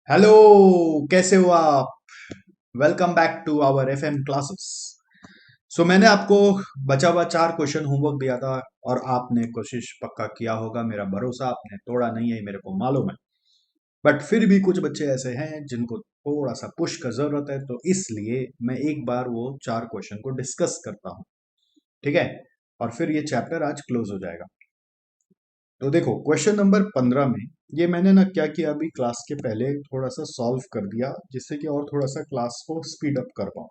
Hello. कैसे हो आप? Welcome back to our FM classes. मैंने आपको बचा हुआ 4 क्वेश्चन होमवर्क दिया था और आपने कोशिश पक्का किया होगा। मेरा भरोसा आपने तोड़ा नहीं है, मेरे को मालूम है। बट फिर भी कुछ बच्चे ऐसे हैं जिनको थोड़ा सा पुश का जरूरत है, तो इसलिए मैं एक बार वो 4 क्वेश्चन को डिस्कस करता हूँ। ठीक है? और फिर ये चैप्टर आज क्लोज हो जाएगा। तो देखो, क्वेश्चन नंबर 15 में ये मैंने ना क्या किया, अभी क्लास के पहले थोड़ा सा सॉल्व कर दिया, जिससे कि और थोड़ा सा क्लास को स्पीड अप कर पाऊँ।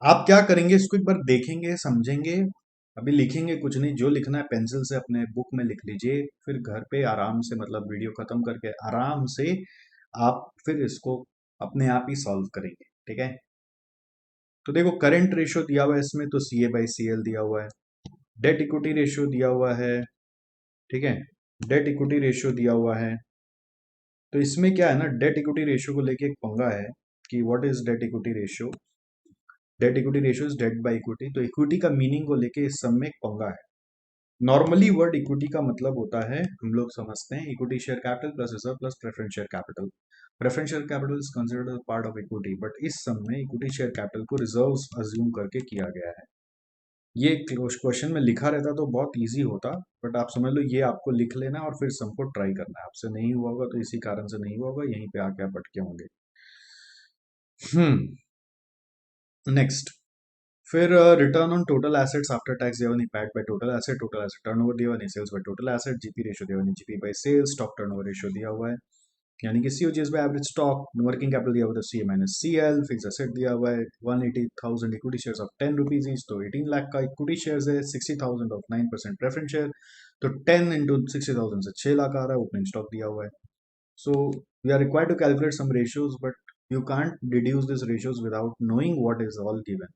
आप क्या करेंगे, इसको एक बार देखेंगे, समझेंगे। अभी लिखेंगे कुछ नहीं, जो लिखना है पेंसिल से अपने बुक में लिख लीजिए। फिर घर पे आराम से, मतलब वीडियो खत्म करके आराम से आप फिर इसको अपने आप ही सॉल्व करेंगे। ठीक है? तो देखो, करंट रेशियो दिया हुआ है इसमें, तो C A by C L दिया हुआ है। डेट इक्विटी रेशियो दिया हुआ है। ठीक है? डेट इक्विटी रेशियो दिया हुआ है। तो इसमें क्या है ना, डेट इक्विटी रेशियो को लेके एक पंगा है कि what is debt equity ratio. Debt equity ratio is debt by equity. तो इक्विटी का मीनिंग को लेके इस सब में एक पंगा है। नॉर्मली वर्ड इक्विटी का मतलब होता है, हम लोग समझते हैं, equity share capital plus reserve plus preference share capital. Preference share capital is considered part of equity, but इस सब में इक्विटी शेयर कैपिटल को रिजर्व्स अज्यूम करके किया गया है। ये क्वेश्चन में लिखा रहता तो बहुत इजी होता, बट आप समझ लो ये आपको लिख लेना और फिर सबको ट्राई करना है। आपसे नहीं हुआ होगा तो इसी कारण से नहीं हुआ होगा, यहीं पे आके आप अटके होंगे। नेक्स्ट, फिर return on total assets after tax दिया हुआ नहीं, PAT by total asset turnover दिया हुआ नहीं, sales by total asset, GP ratio दिया हुआ नहीं, GP by sales, stock turnover ratio दिया हुआ है, यानी कि COGS by average stock, working capital दिया हुआ है C A minus C L, fix asset दिया हुआ है 180,000 equity shares of 10 rupees each, तो 18 लाख का इक्विटी शेयर्स है, 60,000 ऑफ 9% प्रेफरेंस शेयर, तो 10 इंटू 60,000 से 6 लाख आ रहा है। ओपनिंग स्टॉक दिया हुआ है। So we are required to calculate some ratios, but you can't deduce this ratios without knowing what is all given.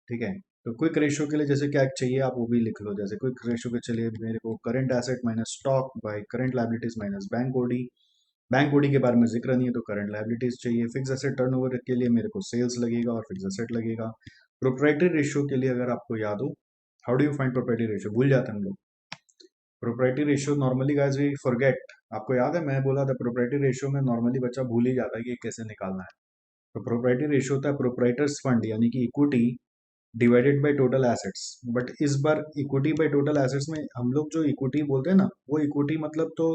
ठीक है? तो क्विक रेशियो के लिए जैसे क्या चाहिए आप वो भी लिख लो। जैसे क्विक रेशियो के चलिए मेरे को current asset minus stock by current liabilities minus bank OD. Bank OD के बारे में जिक्र नहीं है, तो करंट लायबिलिटीज चाहिए। फिक्स एसेट टर्नओवर के लिए मेरे को सेल्स लगेगा और फिक्स एसेट लगेगा। प्रोप्राइटरी रेशियो के लिए अगर आपको याद हो, how do you find proprietary ratio, भूल जाते हैं हम लोग। Proprietary ratio normally guys we forget. आपको याद है मैं बोला था प्रोप्राइटरी रेशियो में नॉर्मली बच्चा भूल ही जाता है कि ये कैसे निकालना है। तो प्रोप्राइटरी रेशियो होता है प्रोप्राइटर्स फंड यानी कि equity divided by total assets. But इस बार इक्विटी बाय टोटल एसेट्स में हम लोग जो इक्विटी बोलते हैं ना, वो इक्विटी मतलब तो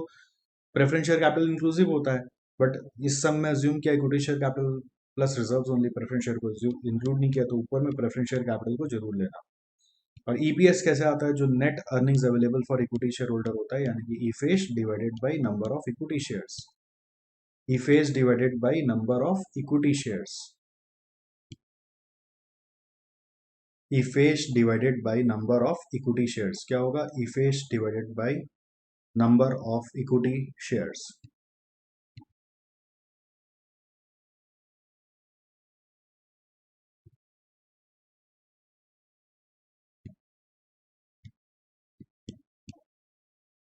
प्रेफरेंस शेयर कैपिटल इंक्लूसिव होता है। बट इस सम में अज्यूम किया equity share capital plus reserves only, preference share को इंक्लूड नहीं किया, तो ऊपर में प्रेफरेंस शेयर कैपिटल को जरूर लेना। और ईपीएस कैसे आता है, जो net earnings available for equity share holder होता है, यानी कि ईफेश divided by number of equity shares. ईफेश divided by number of equity shares. ईफेश divided by number of equity shares क्या होगा, ईफेश divided by number of equity shares.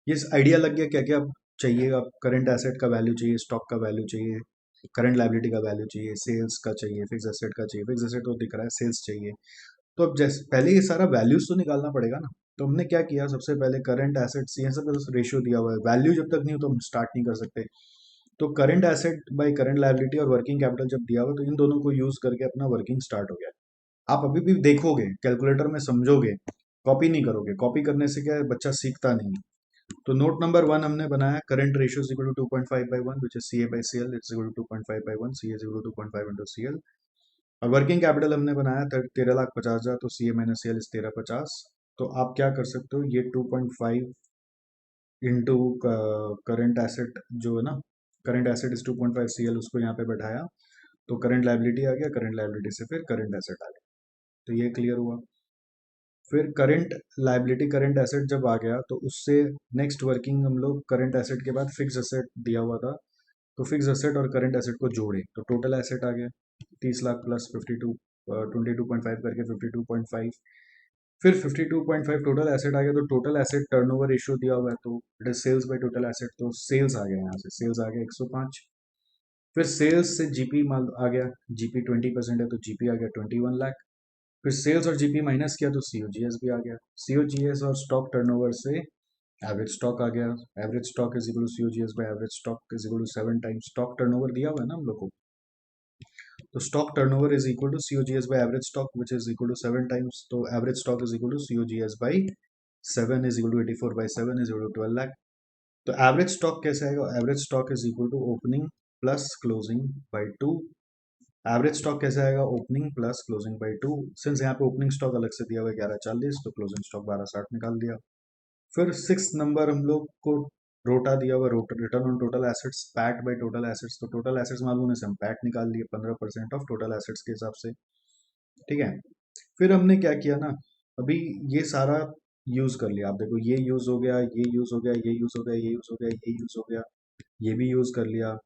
ये आइडिया लग गया क्या क्या चाहिए। अब करंट एसेट का वैल्यू चाहिए, स्टॉक का वैल्यू चाहिए, करंट लायबिलिटी का वैल्यू चाहिए, सेल्स का चाहिए, फिक्स एसेट का चाहिए। फिक्स एसेट तो दिख रहा है, सेल्स चाहिए। तो अब जैसे पहले ये सारा वैल्यूज तो निकालना पड़ेगा ना। तो हमने क्या किया, सबसे पहले करंट एसेट्स ये सब रेशियो दिया हुआ है, वैल्यू जब तक नहीं हो तो हम स्टार्ट नहीं कर सकते। तो current asset by current liability और वर्किंग कैपिटल जब दिया हुआ तो इन दोनों को यूज करके अपना वर्किंग स्टार्ट हो गया। आप अभी भी देखोगे कैलकुलेटर में, समझोगे, कॉपी नहीं करोगे। कॉपी करने से क्या है, बच्चा सीखता नहीं है। तो नोट नंबर 1 हमने बनाया, current ratio is equal to 2.5/1 which is CA by CL, it's equal to 2.5/1, C is equal to 2.5 into CL. और वर्किंग कैपिटल हमने बनाया 13,50,000, तो C A minus C L is 1350। तो आप क्या कर सकते हो, ये 2.5 इंटू करंट एसेट जो है ना, current asset is 2.5 C L, उसको यहाँ पे बैठाया, तो करंट लायबिलिटी आ गया, करंट लायबिलिटी से फिर करंट एसेट आ गया। तो ये क्लियर हुआ। फिर करंट लायबिलिटी करंट एसेट जब आ गया तो उससे नेक्स्ट वर्किंग हम लोग करंट एसेट के बाद फिक्स एसेट दिया हुआ था, तो फिक्स एसेट और करंट एसेट को जोड़े तो टोटल एसेट आ गया 30 लाख प्लस 52 22.5 करके 52.5। फिर 52.5 टोटल एसेट आ गया, तो टोटल एसेट टर्नओवर रेशियो दिया हुआ है, तो it is sales by total asset, तो सेल्स आ गया, यहाँ से सेल्स आ गया 105। फिर सेल्स से जीपी माल आ गया, जीपी 20% है तो जीपी आ गया 21 लाख। फिर सेल्स और जीपी माइनस किया तो सीओजीएस भी आ गया। सीओजीएस और स्टॉक टर्नओवर से एवरेज स्टॉक आ गया, average stock is equal to COGS by average stock is equal to 7 times stock turnover दिया हुआ है ना हम लोग को, तो stock turnover is equal to COGS by average stock which is equal to 7 times, तो average stock is equal to COGS by 7 is equal to 84 by 7 is equal to 12 lakh. तो एवरेज स्टॉक कैसे आएगा, average stock is equal to opening plus closing by 2। Average stock कैसे आएगा, opening plus closing by 2। Since यहाँ पे opening stock अलग से दिया हुआ है 1140, तो क्लोजिंग स्टॉक 1260 निकाल दिया। फिर 6 नंबर हम लोग को रोटा दिया हुआ, return on total assets PAT by total assets, तो टोटल एसेट्स मालूम है, हम पैट निकाल लिए 15% ऑफ टोटल एसेट्स के हिसाब से, ठीक है। फिर हमने क्या किया ना, अभी ये सारा यूज कर लिया, आप देखो ये यूज हो गया, ये यूज हो गया, ये यूज हो गया, ये यूज हो गया, ये यूज हो गया, ये भी यूज कर लिया,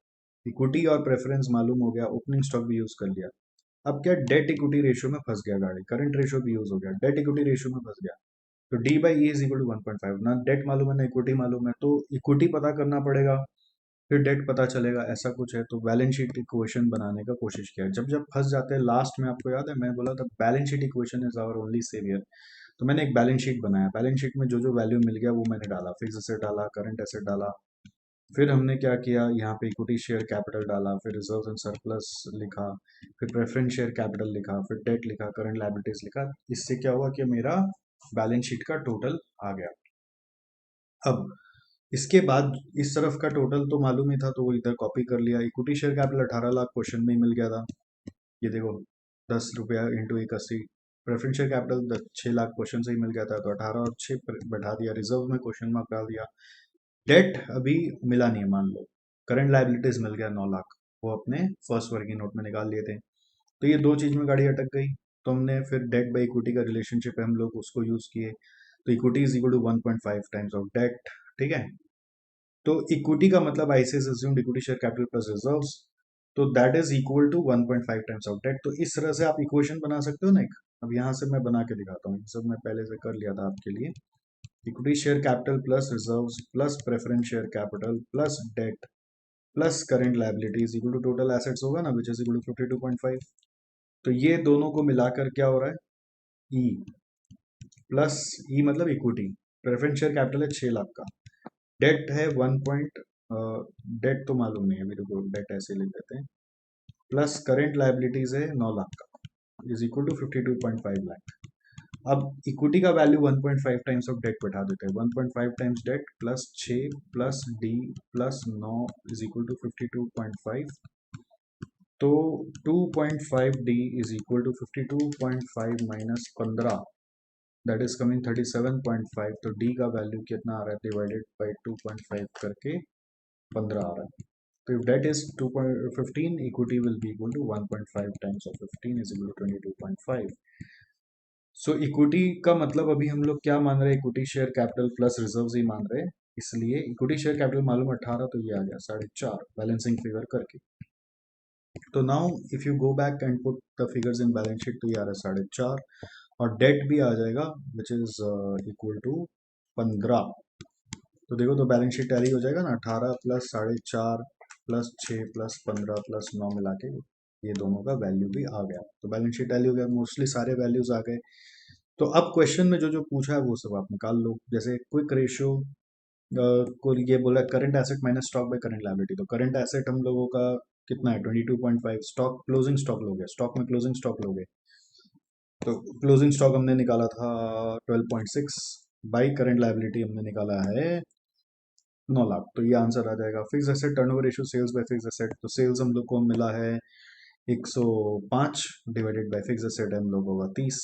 इक्विटी और प्रेफरेंस मालूम हो गया, ओपनिंग स्टॉक भी यूज कर लिया। अब क्या, डेट इक्विटी रेशियो में फंस गया गाड़ी, करंट रेशियो भी यूज हो गया, डेट इक्विटी रेशियो में फंस गया, तो D by E is equal to 1.5, ना डेट मालूम है ना इक्विटी मालूम है, तो इक्विटी पता करना पड़ेगा, फिर डेट पता चलेगा, ऐसा कुछ है। तो बैलेंस शीट इक्वेशन बनाने का कोशिश किया, जब जब फंस जाते हैं लास्ट में, आपको याद है मैं बोला था balance sheet equation is our only saviour, तो मैंने एक बैलेंस शीट बनाया, बैलेंस शीट में जो जो वैल्यू मिल गया वो मैंने डाला, फिक्स एसेट डाला, करंट एसेट डाला, फिर हमने क्या किया, यहाँ पे इक्विटी शेयर कैपिटल डाला, फिर रिजर्व एंड सरप्लस लिखा, फिर प्रेफरेंस शेयर कैपिटल लिखा, फिर डेट लिखा, करंट लायबिलिटीज लिखा, इससे क्या हुआ कि मेरा बैलेंस शीट का टोटल आ गया। अब इसके बाद इस तरफ का टोटल तो मालूम ही था, तो वो इधर कॉपी कर लिया, equity share capital 18 lakh question में ही मिल गया था, ये देखो 10 रुपया into 81, preference share capital 6 lakh question से ही मिल गया था, तो 18 और 6 बैठा दिया, रिजर्व में क्वेश्चन मार्क डाल दिया, डेट अभी मिला नहीं है मान लो, करंट लायबिलिटीज मिल गया 9 लाख, वो अपने फर्स्ट वर्किंग नोट में निकाल लिए थे, तो ये दो चीज में गाड़ी अटक गई, तो हमने फिर डेट बाई इक्विटी का रिलेशनशिप है, हम लोग उसको यूज किए, तो equity is equal to 1.5 times of debt, ठीक है। तो इक्विटी का मतलब आईसीएस assumed equity share capital plus reserves, तो that is equal to 1.5 times of debt, तो इस तरह से आप इक्वेशन बना सकते हो ना एक, अब यहाँ से मैं बना के दिखाता हूँ, सब मैं पहले से कर लिया था आपके लिए, equity share capital plus reserves plus preference share capital plus debt plus current liabilities equal to total assets होगा ना, विच इज इक्वल टू 52.5, तो ये दोनों को मिलाकर क्या हो रहा है, ई प्लस ई मतलब इक्विटी, प्रेफरेंस शेयर कैपिटल है 6 लाख का, डेट है 1 डेट तो मालूम नहीं है मेरे को, डेट ऐसे लिख देते हैं, प्लस करंट लायबिलिटीज है 9 लाख का, इज इक्वल टू 52.5 लाख। अब इक्विटी का वैल्यू 1.5 टाइम्स ऑफ डेट बैठा देते हैं, 1.5 times debt plus 6 plus D plus 9 is equal to 52.5, तो 2.5 D is equal to 52.5 minus 15, that is coming 37.5, तो डी का वैल्यू कितना आ रहा है, डिवाइडेड बाई 2.5 करके 15 आ रहा है, तो if debt is 2.15, equity will be equal to 1.5 times of 15 is equal to 22.5। So equity का मतलब अभी हम लोग क्या मान रहे हैं, equity share capital plus reserves ही मान रहे हैं, इसलिए इक्विटी शेयर कैपिटल मालूम 18, तो ये आ गया 4.5 बैलेंसिंग फिगर करके। तो now if you go back and put the figures in balance sheet, तो ये आ रहा है 4.5, और डेट भी आ जाएगा विच इज इक्वल टू 15, तो देखो तो बैलेंस शीट टैली हो जाएगा ना, 18 प्लस 4.5 प्लस 6 प्लस 15 प्लस 9 मिला के ये दोनों का वैल्यू भी आ गया, तो बैलेंस शीट टैली हो गया, मोस्टली सारे वैल्यूज आ गए। तो अब क्वेश्चन में जो जो पूछा है वो सब आप निकाल लो, जैसे क्विक रेशियो को ये बोला current asset minus stock by current liability, तो करंट एसेट हम लोगों का कितना है 22.5, स्टॉक क्लोजिंग स्टॉक लोगे, स्टॉक में क्लोजिंग स्टॉक लोगे, तो क्लोजिंग स्टॉक हमने निकाला था 12.6 बाई करंट लायबिलिटी हमने निकाला है 9 लाख, तो ये आंसर आ जाएगा। Fix asset turnover ratio sales by fix asset, तो सेल्स हम लोग को मिला है 105 डिवाइडेड बाय फिक्स एसेट हम लोग होगा 30,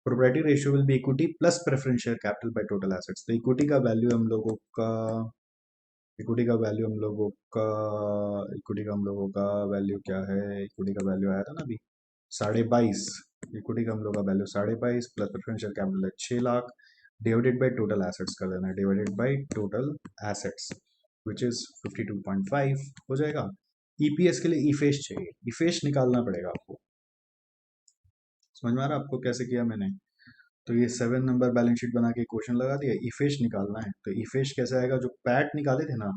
proprietary ratio will be equity plus preference share capital by total assets, तो इक्विटी का वैल्यू हम लोगों का, इक्विटी का वैल्यू हम लोगों का, इक्विटी का हम लोगों का वैल्यू क्या है, इक्विटी का वैल्यू आया था ना अभी 22.5, इक्विटी का हम लोग का value 22.5 plus preference share capital है 6 lakh, divided by total assets कर देना है, divided by total assets which is 52.5 हो जाएगा। ईपीएस के लिए ईफेश चाहिए, ईफेश निकालना पड़ेगा आपको, समझ में आ रहा है आपको कैसे किया मैंने, तो ये 7 नंबर बैलेंस शीट बना के क्वेश्चन लगा दिया, ईफेश निकालना है, तो ईफेश कैसे आएगा, जो पैट निकाले थे ना,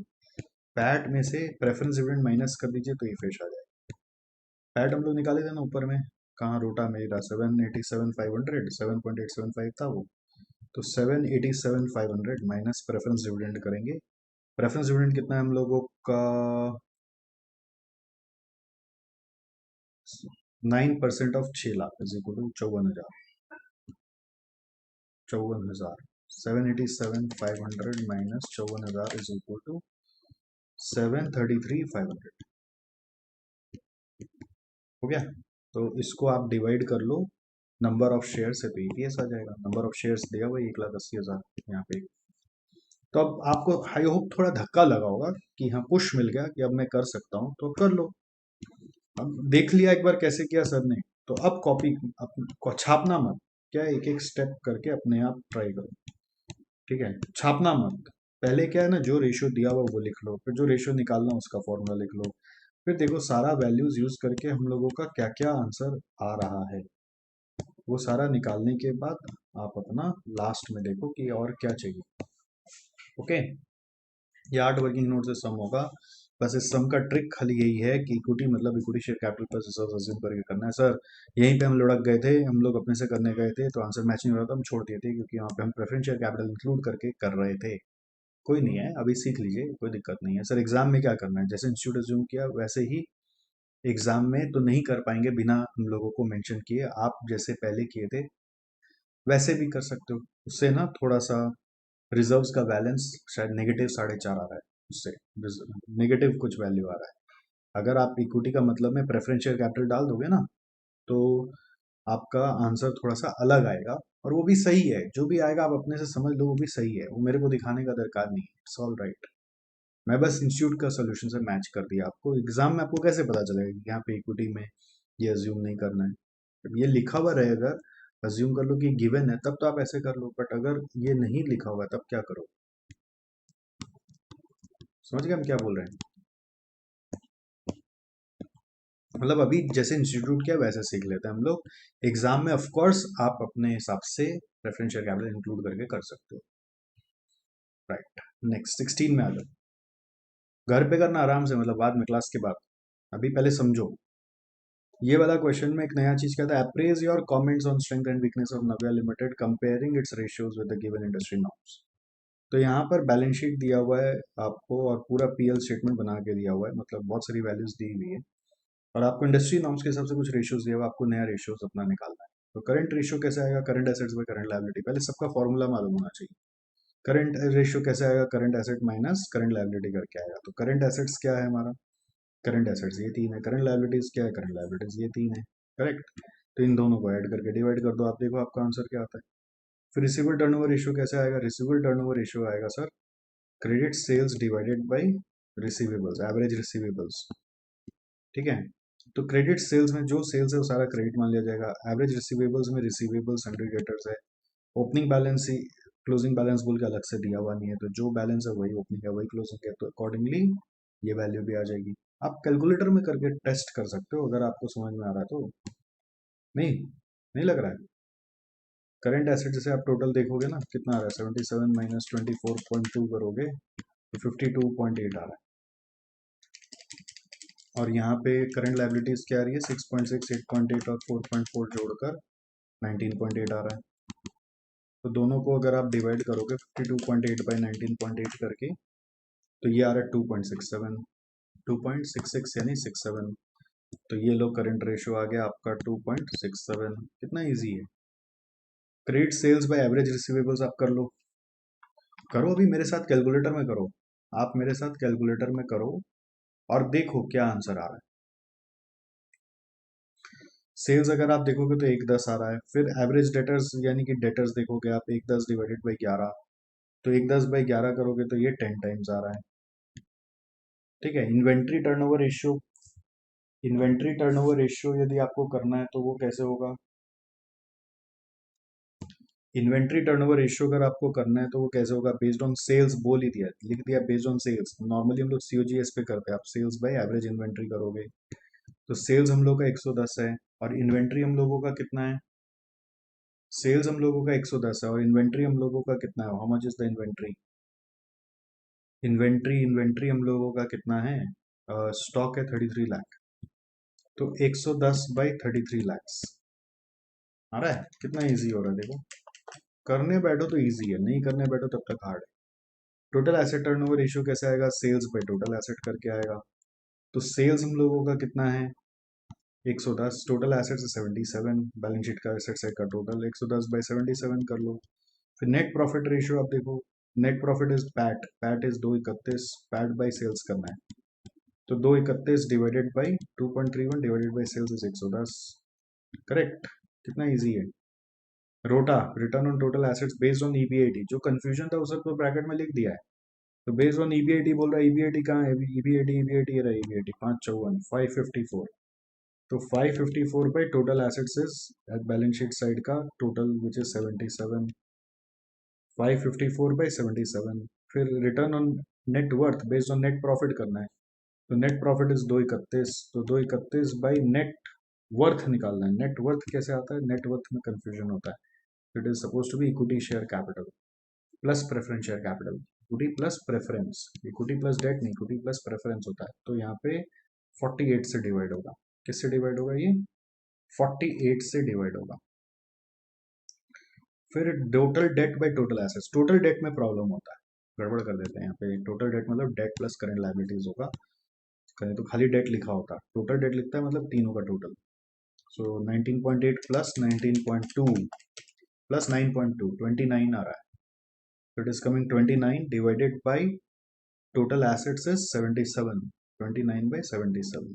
पैट में से प्रेफरेंस डिविडेंड माइनस कर दीजिए तो ईफेश आ जाएगा, पैट हम लोग निकाले थे ना ऊपर में, कहाँ रोटा मेरा 787,500 7.875 था वो, तो 787,500 माइनस प्रेफरेंस डिविडेंड करेंगे। प्रेफरेंस डिविडेंड कितना है हम लोगों का? 9% of 6 lakh is equal to 54,000। 787,500 minus 54,000 is equal to 733,500। हो गया। तो इसको आप डिवाइड कर लो नंबर ऑफ शेयर से, तो ईपीएस आ जाएगा। नंबर ऑफ शेयर्स दिया हुआ 1,80,000 यहाँ पे। तो अब आपको आई होप थोड़ा धक्का लगा होगा कि हाँ पुश मिल गया कि अब मैं कर सकता हूँ, तो कर लो। अब देख लिया एक बार कैसे किया सर ने, तो अब कॉपी को छापना मत, क्या एक एक स्टेप करके अपने आप ट्राई करो। ठीक है, छापना मत। पहले क्या है ना, जो रेशियो दिया हुआ वो लिख लो, फिर जो रेशियो निकालना उसका फॉर्मूला लिख लो, फिर देखो सारा वैल्यूज यूज करके हम लोगों का क्या क्या आंसर आ रहा है, वो सारा निकालने के बाद आप अपना लास्ट में देखो कि और क्या चाहिए। ओके, ये 8 वर्किंग नोट से सम होगा। बस इस सम का ट्रिक खाली यही है कि इक्विटी मतलब equity share capital plus reserve assume करके करना है। सर यहीं पे हम लुढ़क गए थे, हम लोग अपने से करने गए थे तो आंसर मैच नहीं हो रहा था, हम छोड़ दिए थे क्योंकि वहाँ पे हम प्रेफरेंस शेयर कैपिटल इंक्लूड करके कर रहे थे। कोई नहीं है, अभी सीख लीजिए, कोई दिक्कत नहीं है। सर एग्जाम में क्या करना है, जैसे इंस्टीट्यूट अज्यूम किया वैसे ही एग्जाम में तो नहीं कर पाएंगे बिना हम लोगों को मेंशन किए। आप जैसे पहले किए थे वैसे भी कर सकते हो। उससे ना थोड़ा सा रिजर्व्स का बैलेंस शायद नेगेटिव 4.5 आ रहा है, उससे नेगेटिव कुछ वैल्यू आ रहा है। अगर आप इक्विटी का मतलब में प्रेफरेंशियल कैपिटल डाल दोगे ना, तो आपका आंसर थोड़ा सा अलग आएगा, और वो भी सही है। जो भी आएगा आप अपने से समझ लो, वो भी सही है, वो मेरे को दिखाने का दरकार नहीं है। It's all right. मैं बस इंस्टीट्यूट का सोल्यूशन से मैच कर दिया आपको। एग्जाम में आपको कैसे पता चलेगा कि यहाँ पे इक्विटी में ये अज्यूम नहीं करना है? जब ये लिखा हुआ रहे, अगर अज्यूम कर लो कि गिवन है, तब तो आप ऐसे कर लो, बट अगर ये नहीं लिखा हुआ है तब क्या करो? समझ गए हम क्या बोल रहे हैं? मतलब अभी जैसे इंस्टीट्यूट किया वैसे सीख लेते हैं हम लोग। एग्जाम में ऑफ कोर्स आप अपने हिसाब से प्रेफरेंशियल कैपिटल इंक्लूड करके कर सकते हो। राइट, नेक्स्ट 16 में आ जाओ। घर पे करना आराम से, मतलब बाद में क्लास के बाद, अभी पहले समझो। ये वाला क्वेश्चन में एक नया चीज क्या था, apprise your comments on strength and weakness of Navya limited comparing it's ratios with the given industry norms. तो यहाँ पर बैलेंस शीट दिया हुआ है आपको, और पूरा पीएल स्टेटमेंट बना के दिया हुआ है, मतलब बहुत सारी वैल्यूज दी हुई है, और आपको इंडस्ट्री नॉर्म्स के हिसाब से कुछ रेशियोज दिया हुआ है, आपको नया रेशियोज अपना निकालना है। तो करंट रेशियो कैसे आएगा, current assets by current liability, पहले सबका फॉर्मूला मालूम होना चाहिए। करंट रेशियो कैसे आएगा, current asset minus current liability करके आएगा। तो करंट एसेट्स क्या है हमारा, करंट एसेट्स ये 3 है, करंट लायबिलिटीज क्या है, करंट लायबिलिटीज ये 3 है। करेक्ट। तो इन दोनों को ऐड करके डिवाइड कर दो, आप देखो आपका आंसर क्या आता है। फिर रिसीवेबल टर्नओवर रेशियो कैसे आएगा, रिसीवेबल टर्नओवर रेशियो आएगा sir credit sales divided by receivables, average receivables. ठीक है, तो क्रेडिट सेल्स में जो सेल्स है वो सारा क्रेडिट मान लिया जाएगा। एवरेज रिसीवेबल्स में रिसीवेबल्स 100 डेटर्स है। ओपनिंग बैलेंस ही क्लोजिंग बैलेंस बोल के अलग से दिया हुआ नहीं है, तो जो बैलेंस है वही ओपनिंग है वही क्लोजिंग है, तो अकॉर्डिंगली ये वैल्यू भी आ जाएगी। आप कैलकुलेटर में करके टेस्ट कर सकते हो अगर आपको समझ में आ रहा है तो। नहीं, नहीं लग रहा है। करंट एसेट जैसे आप टोटल देखोगे ना कितना आ रहा है, 77 माइनस 24.2 करोगे तो 52.8 आ रहा है। और यहाँ पे करंट लाइबिलिटीज क्या आ रही है, 6.6, 8.8 और 4.4 जोड़कर 19.8 आ रहा है। तो दोनों को अगर आप डिवाइड करोगे 52.8 बाई 19.8 करके, तो ये आ रहा है 2.67, 2.66 यानी 67। तो ये लो करंट रेशियो आ गया आपका 2.67। कितना इजी है। Credit sales by average receivables आप कर लो, करो अभी मेरे साथ कैलकुलेटर में करो। आप मेरे साथ कैलकुलेटर में करो और देखो क्या आंसर आ रहा है। सेल्स अगर आप देखोगे तो 1.10 आ रहा है। फिर एवरेज डेटर्स यानी कि डेटर्स देखोगे आप, 1.10 डिवाइडेड बाई 11, तो 1.10 बाई 11 करोगे तो ये 10 टाइम्स आ रहा है। ठीक है, inventory turnover ratio, inventory turnover ratio यदि आपको करना है तो वो कैसे होगा, इन्वेंट्री टर्नओवर रेशियो अगर आपको करना है तो वो कैसे होगा, बेस्ड ऑन सेल्स बोल ही दिया, लिख दिया बेस्ड ऑन सेल्स। नॉर्मली हम लोग सीओजीएस पे करते हैं, आप सेल्स बाय एवरेज इन्वेंट्री करोगे। तो सेल्स हम लोग का 110 है, और इन्वेंट्री हम लोगों का कितना है, सेल्स हम लोगों का 110 है और इन्वेंट्री हम लोगों का कितना है, how much is the inventory, inventory inventory हम लोगों का कितना है, स्टॉक है 33 लाख, तो 110 बाई 33 लैक्स आ रहा है। कितना इजी हो रहा है देखो। करने बैठो तो इजी है, नहीं करने बैठो तब तक हार्ड है। टोटल एसेट टर्नओवर रेशियो कैसे आएगा? सेल्स बाय टोटल एसेट करके आएगा। तो सेल्स हम लोगों का कितना है? 110, टोटल एसेट्स 77, बैलेंस शीट का एसेट साइड का टोटल 110 बाई 77 कर लो। फिर नेट प्रॉफिट रेशियो आप देखो, net profit is PAT, PAT is 231, PAT by sales करना है। तो 231 divided by 2.31 divided by sales is 110। Correct, कितना इजी है। ROTA, return on total assets based on EBIT, जो कंफ्यूजन था वो सब तो ब्रैकेट में लिख दिया है। तो बेस्ड ऑन ईबीआईटी बोल रहा है, ईबीआईटी कहाँ है? ईबीआईटी ईबीआईटी रहा है, ईबीआईटी 554 554। तो 554 by total assets is balance sheet side का टोटल विच इज 77, 554 बाई 77। फिर return on net worth based on net profit करना है। तो नेट प्रॉफिट इज 231, तो 231 बाई नेट वर्थ निकालना है। नेट वर्थ कैसे आता है? नेट वर्थ में कंफ्यूजन होता है। It is suppose to be equity share capital plus preference share capital, equity plus preference, equity plus debt नहीं, इक्विटी प्लस प्रेफरेंस होता है। तो यहाँ पे 48 से डिवाइड होगा। किससे डिवाइड होगा ये? 48 से डिवाइड होगा। फिर total debt by total assets, total date में प्रॉब्लम होता है, गड़बड़ कर देते हैं यहाँ पे। टोटल डेट मतलब डेट प्लस करंट लायबिलिटीज होगा, कहीं तो खाली डेट लिखा होता है, टोटल डेट लिखता है मतलब तीनों का टोटल। सो 19.8 प्लस 19.2 प्लस 9.2, 29 आ रहा है। So it is coming 29 divided by total assets is 77, 29 by 77।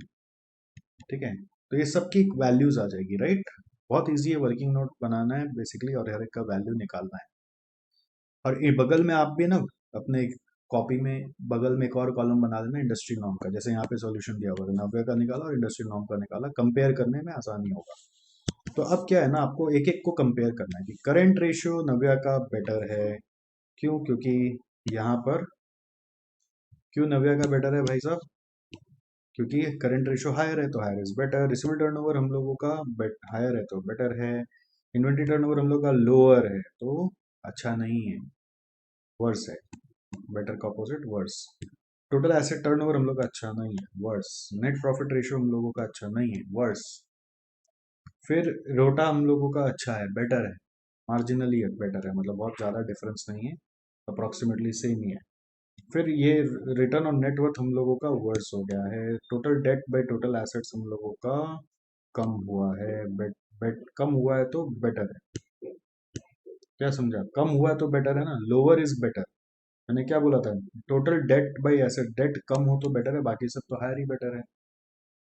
ठीक है, तो ये सबकी वैल्यूज आ जाएगी, राइट। बहुत इजी है, वर्किंग नोट बनाना है बेसिकली और हर एक का वैल्यू निकालना है। और ये बगल में आप भी ना अपने कॉपी में बगल में एक और कॉलम बना देना इंडस्ट्री नॉर्म का। जैसे यहाँ पे सॉल्यूशन दिया हुआ है, नव्या का निकाला और इंडस्ट्री नॉर्म का निकाला, कंपेयर करने में आसानी होगा। तो अब क्या है ना, आपको एक एक को कंपेयर करना है कि करंट रेशियो नव्या का बेटर है। क्यों? क्योंकि यहाँ पर क्यों नव्या का बेटर है भाई साहब? क्योंकि करंट रेशियो हायर है तो higher is better. Receivable turnover हम लोगों का हायर है तो बेटर है। इन्वेंट्री टर्नओवर हम लोग का लोअर है तो अच्छा नहीं है, वर्स है। बेटर का opposite worse. Total asset turnover हम लोग का अच्छा नहीं है, वर्स। नेट प्रॉफिट रेशियो हम लोगों का अच्छा नहीं है, वर्स। फिर रोटा हम लोगों का अच्छा है, बेटर है, मार्जिनली है, बेटर है, मतलब बहुत ज़्यादा डिफरेंस नहीं है, अप्रॉक्सीमेटली सेम ही है। फिर ये रिटर्न ऑन नेटवर्थ हम लोगों का वर्स हो गया है। Total debt by total assets हम लोगों का कम हुआ है, बेट बेट कम हुआ है तो बेटर है। क्या समझा? कम हुआ है तो बेटर है ना, लोअर इज बेटर। मैंने क्या बोला था? Total debt by asset, debt कम हो तो बेटर है, बाकी सब तो हायर ही बेटर है।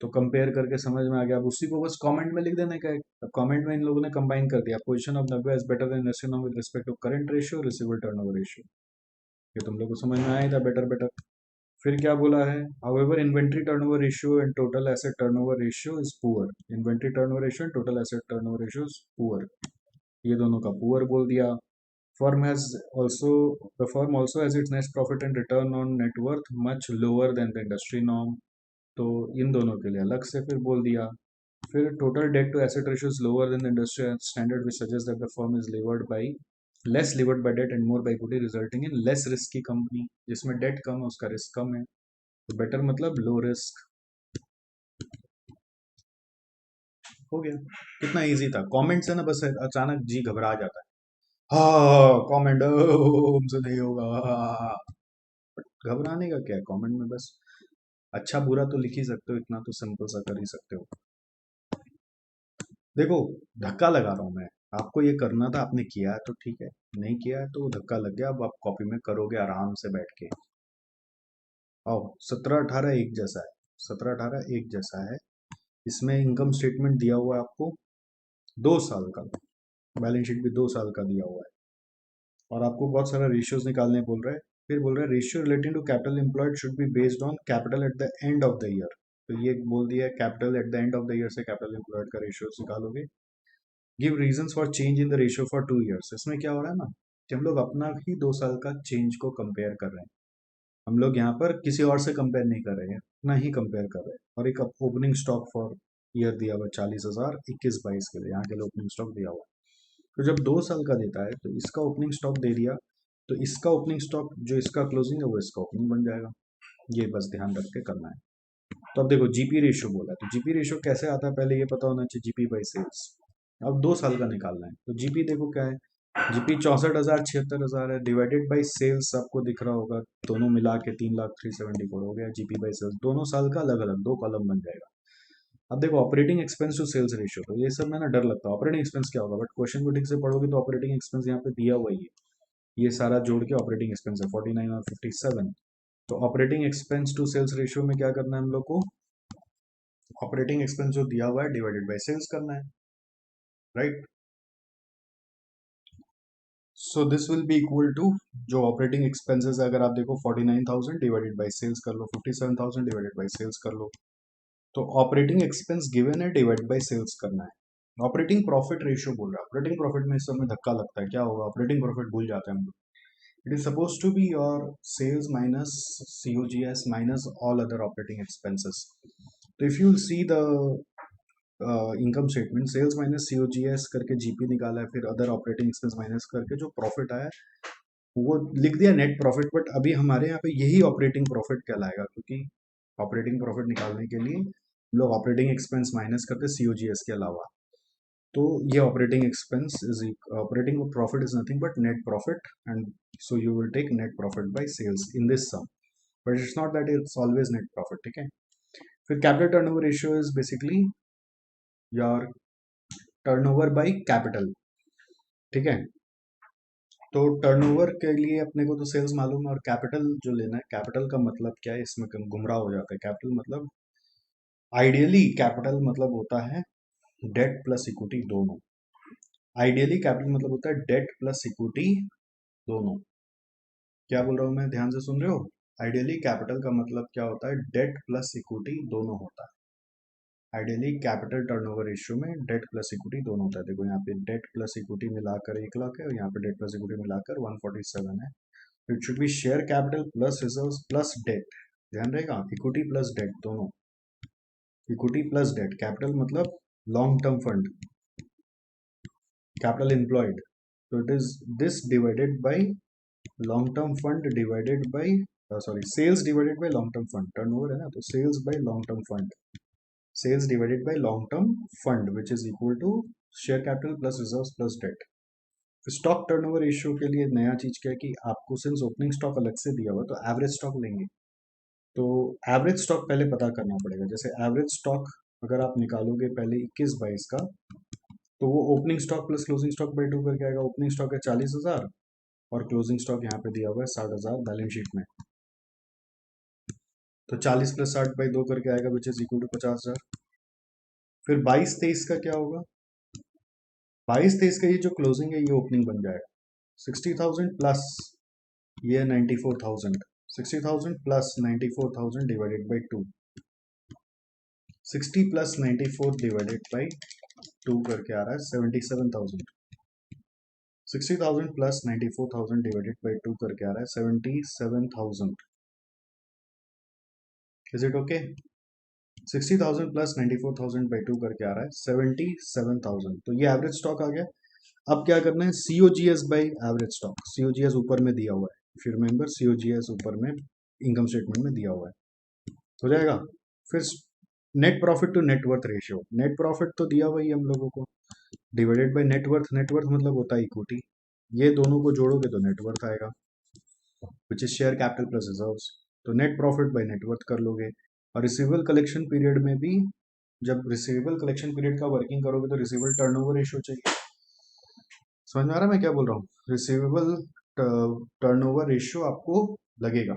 तो कंपेयर करके समझ में आ गया। अब उसी को बस कमेंट में लिख देने का है। अब कमेंट में इन लोगों ने कंबाइन कर दिया, पोजीशन ऑफ नब्बे is better than ratio with respect to current ratio receivable turnover ratio. ये तुम लोग को समझ में आया था, बेटर बेटर। फिर क्या बोला है? However inventory turnover ratio and total asset turnover ratio is poor. Inventory turnover ratio and total asset turnover ratio is poor, ये दोनों का पुअर बोल दिया। Firm has also the firm also has its net profit and return on net worth much lower than the industry norm, तो इन दोनों के लिए अलग से फिर बोल दिया। फिर total debt to asset ratio is lower than the industry standard which suggest that the firm is levered by less levered by debt and more by equity resulting in less risky company. जिसमें debt कम है उसका risk कम है, तो better मतलब low risk. हो गया, कितना इजी था। कमेंट से ना बस अचानक जी घबरा जाता है, हाँ कमेंट हमसे नहीं होगा, बट घबराने का क्या है? कमेंट में बस अच्छा बुरा तो लिख ही सकते हो, इतना तो सिंपल सा कर ही सकते हो। देखो, धक्का लगा रहा हूँ मैं, आपको ये करना था, आपने किया है तो ठीक है, नहीं किया है तो धक्का लग गया। अब आप कॉपी में करोगे आराम से बैठ के। आओ, 17-18 एक जैसा है, 17-18 एक जैसा है। इसमें इनकम स्टेटमेंट दिया हुआ है आपको 2 साल का, बैलेंस शीट भी 2 साल का दिया हुआ है, और आपको बहुत सारा रेशियोज निकालने बोल रहा है। फिर बोल रहा है ratio relating to capital employed should be based on capital at the end of the year. तो ये बोल दिया है capital at the end of the year से कैपिटल एम्प्लॉयड का रेशियो निकालोगे। Give reasons for change in the ratio for 2 years. इसमें क्या हो रहा है ना कि हम लोग अपना ही 2 साल का चेंज को कंपेयर कर रहे हैं। हम लोग यहाँ पर किसी और से कंपेयर नहीं कर रहे हैं, अपना ही कंपेयर कर रहे हैं। और एक ओपनिंग स्टॉक फॉर ईयर दिया हुआ 40,000 21-22 के लिए, यहाँ के लिए ओपनिंग स्टॉक दिया हुआ है। तो जब 2 साल का देता है तो इसका ओपनिंग स्टॉक दे दिया, तो इसका ओपनिंग स्टॉक जो इसका क्लोजिंग है वो इसका ओपनिंग बन जाएगा। ये बस ध्यान रख के करना है। तो अब देखो जीपी रेशियो बोला है, तो जीपी रेशियो कैसे आता है पहले ये पता होना चाहिए, जीपी बाई सेल्स। अब 2 साल का निकालना है, तो जीपी देखो क्या है, जीपी 64,000 76,000 है, डिवाइडेड बाई सेल्स आपको दिख रहा होगा, दोनों मिला के 3,03,74 हो गया। जीपी बाई सेल्स दोनों साल का अलग अलग दो कॉलम बन जाएगा। अब देखो operating expense to sales ratio, तो ये सब में ना डर लगता है ऑपरेटिंग एक्सपेंस क्या होगा, बट क्वेश्चन को ठीक से पढ़ोगे तो ऑपरेटिंग एक्सपेंस यहाँ पे दिया हुआ ही है, ये सारा जोड़ के ऑपरेटिंग एक्सपेंस है 49 और 57। तो operating expense to sales ratio में क्या करना है हम लोग को, ऑपरेटिंग एक्सपेंस जो दिया हुआ है डिवाइडेड बाय सेल्स करना है, right. So this will be equal to, जो ऑपरेटिंग एक्सपेंसेस है अगर आप देखो 49,000 डिवाइडेड बाय सेल्स कर लो, 57,000 डिवाइडेड बाय सेल्स कर लो। तो ऑपरेटिंग एक्सपेंस गिवन है, डिवाइड बाय सेल्स करना है। ऑपरेटिंग प्रॉफिट रेशियो बोल रहा है, ऑपरेटिंग प्रॉफिट में इस समय धक्का लगता है, क्या होगा, ऑपरेटिंग प्रॉफिट भूल जाते हैं हम लोग। It is suppose to be your sales minus COGS minus all other operating expenses. तो if you see the income statement, sales minus COGS करके जीपी निकाला है, फिर अदर ऑपरेटिंग एक्सपेंस माइनस करके जो प्रॉफिट आया वो लिख दिया नेट प्रॉफिट, बट अभी हमारे यहाँ पे यही ऑपरेटिंग प्रॉफिट कहलाएगा, क्योंकि ऑपरेटिंग प्रॉफिट निकालने के लिए हम लोग ऑपरेटिंग एक्सपेंस माइनस करते COGS के अलावा। तो ये operating expense is, operating profit is nothing but net profit, and so you will take net profit by sales in this sum, but it's not that it's always net profit, ठीक है। फिर capital turnover ratio is basically your turnover by capital, ठीक है। तो turnover के लिए अपने को तो सेल्स मालूम है, और कैपिटल जो लेना है, कैपिटल का मतलब क्या है, इसमें गुमराह हो जाता है। कैपिटल मतलब, आइडियली कैपिटल मतलब होता है डेट प्लस इक्विटी दोनों। आइडियली कैपिटल मतलब होता है डेट प्लस इक्विटी दोनों। क्या बोल रहा हूँ मैं, ध्यान से सुन रहे हो। आइडियली कैपिटल का मतलब क्या होता है, डेट प्लस इक्विटी दोनों होता है। आइडियली कैपिटल टर्नओवर रेशियो में डेट प्लस इक्विटी दोनों होता है। देखो यहाँ पे डेट प्लस इक्विटी मिलाकर 1 लाख है, और यहाँ पे डेट प्लस इक्विटी मिलाकर 147 है। It should be share capital plus reserves plus debt, ध्यान रहेगा, इक्विटी प्लस डेट दोनों। इक्विटी प्लस डेट, कैपिटल मतलब long term fund, capital employed, तो it is this divided by long term fund divided by, sorry, sales divided by long term fund, turnover है ना, तो sales by long term fund, sales divided by long term fund which is equal to share capital plus reserves plus debt. Stock turnover ratio के लिए नया चीज क्या है कि आपको सिंस ओपनिंग स्टॉक अलग से दिया हुआ, तो एवरेज स्टॉक लेंगे, तो एवरेज स्टॉक पहले पता करना पड़ेगा। जैसे एवरेज स्टॉक अगर आप निकालोगे पहले 21-22 का, तो वो opening stock plus closing stock by 2 करके आएगा। ओपनिंग स्टॉक है 40,000 और क्लोजिंग स्टॉक यहाँ पे दिया हुआ है 60,000 बैलेंस शीट में, तो 40 प्लस 60 बाई 2 करके आएगा विच इज इक्वल टू 50,000। फिर 22-23 का क्या होगा, 22-23 का ये जो क्लोजिंग है ये ओपनिंग बन जाएगा 60,000 प्लस ये 94,000, 60,000 plus 94,000 divided by 2, 60 plus 94 divided by 2 करके आ रहा है 77,000, 60,000 प्लस 94,000 डिवाइडेड बाई 2 करके आ रहा है 77,000। Is it okay, 60,000 plus 94,000 by 2 करके आ रहा है 77,000। तो ये एवरेज स्टॉक आ गया। अब क्या करना है, COGS by average stock, COGS ऊपर में दिया हुआ है, इफ यू रिमेंबर COGS ऊपर में इनकम स्टेटमेंट में दिया हुआ है, हो जाएगा। फिर net profit to net worth ratio, net profit तो दिया हुआ ही हम लोगों को, डिवाइडेड बाय नेटवर्थ, नेटवर्थ मतलब होता है इक्विटी, ये दोनों को जोड़ोगे तो नेटवर्थ आएगा विच is share capital plus reserves. तो नेट प्रॉफिट बाय नेटवर्थ कर लोगे। और रिसीवेबल कलेक्शन पीरियड में भी, जब रिसीवेबल कलेक्शन पीरियड का वर्किंग करोगे तो रिसीवेबल टर्नओवर रेशियो चाहिए। समझ में आ रहा है मैं क्या बोल रहा हूँ, रिसीवेबल टर्नओवर रेशियो आपको लगेगा,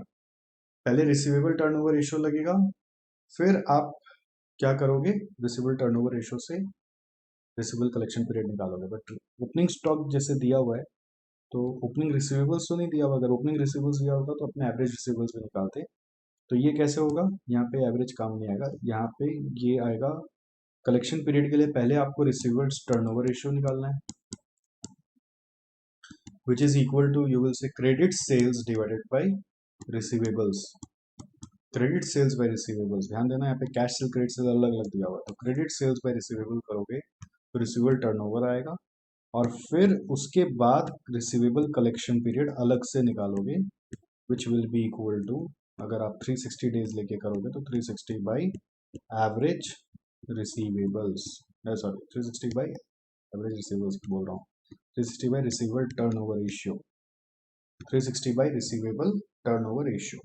पहले रिसीवेबल टर्नओवर रेशियो लगेगा, फिर आप क्या करोगे, रिसीवेबल टर्नओवर रेशियो से रिसीवेबल कलेक्शन पीरियड निकालोगे। बट ओपनिंग स्टॉक जैसे दिया हुआ है, तो ओपनिंग रिसीवेबल्स तो नहीं दिया हुआ, अगर ओपनिंग रिसीवेबल्स दिया होता तो अपने एवरेज रिसीवेबल्स भी निकालते। तो ये कैसे होगा, यहाँ पे एवरेज काम नहीं आएगा, यहाँ पे ये आएगा कलेक्शन पीरियड के लिए पहले आपको रिसीवेबल्स टर्नओवर रेशियो निकालना है which is equal to, you will say credit sales divided by receivables, credit sales by receivables, ध्यान देना यहाँ पे कैश सेल क्रेडिट सेल अलग अलग दिया हुआ है, तो क्रेडिट सेल्स बाय रिसीवेबल करोगे तो रिसीवेबल टर्नओवर आएगा, और फिर उसके बाद रिसीवेबल कलेक्शन पीरियड अलग से निकालोगे which will be equal to, अगर आप 360 डेज लेके करोगे तो 360 by average receivables, sorry 360 by average receivables बोल रहा हूँ, 360 by receivable turnover ratio, 360 by receivable turnover ratio.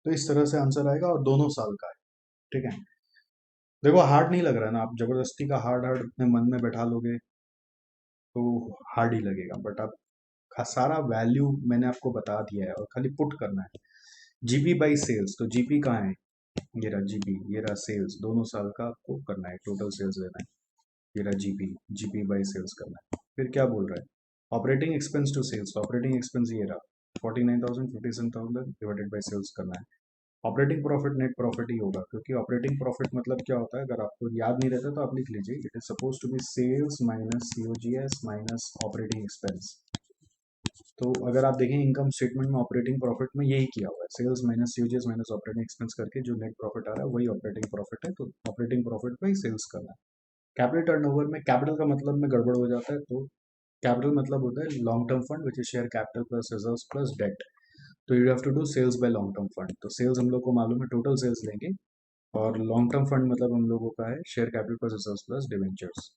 तो इस तरह से आंसर आएगा और दोनों साल का है। ठीक है, देखो हार्ड नहीं लग रहा है ना, आप जबरदस्ती का हार्ड हार्ड अपने मन में बैठा लोगे तो हार्ड ही लगेगा, बट आप सारा वैल्यू मैंने आपको बता दिया है और खाली पुट करना है। जीपी बाई सेल्स, तो जीपी कहाँ है, ये रहा जीपी, ये रहा सेल्स, दोनों साल का आपको करना है, टोटल सेल्स लेना है, ये रहा जीपी, जीपी बाई सेल्स करना है। फिर क्या बोल रहा है, ऑपरेटिंग एक्सपेंस टू सेल्स, तो ऑपरेटिंग एक्सपेंस ये रहा 49,000, 57,000 डिवाइडेड बाई सेल्स करना है। ऑपरेटिंग प्रॉफिट नेट प्रॉफिट ही होगा, क्योंकि ऑपरेटिंग प्रॉफिट मतलब क्या होता है, अगर आपको याद नहीं रहता तो आप लिख लीजिए, it is suppose to be sales minus COGS minus operating expense. तो अगर आप देखें इनकम स्टेटमेंट में ऑपरेटिंग प्रॉफिट में यही किया हुआ है, sales minus COGS minus operating expense करके जो नेट प्रॉफिट आ रहा है वही ऑपरेटिंग प्रॉफिट है, तो ऑपरेटिंग प्रॉफिट पे ही सेल्स करना है। कैपिटल टर्नओवर में कैपिटल का मतलब में गड़बड़ हो जाता है, तो कैपिटल मतलब होता है long term fund which is share capital plus reserves plus debt. तो you have to do sales by long term fund, तो सेल्स हम लोग को मालूम है टोटल सेल्स लेंगे, और लॉन्ग टर्म फंड मतलब हम लोगों का है share capital plus reserves plus debentures.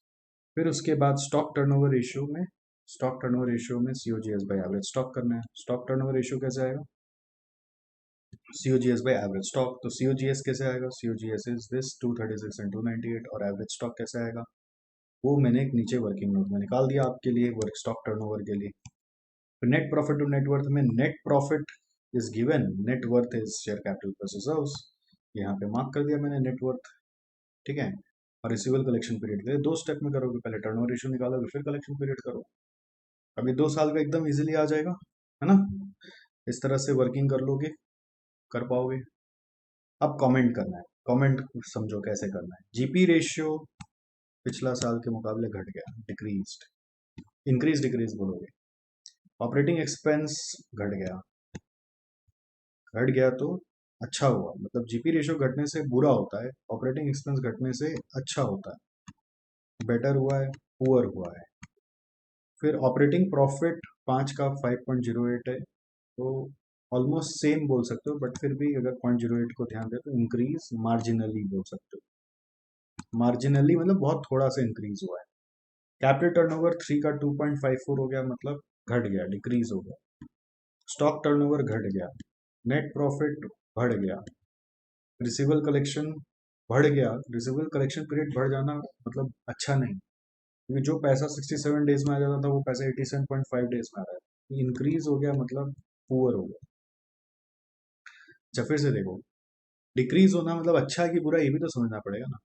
फिर उसके बाद स्टॉक टर्नओवर रेशियो में, स्टॉक टर्नओवर रेशियो में सीओजीएस बाय एवरेज स्टॉक करना है। स्टॉक टर्नओवर रेशियो कैसे आएगा, सीओजीएस बाय एवरेज स्टॉक, तो सीओजीएस कैसे आएगा, सीओजीएस इज दिस 236 एंड 298, और एवरेज स्टॉक कैसे आएगा, वो मैंने एक नीचे वर्किंग नोट में निकाल दिया आपके लिए वर्क स्टॉक टर्नओवर के लिए। फिर नेट प्रॉफिट टू नेटवर्थ में net profit is given, net worth is share capital plus reserves, यहाँ पे मार्क कर दिया मैंने नेट वर्थ। ठीक है, और रिसीवेबल कलेक्शन पीरियड के लिए दो स्टेप में करोगे, पहले टर्नओवर रेशियो निकालोगे फिर कलेक्शन पीरियड करो। अभी 2 साल का एकदम इजीली आ जाएगा, है ना, इस तरह से वर्किंग कर लोगे, कर पाओगे। अब कमेंट करना है, कमेंट समझो कैसे करना है। जीपी रेशियो पिछला साल के मुकाबले घट गया, डिक्रीज्ड, इंक्रीज डिक्रीज बोलोगे। ऑपरेटिंग एक्सपेंस घट गया, घट गया तो अच्छा हुआ, मतलब जीपी रेशियो घटने से बुरा होता है, ऑपरेटिंग एक्सपेंस घटने से अच्छा होता है, बेटर हुआ है, पुअर हुआ है। फिर ऑपरेटिंग प्रॉफिट 5 का 5.08 है, तो ऑलमोस्ट सेम बोल सकते हो, बट फिर भी अगर 0.08 को ध्यान दे तो इंक्रीज मार्जिनली बोल सकते हो, मार्जिनली मतलब बहुत थोड़ा सा इंक्रीज हुआ है। कैपिटल टर्नओवर 3 का 2.54 हो गया, मतलब घट गया, डिक्रीज हो गया। स्टॉक टर्नओवर घट गया, नेट प्रॉफिट बढ़ गया, रिसीवेबल कलेक्शन बढ़ गया। रिसीवेबल कलेक्शन पीरियड बढ़ जाना मतलब अच्छा नहीं, क्योंकि जो पैसा 67 डेज में आ जाता था वो पैसा 87.5 डेज में आ रहा है, इंक्रीज हो गया मतलब पुअर हो गया। अच्छा फिर से देखो, डिक्रीज होना मतलब अच्छा है कि बुरा, ये भी तो समझना पड़ेगा ना।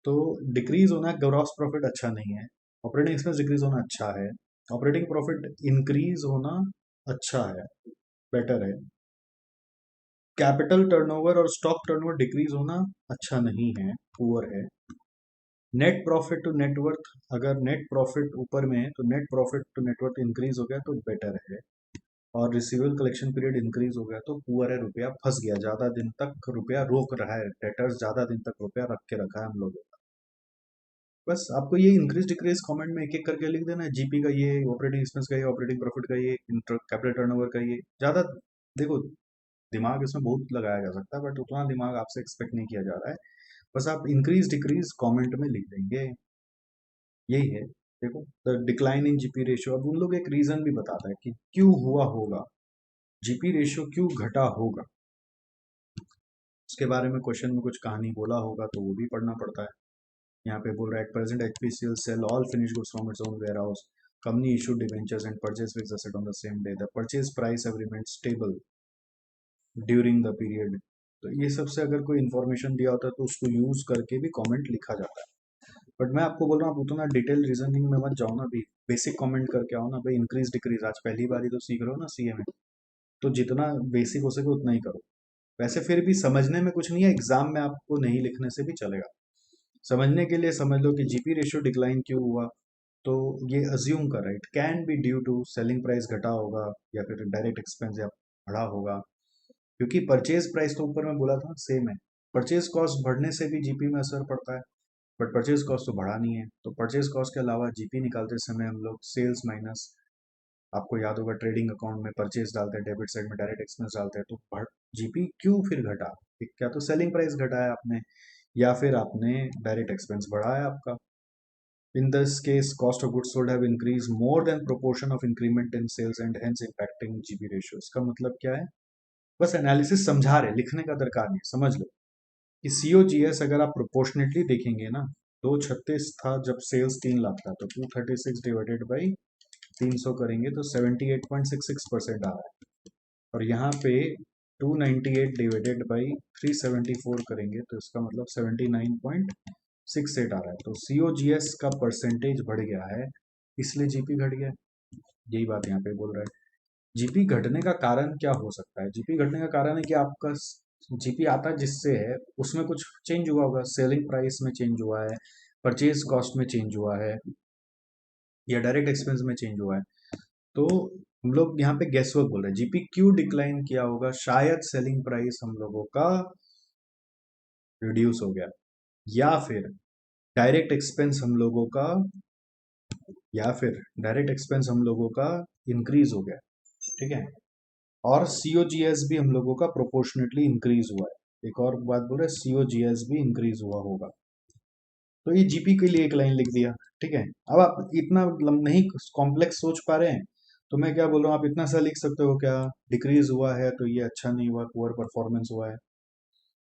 तो डिक्रीज होना, ग्रॉस प्रॉफिट अच्छा नहीं है, ऑपरेटिंग एक्सपेंस डिक्रीज होना अच्छा है, ऑपरेटिंग प्रॉफिट इंक्रीज होना अच्छा है, बेटर है। कैपिटल टर्नओवर और स्टॉक टर्नओवर डिक्रीज होना अच्छा नहीं है, पुअर है। नेट प्रॉफिट टू नेटवर्थ, अगर नेट प्रॉफिट ऊपर में है तो net profit to net worth increase हो गया तो बेटर है, और रिसीवेबल कलेक्शन पीरियड इंक्रीज हो गया तो पुअर है, रुपया फंस गया, ज्यादा दिन तक रुपया रोक रहा है, डेटर्स ज्यादा दिन तक रुपया रख के रखा है हम लोगों का। बस आपको ये इंक्रीज डिक्रीज कमेंट में एक एक करके लिख देना है, जीपी का ये, ऑपरेटिंग एक्सपेंस का ये, ऑपरेटिंग प्रॉफिट का ये, कैपिटल टर्नओवर का ये। ज्यादा देखो दिमाग इसमें बहुत लगाया जा सकता है, बट उतना दिमाग आपसे एक्सपेक्ट नहीं किया जा रहा है, बस आप इंक्रीज डिक्रीज कमेंट में लिख देंगे, यही है। देखो the decline in GP ratio, अब उन लोग एक रीजन भी बताता है कि क्यों हुआ होगा, जीपी रेशियो क्यों घटा होगा, उसके बारे में क्वेश्चन में कुछ कहानी बोला होगा तो वो भी पढ़ना पड़ता है। यहाँ पे बोल रहा है at present HPCL sell all finish goods from its own warehouse, company issued debentures and purchase fixed asset on the same day, the purchase price have remained stable during the period. तो ये सबसे अगर कोई information दिया होता है तो उसको यूज करके भी कमेंट लिखा जाता है, बट मैं आपको बोल रहा हूँ आप उतना डिटेल रीजनिंग में मत जाओ ना, भी बेसिक कमेंट करके आओ ना भाई, इंक्रीज डिक्रीज आज पहली बार ही तो सीख रहे हो ना सीए में, तो जितना बेसिक हो सके उतना ही करो। वैसे फिर भी समझने में कुछ नहीं है, एग्जाम में आपको नहीं लिखने से भी चलेगा, समझने के लिए समझ लो कि जीपी रेशियो डिक्लाइन क्यों हुआ, तो ये अज्यूम कर रहा है it can be due to selling price घटा होगा, या फिर डायरेक्ट एक्सपेंस या बढ़ा होगा, क्योंकि परचेज प्राइस तो ऊपर में बोला था सेम है, परचेज कॉस्ट बढ़ने से भी जीपी में असर पड़ता है, बट परचेज कॉस्ट तो बढ़ा नहीं है, तो परचेज कॉस्ट के अलावा जीपी निकालते समय हम लोग सेल्स माइनस, आपको याद होगा ट्रेडिंग अकाउंट में परचेज डालते हैं, डेबिट साइड में डायरेक्ट एक्सपेंस डालते हैं, तो जीपी क्यों फिर घटा, क्या तो सेलिंग प्राइस घटा है आपने, या फिर आपने डायरेक्ट एक्सपेंस बढ़ाया आपका, In this case, cost of goods sold have increased more than proportion of increment in sales and hence impacting GP ratio. इसका मतलब क्या है? बस एनालिसिस समझा रहे, लिखने का दरकार नहीं, समझ लो कि COGS अगर आप प्रोपोर्शनेटली देखेंगे ना, 236 था जब सेल्स 3 लाख था, तो 236 डिवाइडेड बाई 300 करेंगे तो 78.66% आ रहा है। और यहाँ पे 298 डिवाइडेड बाई 374 करेंगे तो इसका मतलब 79.68 आ रहा है। तो COGS का परसेंटेज बढ़ गया है, इसलिए जीपी घट गया। यही बात यहाँ पे बोल रहा है। जीपी घटने का कारण क्या हो सकता है? जीपी घटने का कारण है कि आपका जीपी आता जिससे है उसमें कुछ चेंज हुआ होगा, सेलिंग प्राइस में चेंज हुआ है, परचेज कॉस्ट में चेंज हुआ है, या डायरेक्ट एक्सपेंस में चेंज हुआ है। तो हम लोग यहाँ पे गेस वर्क बोल रहे हैं। जीपी क्यों डिक्लाइन किया होगा? शायद सेलिंग प्राइस हम लोगों का रिड्यूस हो गया, या फिर डायरेक्ट एक्सपेंस हम लोगों का या फिर डायरेक्ट एक्सपेंस हम लोगों का इंक्रीज हो गया। ठीक है, और सीओजीएस भी हम लोगों का प्रोपोर्शनेटली इंक्रीज हुआ है। एक और बात बोल रहे हैं, सीओजीएस भी इंक्रीज हुआ होगा। तो ये जीपी के लिए एक लाइन लिख दिया। ठीक है, अब आप इतना नहीं कॉम्प्लेक्स सोच पा रहे हैं तो मैं क्या बोल रहा हूँ, आप इतना सा लिख सकते हो क्या, डिक्रीज हुआ है तो ये अच्छा नहीं हुआ, पुअर परफॉर्मेंस हुआ है।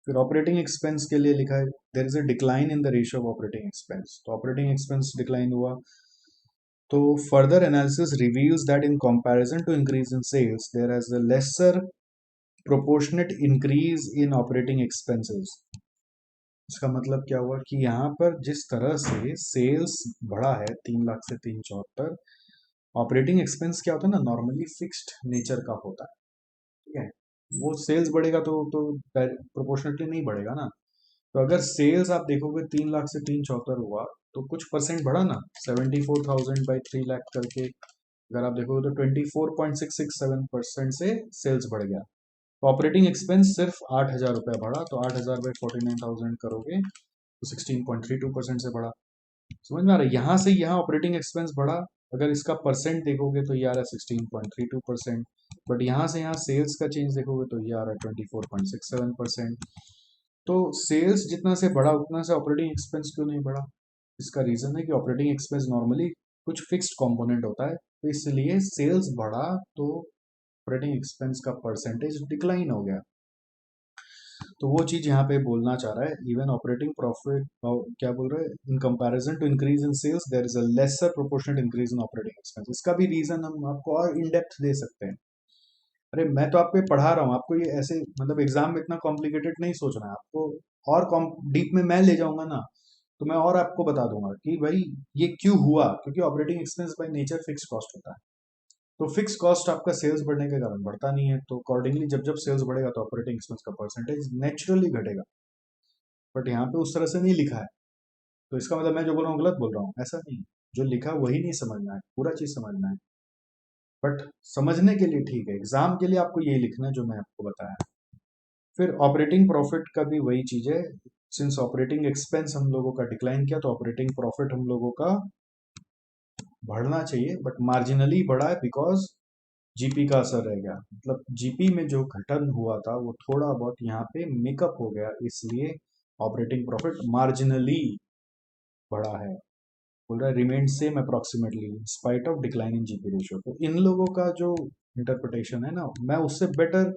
फिर ऑपरेटिंग एक्सपेंस के लिए लिखा है there is a decline in the ratio of operating expense, तो ऑपरेटिंग एक्सपेंस डिक्लाइन हुआ। तो further analysis reveals that in comparison to increase in sales there is a lesser proportionate increase in operating expenses. इसका मतलब क्या हुआ कि यहाँ पर जिस तरह से सेल्स बढ़ा है 3 लाख से 374, ऑपरेटिंग एक्सपेंस क्या होता है ना, नॉर्मली फिक्स्ड नेचर का होता है। ठीक है, वो सेल्स बढ़ेगा तो प्रोपोर्शनेटली नहीं बढ़ेगा ना। तो अगर सेल्स आप देखोगे 3 लाख से 374 हुआ तो कुछ परसेंट बढ़ा ना, 74,000 बाई 3 लाख करके अगर आप देखोगे तो 24.667% से सेल्स बढ़ गया। ऑपरेटिंग एक्सपेंस सिर्फ 8,000 रुपये बढ़ा, तो 8,000 बाई 49,000 करोगे तो 16.32% से बढ़ा। समझ में आ रहा है? यहाँ से यहाँ ऑपरेटिंग एक्सपेंस बढ़ा, अगर इसका परसेंट देखोगे तो ये आ रहा है 16.32%, बट यहाँ से यहाँ सेल्स का चेंज देखोगे तो ये आ रहा है 24.67%। तो सेल्स जितना से बढ़ा उतना से ऑपरेटिंग एक्सपेंस क्यों नहीं बढ़ा? इसका रीजन है कि ऑपरेटिंग एक्सपेंस नॉर्मली कुछ फिक्स्ड कंपोनेंट होता है, तो इसलिए सेल्स बढ़ा तो ऑपरेटिंग एक्सपेंस का परसेंटेज डिक्लाइन हो गया। तो वो चीज यहाँ पे बोलना चाह रहा है, इवन ऑपरेटिंग प्रॉफिट क्या बोल रहे हैं, in comparison to increase in sales there is a lesser proportionate increase in operating expense. इसका भी रीजन हम आपको और इन डेप्थ दे सकते हैं। अरे मैं तो आपको ये पढ़ा रहा हूँ, आपको ये ऐसे मतलब एग्जाम में इतना कॉम्प्लिकेटेड नहीं सोचना है आपको, और डीप में मैं ले जाऊंगा ना तो मैं और आपको बता दूंगा कि भाई ये क्यों हुआ, क्योंकि operating expense by nature fix cost होता है। तो फिक्स कॉस्ट आपका सेल्स बढ़ने के कारण बढ़ता नहीं है, तो अकॉर्डिंगली जब जब सेल्स बढ़ेगा तो ऑपरेटिंग एक्सपेंस का परसेंटेज नेचुरली घटेगा। बट यहाँ पे उस तरह से नहीं लिखा है, तो इसका मतलब मैं जो बोल रहा हूँ गलत बोल रहा हूँ, ऐसा नहीं। जो लिखा वही नहीं समझना है, पूरा चीज समझना है। बट समझने के लिए ठीक है, एग्जाम के लिए आपको यही लिखना है जो मैं आपको बताया। फिर ऑपरेटिंग प्रॉफिट का भी वही चीज है, सिंस ऑपरेटिंग एक्सपेंस हम लोगों का डिक्लाइन किया तो ऑपरेटिंग प्रॉफिट हम लोगों का बढ़ना चाहिए, बट मार्जिनली बढ़ा है बिकॉज जीपी का असर रह गया। मतलब जीपी में जो घटन हुआ था वो थोड़ा बहुत यहाँ पे मेकअप हो गया, इसलिए ऑपरेटिंग प्रॉफिट मार्जिनली बढ़ा है। बोल रहा है remain same approximately spite of decline in GP ratio. तो इन लोगों का जो इंटरप्रिटेशन है ना, मैं उससे बेटर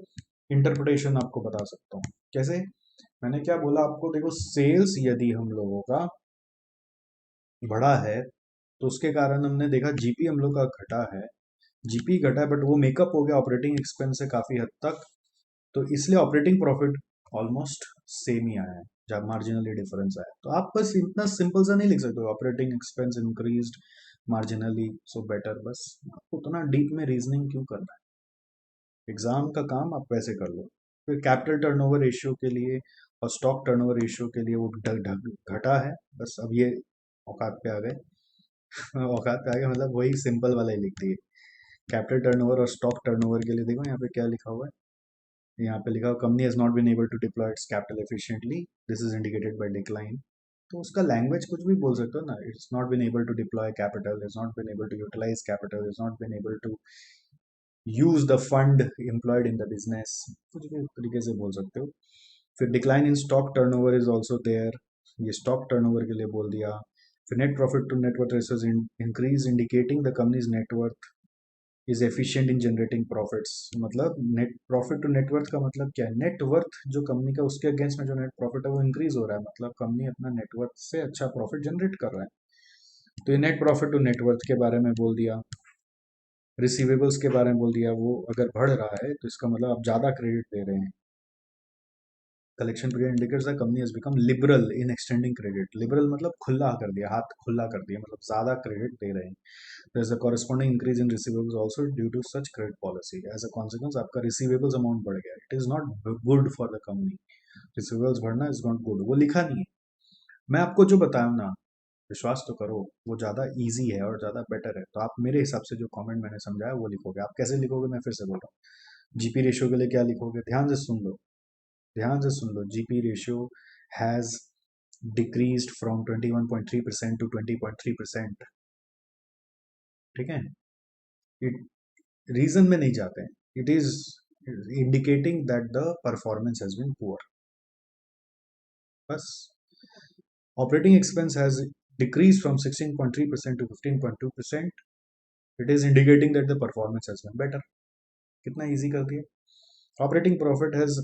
इंटरप्रिटेशन आपको बता सकता हूँ। कैसे? मैंने क्या बोला आपको, देखो सेल्स यदि हम लोगों का बढ़ा है तो उसके कारण हमने देखा जीपी हम लोग का घटा है, जीपी घटा है बट वो मेकअप हो गया ऑपरेटिंग एक्सपेंस से काफी हद तक, तो इसलिए ऑपरेटिंग प्रॉफिट ऑलमोस्ट सेम ही आया है जब मार्जिनली डिफरेंस आया। तो आप बस इतना सिंपल सा नहीं लिख सकते operating expense increased marginally so better, बस आपको उतना डीप में रीजनिंग क्यों करना है? एग्जाम का काम आप वैसे कर लो। फिर कैपिटल टर्नओवर रेशियो के लिए और स्टॉक टर्नओवर रेशियो के लिए वो घटा है, बस अब ये औकात पे आ गए। औकात पे आ गए मतलब वही सिंपल वाला ही लिख दिए। कैपिटल टर्नओवर और स्टॉक टर्नओवर के लिए देखो यहाँ पे क्या लिखा हुआ है, यहाँ पे लिखा हुआ company has not been able to deploy its capital efficiently, this is indicated by decline. तो उसका लैंग्वेज कुछ भी बोल सकते हो ना, it's not been able to deploy capital, it's not been able to utilise capital, it's not been able to use the fund employed in the business, कुछ भी तरीके से बोल सकते हो। फिर decline in stock turnover is also there, ये stock turnover के लिए बोल दिया। फिर net profit to net worth ratios increase indicating the company's net worth is efficient in generating profits. मतलब नेट प्रॉफिट टू नेटवर्थ का मतलब क्या है, नेटवर्थ जो कंपनी का उसके अगेंस्ट में जो नेट प्रॉफिट है वो इंक्रीज हो रहा है, मतलब कंपनी अपना नेटवर्थ से अच्छा प्रॉफिट जनरेट कर रहा है। तो ये नेट प्रॉफिट टू नेटवर्थ के बारे में बोल दिया। रिसीवेबल्स के बारे में बोल दिया, वो अगर बढ़ रहा है तो इसका मतलब आप ज़्यादा क्रेडिट दे रहे हैं। Collection period indicates the company has become liberal in extending credit. Liberal मतलब खुला कर दिया, हाथ खुला कर दिया, मतलब ज़्यादा क्रेडिट दे रहे हैं। There is a corresponding increase in receivables also due to such credit policy. As a consequence आपका रिसीवेबल्स अमाउंट बढ़ गया। It is not good for the company. Receivables बढ़ना इज नॉट गुड, वो लिखा नहीं है। मैं आपको जो बताया ना, विश्वास तो करो, वो ज़्यादा ईजी है और ज़्यादा बेटर है। तो आप मेरे हिसाब से जो कमेंट मैंने समझाया वो लिखोगे। आप कैसे लिखोगे मैं फिर से बोल रहा हूँ। जीपी रेशियो के लिए क्या लिखोगे, ध्यान से सुन लो, ध्यान से सुन लो। GP ratio has decreased from 21.3% to 20.3%। ठीक है, इट रीजन में नहीं जाते हैं, it is indicating that the performance has been poor, बस। Operating expense has decreased from 16.3% to 15.2%. It is indicating that the performance has been better. कितना easy कर दिया। Operating profit has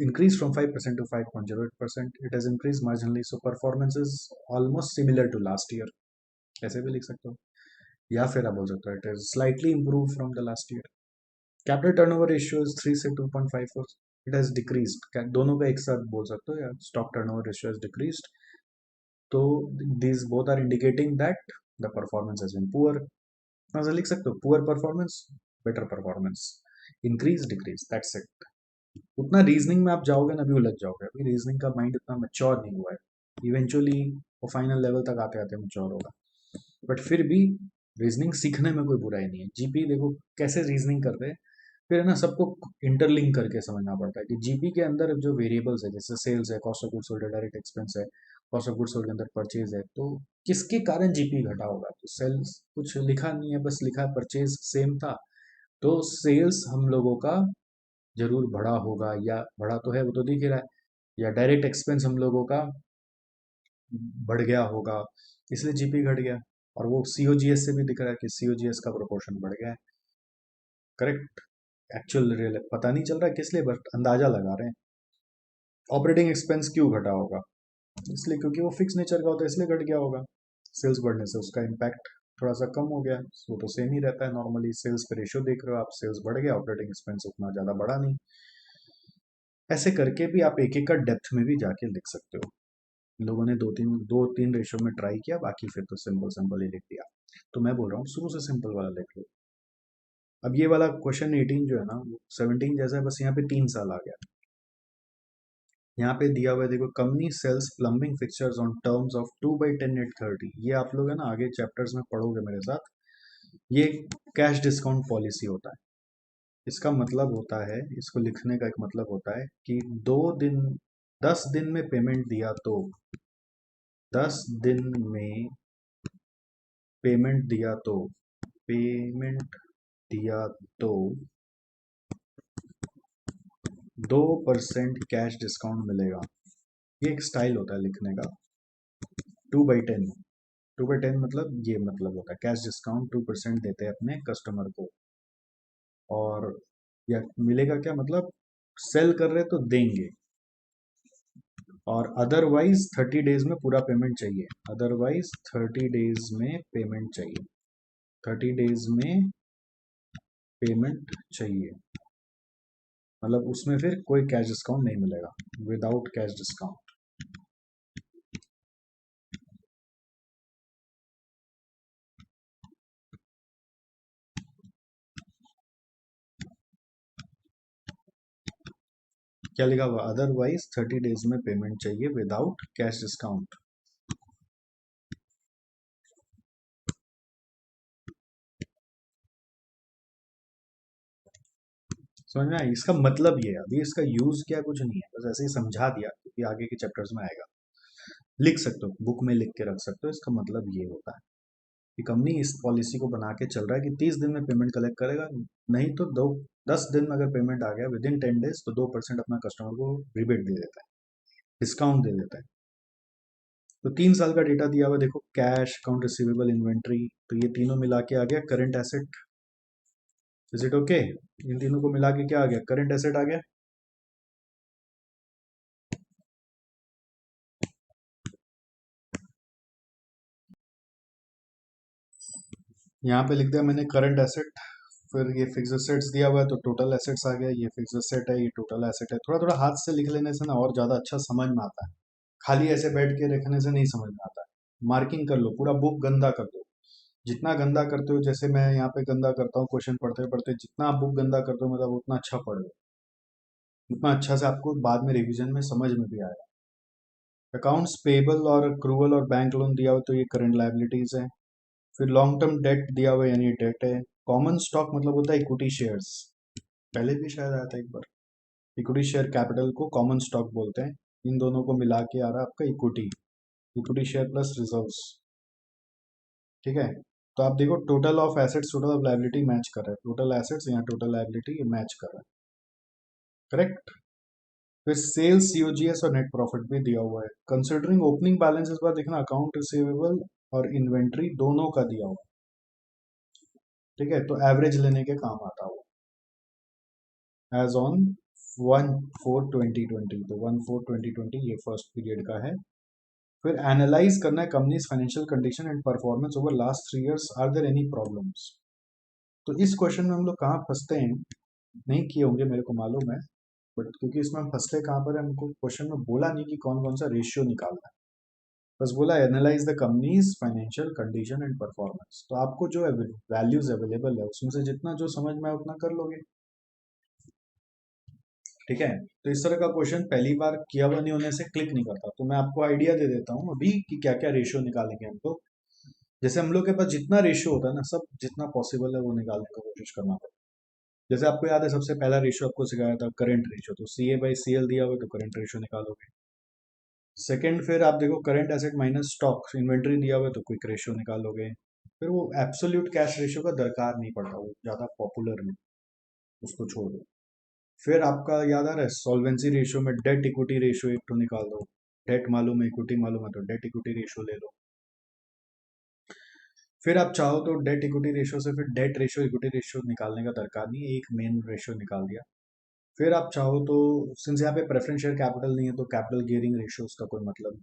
increased from 5% to 5.08%. It has increased marginally, so performance is almost similar to last year. ऐसे भी लिख सकते हो, या फिर आप बोल सकते हो it is slightly improve from the last year. Capital turnover ratio is 3 से 2.54। इट हैज डिक्रीज्ड, दोनों का एक साथ बोल सकते हो, या stock turnover ratio has decreased. तो these both are indicating that the performance has been poor. ऐसा लिख सकते हो, poor performance, better performance, increase decrease, that's it. उतना रीजनिंग में आप जाओगे ना, अभी उलझ जाओगे। अभी रीजनिंग का माइंड उतना मैच्योर नहीं हुआ है। इवेंचुअली वो फाइनल लेवल तक आते आते मैच्योर होगा, बट फिर भी रीजनिंग सीखने में कोई बुराई नहीं है। जीपी देखो कैसे रीजनिंग करते हैं, फिर है ना सबको इंटरलिंक करके समझना पड़ता है कि जीपी के अंदर जो वेरिएबल्स है, जैसे सेल्स है, कॉस्ट ऑफ गुड्स सोल्ड है, डायरेक्ट एक्सपेंस है, कॉस्ट ऑफ गुड्स सोल्ड के अंदर परचेज है, तो किसके कारण जीपी घटा होगा। तो सेल्स कुछ लिखा नहीं है, बस लिखा है परचेज सेम था, तो सेल्स हम लोगों का जरूर बढ़ा होगा, या बढ़ा तो है वो तो दिख ही रहा है, या डायरेक्ट एक्सपेंस हम लोगों का बढ़ गया होगा, इसलिए जीपी घट गया। और वो सीओजीएस से भी दिख रहा है कि सीओजीएस का प्रोपोर्शन बढ़ गया है। करेक्ट, एक्चुअल रियल पता नहीं चल रहा है किस लिए, बट अंदाजा लगा रहे हैं। ऑपरेटिंग एक्सपेंस क्यों घटा होगा, इसलिए क्योंकि वो फिक्स नेचर का होता है, इसलिए घट गया होगा। सेल्स बढ़ने से उसका इम्पैक्ट थोड़ा सा कम हो गया, वो तो सेम ही रहता है नॉर्मली। सेल्स पे रेशियो देख रहे हो आप, सेल्स बढ़ गया, ऑपरेटिंग एक्सपेंस उतना ज़्यादा बढ़ा नहीं। ऐसे करके भी आप एक एक का डेप्थ में भी जाके लिख सकते हो। लोगों ने दो तीन रेशियो में ट्राई किया, बाकी फिर तो सिंपल सिंपल ही लिख दिया। तो मैं बोल रहा हूँ शुरू से सिंपल वाला लिख लो। अब ये वाला क्वेश्चन 18 जो है ना, 17 जैसा है, बस यहाँ पे 3 साल आ गया। यहाँ पे दिया हुआ है देखो, company sells plumbing fixtures on terms of 2/10 net 30। ये आप लोग है ना आगे चैप्टर्स में पढ़ोगे मेरे साथ। ये कैश डिस्काउंट पॉलिसी होता है। इसका मतलब होता है, इसको लिखने का एक मतलब होता है कि 2 दिन 10 दिन में पेमेंट दिया तो 10 दिन में पेमेंट दिया तो पेमेंट दिया तो 2% कैश डिस्काउंट मिलेगा। ये एक स्टाइल होता है लिखने का। 2/10, 2/10 मतलब ये मतलब होता है कैश डिस्काउंट 2% देते हैं अपने कस्टमर को। और या मिलेगा क्या मतलब, सेल कर रहे तो देंगे, और अदरवाइज 30 डेज में पूरा पेमेंट चाहिए। अदरवाइज 30 डेज में पेमेंट चाहिए, 30 डेज में पेमेंट चाहिए, मतलब उसमें फिर कोई कैश डिस्काउंट नहीं मिलेगा, विदाउट कैश डिस्काउंट। क्या लिखा हुआ, अदरवाइज 30 डेज में पेमेंट चाहिए विदाउट कैश डिस्काउंट। समझ में आई, इसका मतलब ये है। अभी इसका यूज क्या कुछ नहीं है, बस ऐसे ही समझा दिया, क्योंकि आगे के चैप्टर्स में आएगा। लिख सकते हो, बुक में लिख के रख सकते हो। इसका मतलब ये होता है कि कंपनी इस पॉलिसी को बना के चल रहा है कि 30 दिन में पेमेंट कलेक्ट करेगा, नहीं तो 10 दिन में अगर पेमेंट आ गया विद इन 10 डेज, तो 2% अपना कस्टमर को रिबेट दे देता है, डिस्काउंट दे देता है। तो 3 साल का डेटा दिया हुआ, देखो कैश, अकाउंट रिसीवेबल, इन्वेंट्री, तो ये तीनों मिला के आ गया current asset. Is it okay? इन तीनों को मिला के क्या आ गया? करंट एसेट आ गया। यहाँ पे लिख दिया मैंने करंट एसेट। फिर ये फिक्स एसेट्स दिया हुआ है तो टोटल एसेट्स आ गया, ये फिक्स एसेट है, ये टोटल एसेट है। थोड़ा थोड़ा हाथ से लिख लेने से ना और ज़्यादा अच्छा समझ में आता है, खाली ऐसे बैठ के लिखने से नहीं समझ में आता है। मार्किंग कर लो, पूरा बुक गंदा कर दो। जितना गंदा करते हो, जैसे मैं यहाँ पे गंदा करता हूँ क्वेश्चन पढ़ते पढ़ते, जितना आप बुक गंदा करते हो मतलब उतना अच्छा पढ़ लो, उतना अच्छा से आपको बाद में रिवीजन में समझ में भी आएगा। अकाउंट्स पेबल और अक्रूवल और बैंक लोन दिया हो तो ये करंट लायबिलिटीज है। फिर लॉन्ग टर्म डेट दिया हुआ है यानी डेट है। कॉमन स्टॉक मतलब होता है इक्विटी शेयर्स, पहले भी शायद आया था एक बार। इक्विटी शेयर कैपिटल को कॉमन स्टॉक बोलते हैं। इन दोनों को मिला के आ रहा है आपका equity, equity share plus reserves. ठीक है, तो आप देखो total of assets total of liability match कर रहा है, टोटल एसेट्स यहाँ टोटल लायबिलिटी मैच कर रहा है, करेक्ट। फिर सेल्स, सीओजीएस और नेट प्रॉफिट भी दिया हुआ है। कंसिडरिंग ओपनिंग बैलेंस इस बार देखना अकाउंट रिसीवेबल और इन्वेंट्री दोनों का दिया हुआ है। ठीक है, तो एवरेज लेने के काम आता है एज ऑन 1/4/2020, तो 1/4/2020 ये फर्स्ट पीरियड का है। फिर एनालाइज करना है company's financial condition and performance over last 3 years, are there any problems. तो इस क्वेश्चन में हम लोग कहाँ फंसते हैं, नहीं किए होंगे मेरे को मालूम है, बट क्योंकि इसमें हम फंसते कहाँ पर है, हमको क्वेश्चन में बोला नहीं कि कौन कौन सा रेशियो निकालना है, बस बोला analyse the companies financial condition and performance. तो आपको जो वैल्यूज अवेलेबल है उसमें से जितना जो समझ में आए उतना कर लोगे। ठीक है, तो इस तरह का क्वेश्चन पहली बार किया हुआ नहीं होने से क्लिक नहीं करता, तो मैं आपको आइडिया दे देता हूँ अभी कि क्या क्या रेशियो निकालेंगे हम लोग। जैसे हम लोग के पास जितना रेशियो होता है ना, सब जितना पॉसिबल है वो निकालने की कोशिश करना पड़ता है। जैसे आपको याद है सबसे पहला रेशियो आपको सिखाया था करंट रेशियो, तो CA/CL दिया हुआ है तो करंट रेशियो निकालोगे। सेकंड, फिर आप देखो current asset minus stock inventory दिया हुआ है तो क्विक रेशियो निकालोगे। फिर वो एब्सोल्यूट कैश रेशियो का दरकार नहीं पड़ता, वो ज़्यादा पॉपुलर नहीं, उसको छोड़ दो। फिर आपका याद आ रहा है सॉल्वेंसी रेशियो में डेट इक्विटी रेशियो एक तो निकाल दो। डेट मालूम है, इक्विटी मालूम है, तो डेट इक्विटी रेशियो ले लो। फिर आप चाहो तो डेट इक्विटी रेशियो से फिर डेट रेशियो इक्विटी रेशियो निकालने का दरकार नहीं है, एक मेन रेशियो निकाल दिया। फिर आप चाहो तो, सिंस यहाँ पे प्रेफरेंस शेयर कैपिटल नहीं है तो कैपिटल गियरिंग रेशियो का कोई मतलब नहीं,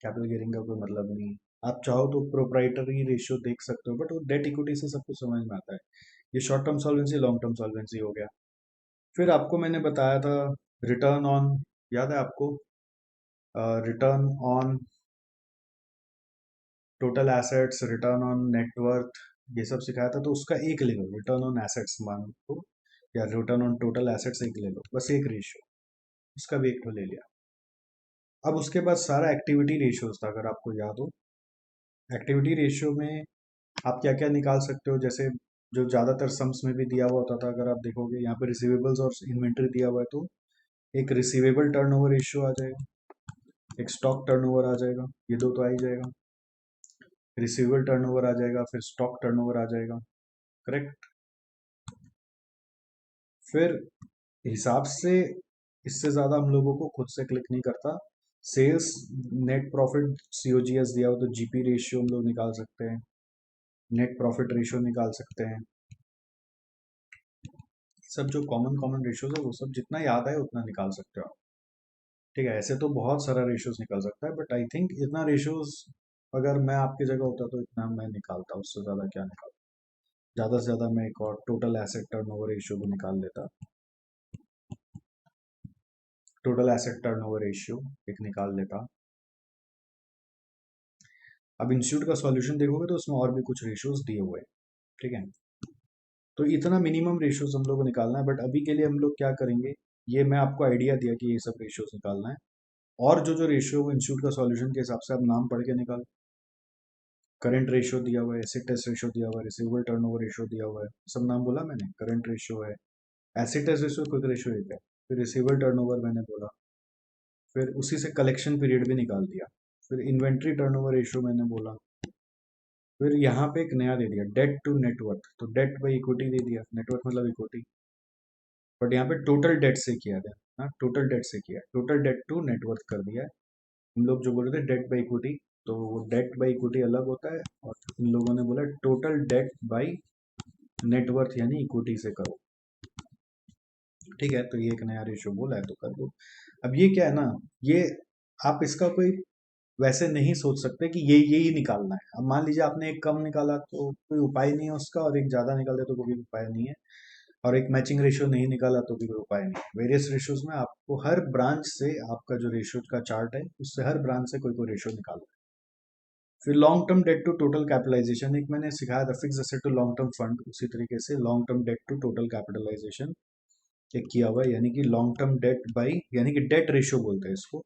कैपिटल गियरिंग का कोई मतलब नहीं। आप चाहो तो प्रोप्राइटरी रेशियो देख सकते हो, बट वो डेट इक्विटी से सब कुछ समझ में आता है। ये short term solvency, long term solvency हो गया। फिर आपको मैंने बताया था रिटर्न ऑन, याद है आपको? Return on total assets, return on net worth, ये सब सिखाया था। तो उसका एक ले लो, रिटर्न ऑन एसेट्स मान लो, या रिटर्न ऑन टोटल एसेट्स एक ले लो, बस एक रेशियो, उसका भी एक तो ले लिया। अब उसके बाद सारा एक्टिविटी रेशियोज था, अगर आपको याद हो। एक्टिविटी रेशियो में आप क्या क्या निकाल सकते हो, जैसे जो ज़्यादातर सम्स में भी दिया हुआ होता था, अगर आप देखोगे यहाँ पे रिसीवेबल्स और इन्वेंट्री दिया हुआ है तो एक रिसीवेबल टर्नओवर रेशियो आ जाएगा, एक स्टॉक टर्नओवर आ जाएगा, ये दो तो आ ही जाएगा। रिसीवेबल टर्नओवर आ जाएगा, फिर स्टॉक टर्नओवर आ जाएगा, करेक्ट। फिर हिसाब से इससे ज़्यादा हम लोगों को खुद से क्लिक नहीं करता। सेल्स, नेट प्रॉफिट, सीओजीएस दिया हो तो जीपी रेशियो हम लोग निकाल सकते हैं, नेट प्रॉफिट रेशियो निकाल सकते हैं। सब जो कॉमन कॉमन रेशियोज है वो सब जितना याद है उतना निकाल सकते हो आप। ठीक है, ऐसे तो बहुत सारा रेशियोज निकल सकता है, बट आई थिंक इतना रेशियोज अगर मैं आपकी जगह होता तो इतना मैं निकालता, उससे ज़्यादा क्या निकालता। ज़्यादा से ज़्यादा मैं एक और टोटल एसेट टर्नओवर रेशियो भी निकाल लेता, टोटल एसेट टर्नओवर रेशियो एक निकाल लेता। अब इंस्टीट्यूट का सॉल्यूशन देखोगे तो उसमें और भी कुछ रेशियोज दिए हुए हैं। ठीक है, तो इतना मिनिमम रेशियोज हम लोग को निकालना है, बट अभी के लिए हम लोग क्या करेंगे, ये मैं आपको आइडिया दिया कि ये सब रेशियोज निकालना है। और जो जो रेशियो इंस्टीट्यूट का सॉल्यूशन के हिसाब से आप नाम पढ़ के निकाल। करंट रेशियो दिया हुआ है, एसिड टेस्ट रेशियो दिया हुआ है, रिसीवेबल टर्नओवर रेशियो दिया हुआ है, सब नाम बोला मैंने। करंट रेशियो है, acid test ratio, quick ratio एक है, फिर रिसीवेबल टर्नओवर मैंने बोला, फिर उसी से कलेक्शन पीरियड भी निकाल दिया, फिर इन्वेंट्री टर्नओवर रेशियो मैंने बोला। फिर यहाँ पे एक नया दे दिया डेट टू नेटवर्थ, तो डेट बाई इक्विटी दे दिया, नेटवर्थ मतलब इक्विटी, बट यहाँ पे टोटल डेट से किया गया। हाँ, टोटल डेट से किया, टोटल डेट टू नेटवर्थ कर दिया है। हम लोग जो बोल रहे थे डेट बाई इक्विटी, तो वो डेट बाई इक्विटी अलग होता है, और इन लोगों ने बोला टोटल डेट बाई नेटवर्थ यानी इक्विटी से करो। ठीक है, तो ये एक नया रेशियो बोला है तो कर दो। अब ये क्या है ना, ये आप इसका कोई वैसे नहीं सोच सकते कि ये ही निकालना है। अब मान लीजिए आपने एक कम निकाला तो कोई उपाय नहीं है उसका, और एक ज़्यादा निकाले तो कोई उपाय नहीं है, और एक मैचिंग रेशियो नहीं निकाला तो भी कोई उपाय नहीं है। वेरियस रेशियोज में आपको हर ब्रांच से आपका जो रेशियो का चार्ट है उससे हर ब्रांच से कोई कोई रेशियो निकालो। फिर long term debt to total capitalisation, एक मैंने सिखाया था fix asset to long term fund, उसी तरीके से long term debt to total capitalisation एक किया हुआ है, यानी कि लॉन्ग टर्म डेट बाई, यानी कि डेट रेशियो बोलते हैं इसको,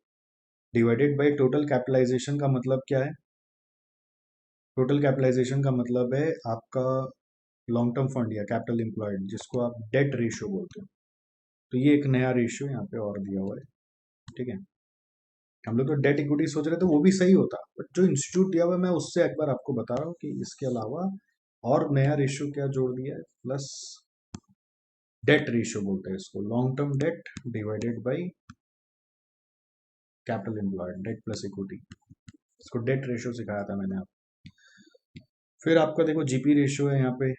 डिवाइडेड बाई टोटल कैपिटलाइजेशन का मतलब क्या है? टोटल कैपिटलाइजेशन का मतलब है आपका लॉन्ग टर्म फंड या कैपिटल एम्प्लॉयड, जिसको आप डेट रेशियो बोलते हैं। तो ये एक नया रेशियो यहाँ पे और दिया हुआ है। ठीक है, हम लोग तो डेट इक्विटी सोच रहे थे, वो भी सही होता, बट जो इंस्टीट्यूट दिया हुआ है मैं उससे एक बार आपको बता रहा हूँ कि इसके अलावा और नया रेशियो क्या जोड़ दिया है, प्लस डेट रेशियो बोलते हैं इसको, long term debt divided by capital employed, debt plus equity, इसको डेट रेशियो सिखाया था मैंने आपको। फिर आपका देखो जीपी रेशियो है यहाँ पे,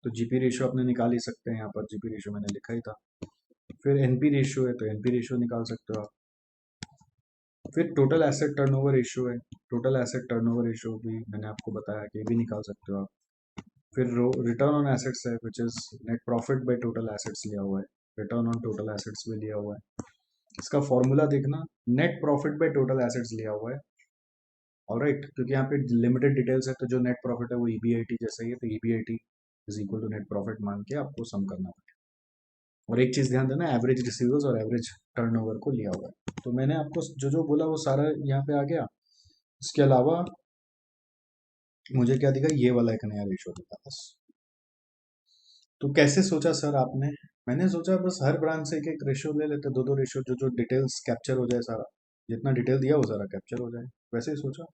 तो जीपी रेशियो अपने निकाल ही सकते हैं, यहाँ पर जीपी रेशियो मैंने लिखा ही था। फिर एनपी रेशियो है, तो एनपी रेशियो निकाल सकते हो आप। फिर टोटल एसेट टर्नओवर रेशियो है, टोटल एसेट टर्नओवर रेशियो भी मैंने आपको बताया कि ये भी निकाल सकते हो आप। फिर रिटर्न ऑन एसेट्स है, which is net profit by total assets लिया हुआ है, रिटर्न ऑन टोटल एसेट्स भी लिया हुआ है। इसका फॉर्मूला देखना, net profit by total assets लिया हुआ है, ऑलराइट, क्योंकि यहाँ पे लिमिटेड डिटेल्स है, तो जो नेट प्रॉफिट है वो ईबीआईटी जैसा ही है, तो EBIT is equal to net profit मान के आपको सम करना पड़ेगा। और एक चीज़ ध्यान देना, एवरेज रिसीवर्स और एवरेज टर्नओवर को लिया हुआ है। तो मैंने आपको जो जो बोला वो सारा यहाँ पे आ गया। इसके अलावा मुझे क्या दिखा, ये वाला एक नया रेशियो दिखा बस। तो कैसे सोचा सर आपने? मैंने सोचा बस हर ब्रांच से एक एक रेशियो ले लेते, दो दो रेशियो, जो जो डिटेल्स कैप्चर हो जाए, सारा जितना डिटेल दिया वो सारा कैप्चर हो जाए, वैसे ही सोचा।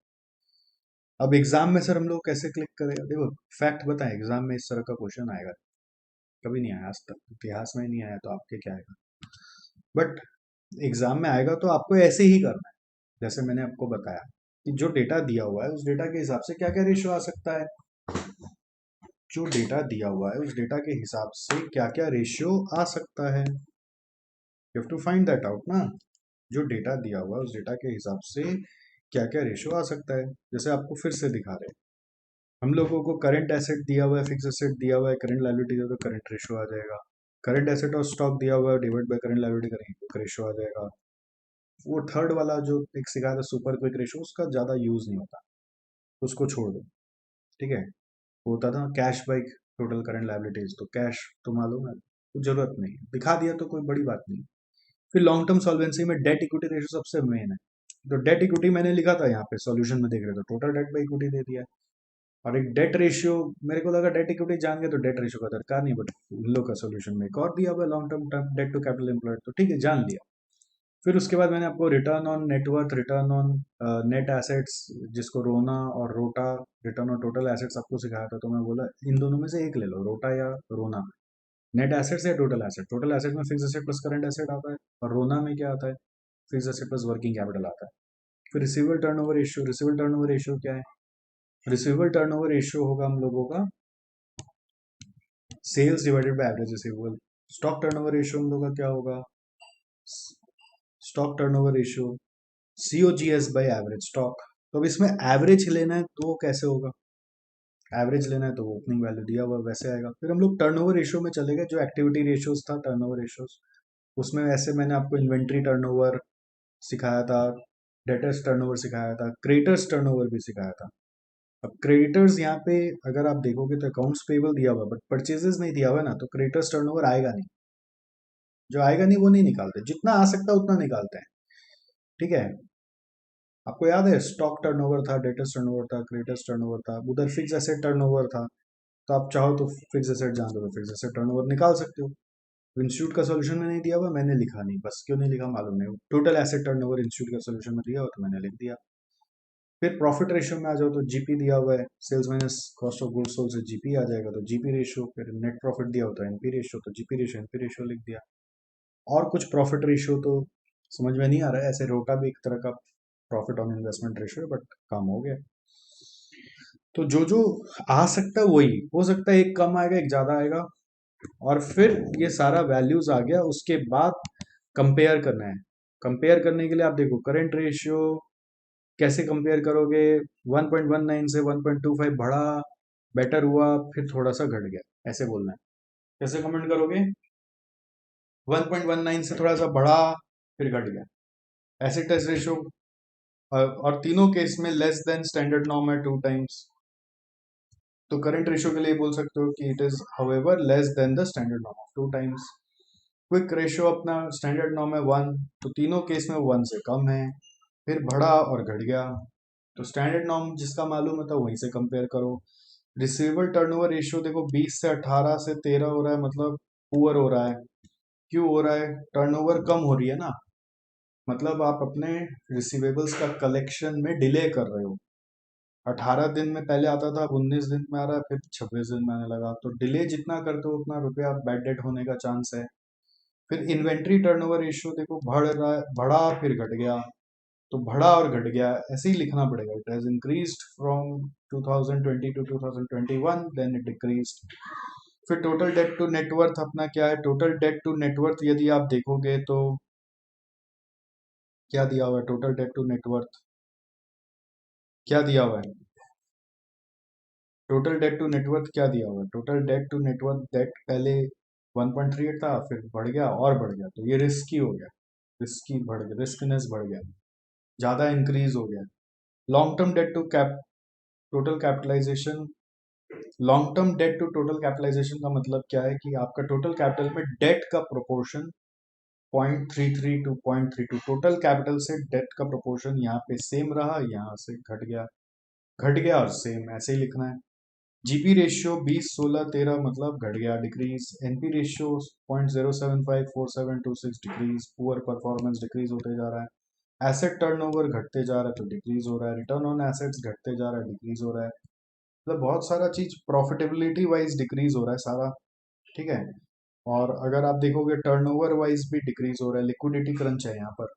अब एग्जाम में सर हम लोग कैसे क्लिक करेगा, देखो फैक्ट बताएं, एग्जाम में इस तरह का क्वेश्चन आएगा, कभी नहीं आया आज तक, इतिहास में ही नहीं आया, तो आपके क्या आएगा? बट एग्जाम में आएगा तो आपको ऐसे ही करना है, जैसे मैंने आपको बताया कि जो डेटा दिया हुआ है उस डेटा के हिसाब से क्या क्या रेशियो आ सकता है, जो डेटा दिया हुआ है उस डेटा के हिसाब से क्या क्या रेशियो आ सकता है, you have to find that out ना। जो डेटा दिया हुआ है उस डेटा के हिसाब से क्या क्या रेशियो आ सकता है, जैसे आपको फिर से दिखा रहे हैं, हम लोगों को करंट एसेट दिया हुआ है, फिक्स एसेट दिया हुआ है, करंट लायबिलिटी दिया हुआ है, तो करंट रेशियो आ जाएगा। करंट एसेट और स्टॉक दिया हुआ है, डिवाइड बाय करंट लायबिलिटी करेंगे तो रेशियो आ जाएगा। वो थर्ड वाला जो एक सिखाया था सुपर क्विक रेशियो, उसका ज़्यादा यूज़ नहीं होता, उसको छोड़ दो। ठीक है, होता था cash by total current liabilities, तो कैश तो मालूम है, कुछ जरूरत नहीं, दिखा दिया तो कोई बड़ी बात नहीं। फिर लॉन्ग टर्म सॉल्वेंसी में डेट इक्विटी रेशियो सबसे मेन है, तो डेट इक्विटी मैंने लिखा था यहाँ पे सॉल्यूशन में, देख रहे थे टोटल डेट बाई इक्विटी दे दिया है। और एक डेट रेशियो, मेरे को लगा डेट इक्विटी जान गए तो डेट रेशियो का दरकार नहीं, बट उन लोग का सॉल्यूशन में एक और दिया हुआ है long term debt to capital employed, तो ठीक है जान लिया। फिर उसके बाद मैंने आपको return on net worth, return on net assets, जिसको रोना और रोटा, रिटर्न ऑन टोटल एसेट्स आपको सिखाया था, तो मैं बोला इन दोनों में से एक ले लो, रोटा या रोना। नेट एसेट्स या टोटल एसेट, टोटल एसेट में fix asset plus current asset आता है, और रोना में क्या आता है, fix asset plus working capital आता है। फिर receivable turnover ratio, receivable turnover ratio क्या है? रिसीवेबल टर्नओवर रेशियो होगा हम लोगों का sales divided by average receivable. Stock turnover ratio हम लोग का क्या होगा, stock turnover ratio COGS by average stock. तो अब इसमें एवरेज लेना है तो कैसे होगा, एवरेज लेना है तो ओपनिंग वैल्यू दिया हुआ वैसे आएगा। फिर हम लोग टर्नओवर रेशियो में चले गए, जो एक्टिविटी रेशियोज था टर्नओवर रेशियोज, उसमें ऐसे मैंने आपको इन्वेंट्री टर्नओवर सिखाया था, डेटर्स टर्नओवर सिखाया था, क्रेडिटर्स टर्नओवर भी सिखाया था। अब क्रेडिटर्स यहाँ पे अगर आप देखोगे तो अकाउंट्स पेबल दिया हुआ, बट परचेजेस नहीं दिया हुआ ना, तो क्रेडिटर्स टर्नओवर आएगा नहीं, जो आएगा नहीं वो नहीं निकालते, जितना आ सकता है उतना निकालते हैं। ठीक है, आपको याद है स्टॉक टर्नओवर था, डेटर्स टर्नओवर था, क्रेडिटर्स टर्नओवर था, उधर फिक्स एसेट टर्नओवर था, तो आप चाहो तो फिक्स एसेट जान दो तो फिक्स एसेट टर्नओवर निकाल सकते हो। इंस्टीट्यूट का सॉल्यूशन में नहीं दिया हुआ, मैंने लिखा नहीं, बस क्यों नहीं लिखा मालूम नहीं, टोटल एसेट टर्नओवर इंस्टीट्यूट का सॉल्यूशन में दिया हो तो मैंने लिख दिया। फिर प्रॉफिट रेशियो में आ जाओ तो जीपी दिया हुआ है, sales minus cost of goods sold से जीपी आ जाएगा, तो जीपी रेशियो। फिर नेट प्रॉफिट दिया होता है एनपी रेशियो, तो जीपी रेशियो एनपी रेशियो लिख दिया। और कुछ प्रॉफिट रेशियो तो समझ में नहीं आ रहा है, ऐसे रोटा भी एक तरह का profit on investment ratio, but कम हो गया। तो जो जो आ सकता है वही हो सकता है, एक कम आएगा एक ज्यादा आएगा, और फिर ये सारा वैल्यूज आ गया, उसके बाद कंपेयर करना है। कंपेयर करने के लिए आप देखो करंट रेशियो कैसे कंपेयर करोगे, 1.19 से 1.25 बढ़ा, बेटर हुआ, फिर थोड़ा सा घट गया, ऐसे बोलना है। कैसे कमेंट करोगे, 1.19 से थोड़ा सा बढ़ा फिर घट गया, एसिड टेस्ट रेशियो, और तीनों केस में लेस देन स्टैंडर्ड नॉर्म है 2 टाइम्स। तो करंट रेशियो के लिए बोल सकते हो कि it is however less than the standard norm of 2 times. Quick ratio अपना स्टैंडर्ड नॉर्म है 1, तो तीनों केस में 1 से कम है, फिर बढ़ा और घट गया। तो स्टैंडर्ड नॉर्म जिसका मालूम है तो वहीं से कंपेयर करो। रिसीवेबल टर्नओवर रेशियो देखो 20 से 18 से 13 हो रहा है, मतलब पुअर हो रहा है। क्यों हो रहा है, टर्नओवर कम हो रही है ना, मतलब आप अपने रिसीवेबल्स का कलेक्शन में डिले कर रहे हो। 18 दिन में पहले आता था, अब 19 दिन में आ रहा है, फिर 26 दिन में आने लगा। तो डिले जितना करते हो उतना रुपया बैड डेट होने का चांस है। फिर इन्वेंट्री टर्नओवर रेशियो देखो बढ़ रहा है, बढ़ा फिर घट गया, तो बढ़ा और घट गया, ऐसे ही लिखना पड़ेगा। It has increased from 2020 to 2021, then it decreased. फिर टोटल डेट टू नेटवर्थ अपना क्या है, टोटल डेट टू नेटवर्थ यदि आप देखोगे तो क्या दिया हुआ है, टोटल डेट टू नेटवर्थ क्या दिया हुआ है, टोटल डेट टू नेटवर्थ क्या दिया हुआ है, total debt to net worth debt पहले 1.38 था, फिर बढ़ गया और बढ़ गया, तो ये रिस्की हो गया, रिस्की बढ़ गया, रिस्कनेस बढ़ गया, ज़्यादा इंक्रीज हो गया। Long term debt to cap total capitalisation, long term debt to total capitalisation का मतलब क्या है कि आपका टोटल कैपिटल में डेट का प्रोपोर्शन 0.33 टू 0.32, टोटल कैपिटल से डेट का प्रोपोर्शन यहाँ पे सेम रहा, यहाँ से घट गया और सेम, ऐसे ही लिखना है। जीपी रेशियो 20 16 13 मतलब घट गया, decrease. NP ratio 0.0754726 decrease, poor performance decrease होते जा रहा है। एसेट टर्नओवर घटते जा रहा है तो डिक्रीज हो रहा है, रिटर्न ऑन एसेट्स घटते जा रहा है डिक्रीज हो रहा है, मतलब बहुत सारा चीज प्रॉफिटेबिलिटी वाइज डिक्रीज हो रहा है सारा, ठीक है। और अगर आप देखोगे टर्नओवर वाइज भी डिक्रीज हो रहा है, लिक्विडिटी क्रंच है यहाँ पर।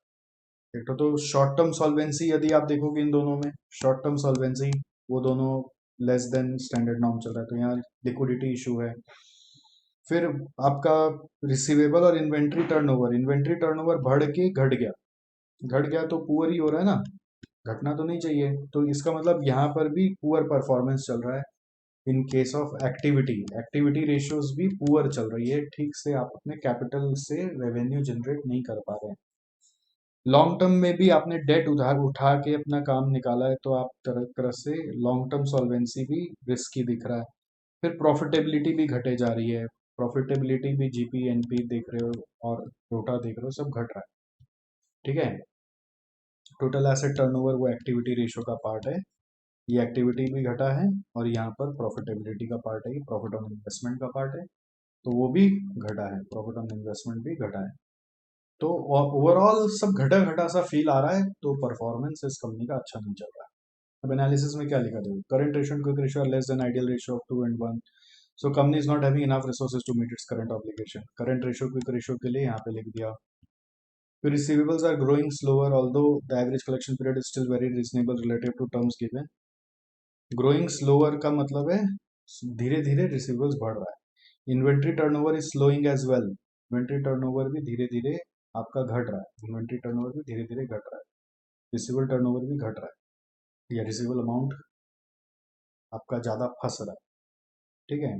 एक तो शॉर्ट टर्म सॉल्वेंसी यदि आप देखोगे इन दोनों में, शॉर्ट टर्म सॉल्वेंसी वो दोनों लेस देन स्टैंडर्ड नॉर्म चल रहा है, तो यहाँ लिक्विडिटी इशू है। फिर आपका रिसीवेबल और इन्वेंट्री टर्नओवर बढ़ के घट गया तो पुअर ही हो रहा है ना, घटना तो नहीं चाहिए, तो इसका मतलब यहाँ पर भी पुअर परफॉर्मेंस चल रहा है। In case of activity, activity ratios भी पुअर चल रही है, ठीक से आप अपने कैपिटल से रेवेन्यू जनरेट नहीं कर पा रहे हैं। लॉन्ग टर्म में भी आपने डेट उधार उठा के अपना काम निकाला है, तो आप तरह तरह से लॉन्ग टर्म सॉल्वेंसी भी रिस्की दिख रहा है। फिर प्रॉफिटेबिलिटी भी घटे जा रही है, प्रॉफिटेबिलिटी भी जीपी एनपी देख रहे हो और रोटा देख रहे हो, सब घट रहा है, ठीक है। टोटल एसेट टर्नओवर वो एक्टिविटी रेशियो का पार्ट है, ये एक्टिविटी भी घटा है, और यहाँ पर प्रॉफिटेबिलिटी का पार्ट है, प्रॉफिट ऑन इन्वेस्टमेंट का पार्ट है, तो वो भी घटा है, प्रॉफिट ऑन इन्वेस्टमेंट भी घटा है। तो ओवरऑल सब घटा घटा सा फील आ रहा है, तो परफॉर्मेंस इस कंपनी का अच्छा नहीं चल रहा है। अब एनालिसिस में क्या लिखा था, current ratio and quick ratio are less than ideal ratio of 2 and 1, so company is not having enough resources to meet its current obligation. Current ratio quick ratio के लिए यहाँ पे लिख दिया। फिर receivables are growing slower although the average collection period is still very reasonable relative to terms given. Growing slower का मतलब है धीरे धीरे रिसीवेबल्स बढ़ रहा है। Inventory turnover is slowing as well, inventory turnover भी धीरे धीरे आपका घट रहा है, इन्वेंट्री टर्नओवर भी धीरे धीरे घट रहा है, रिसीवेबल टर्नओवर भी घट रहा है, या रिसीवेबल अमाउंट आपका ज़्यादा फंस रहा है, ठीक है।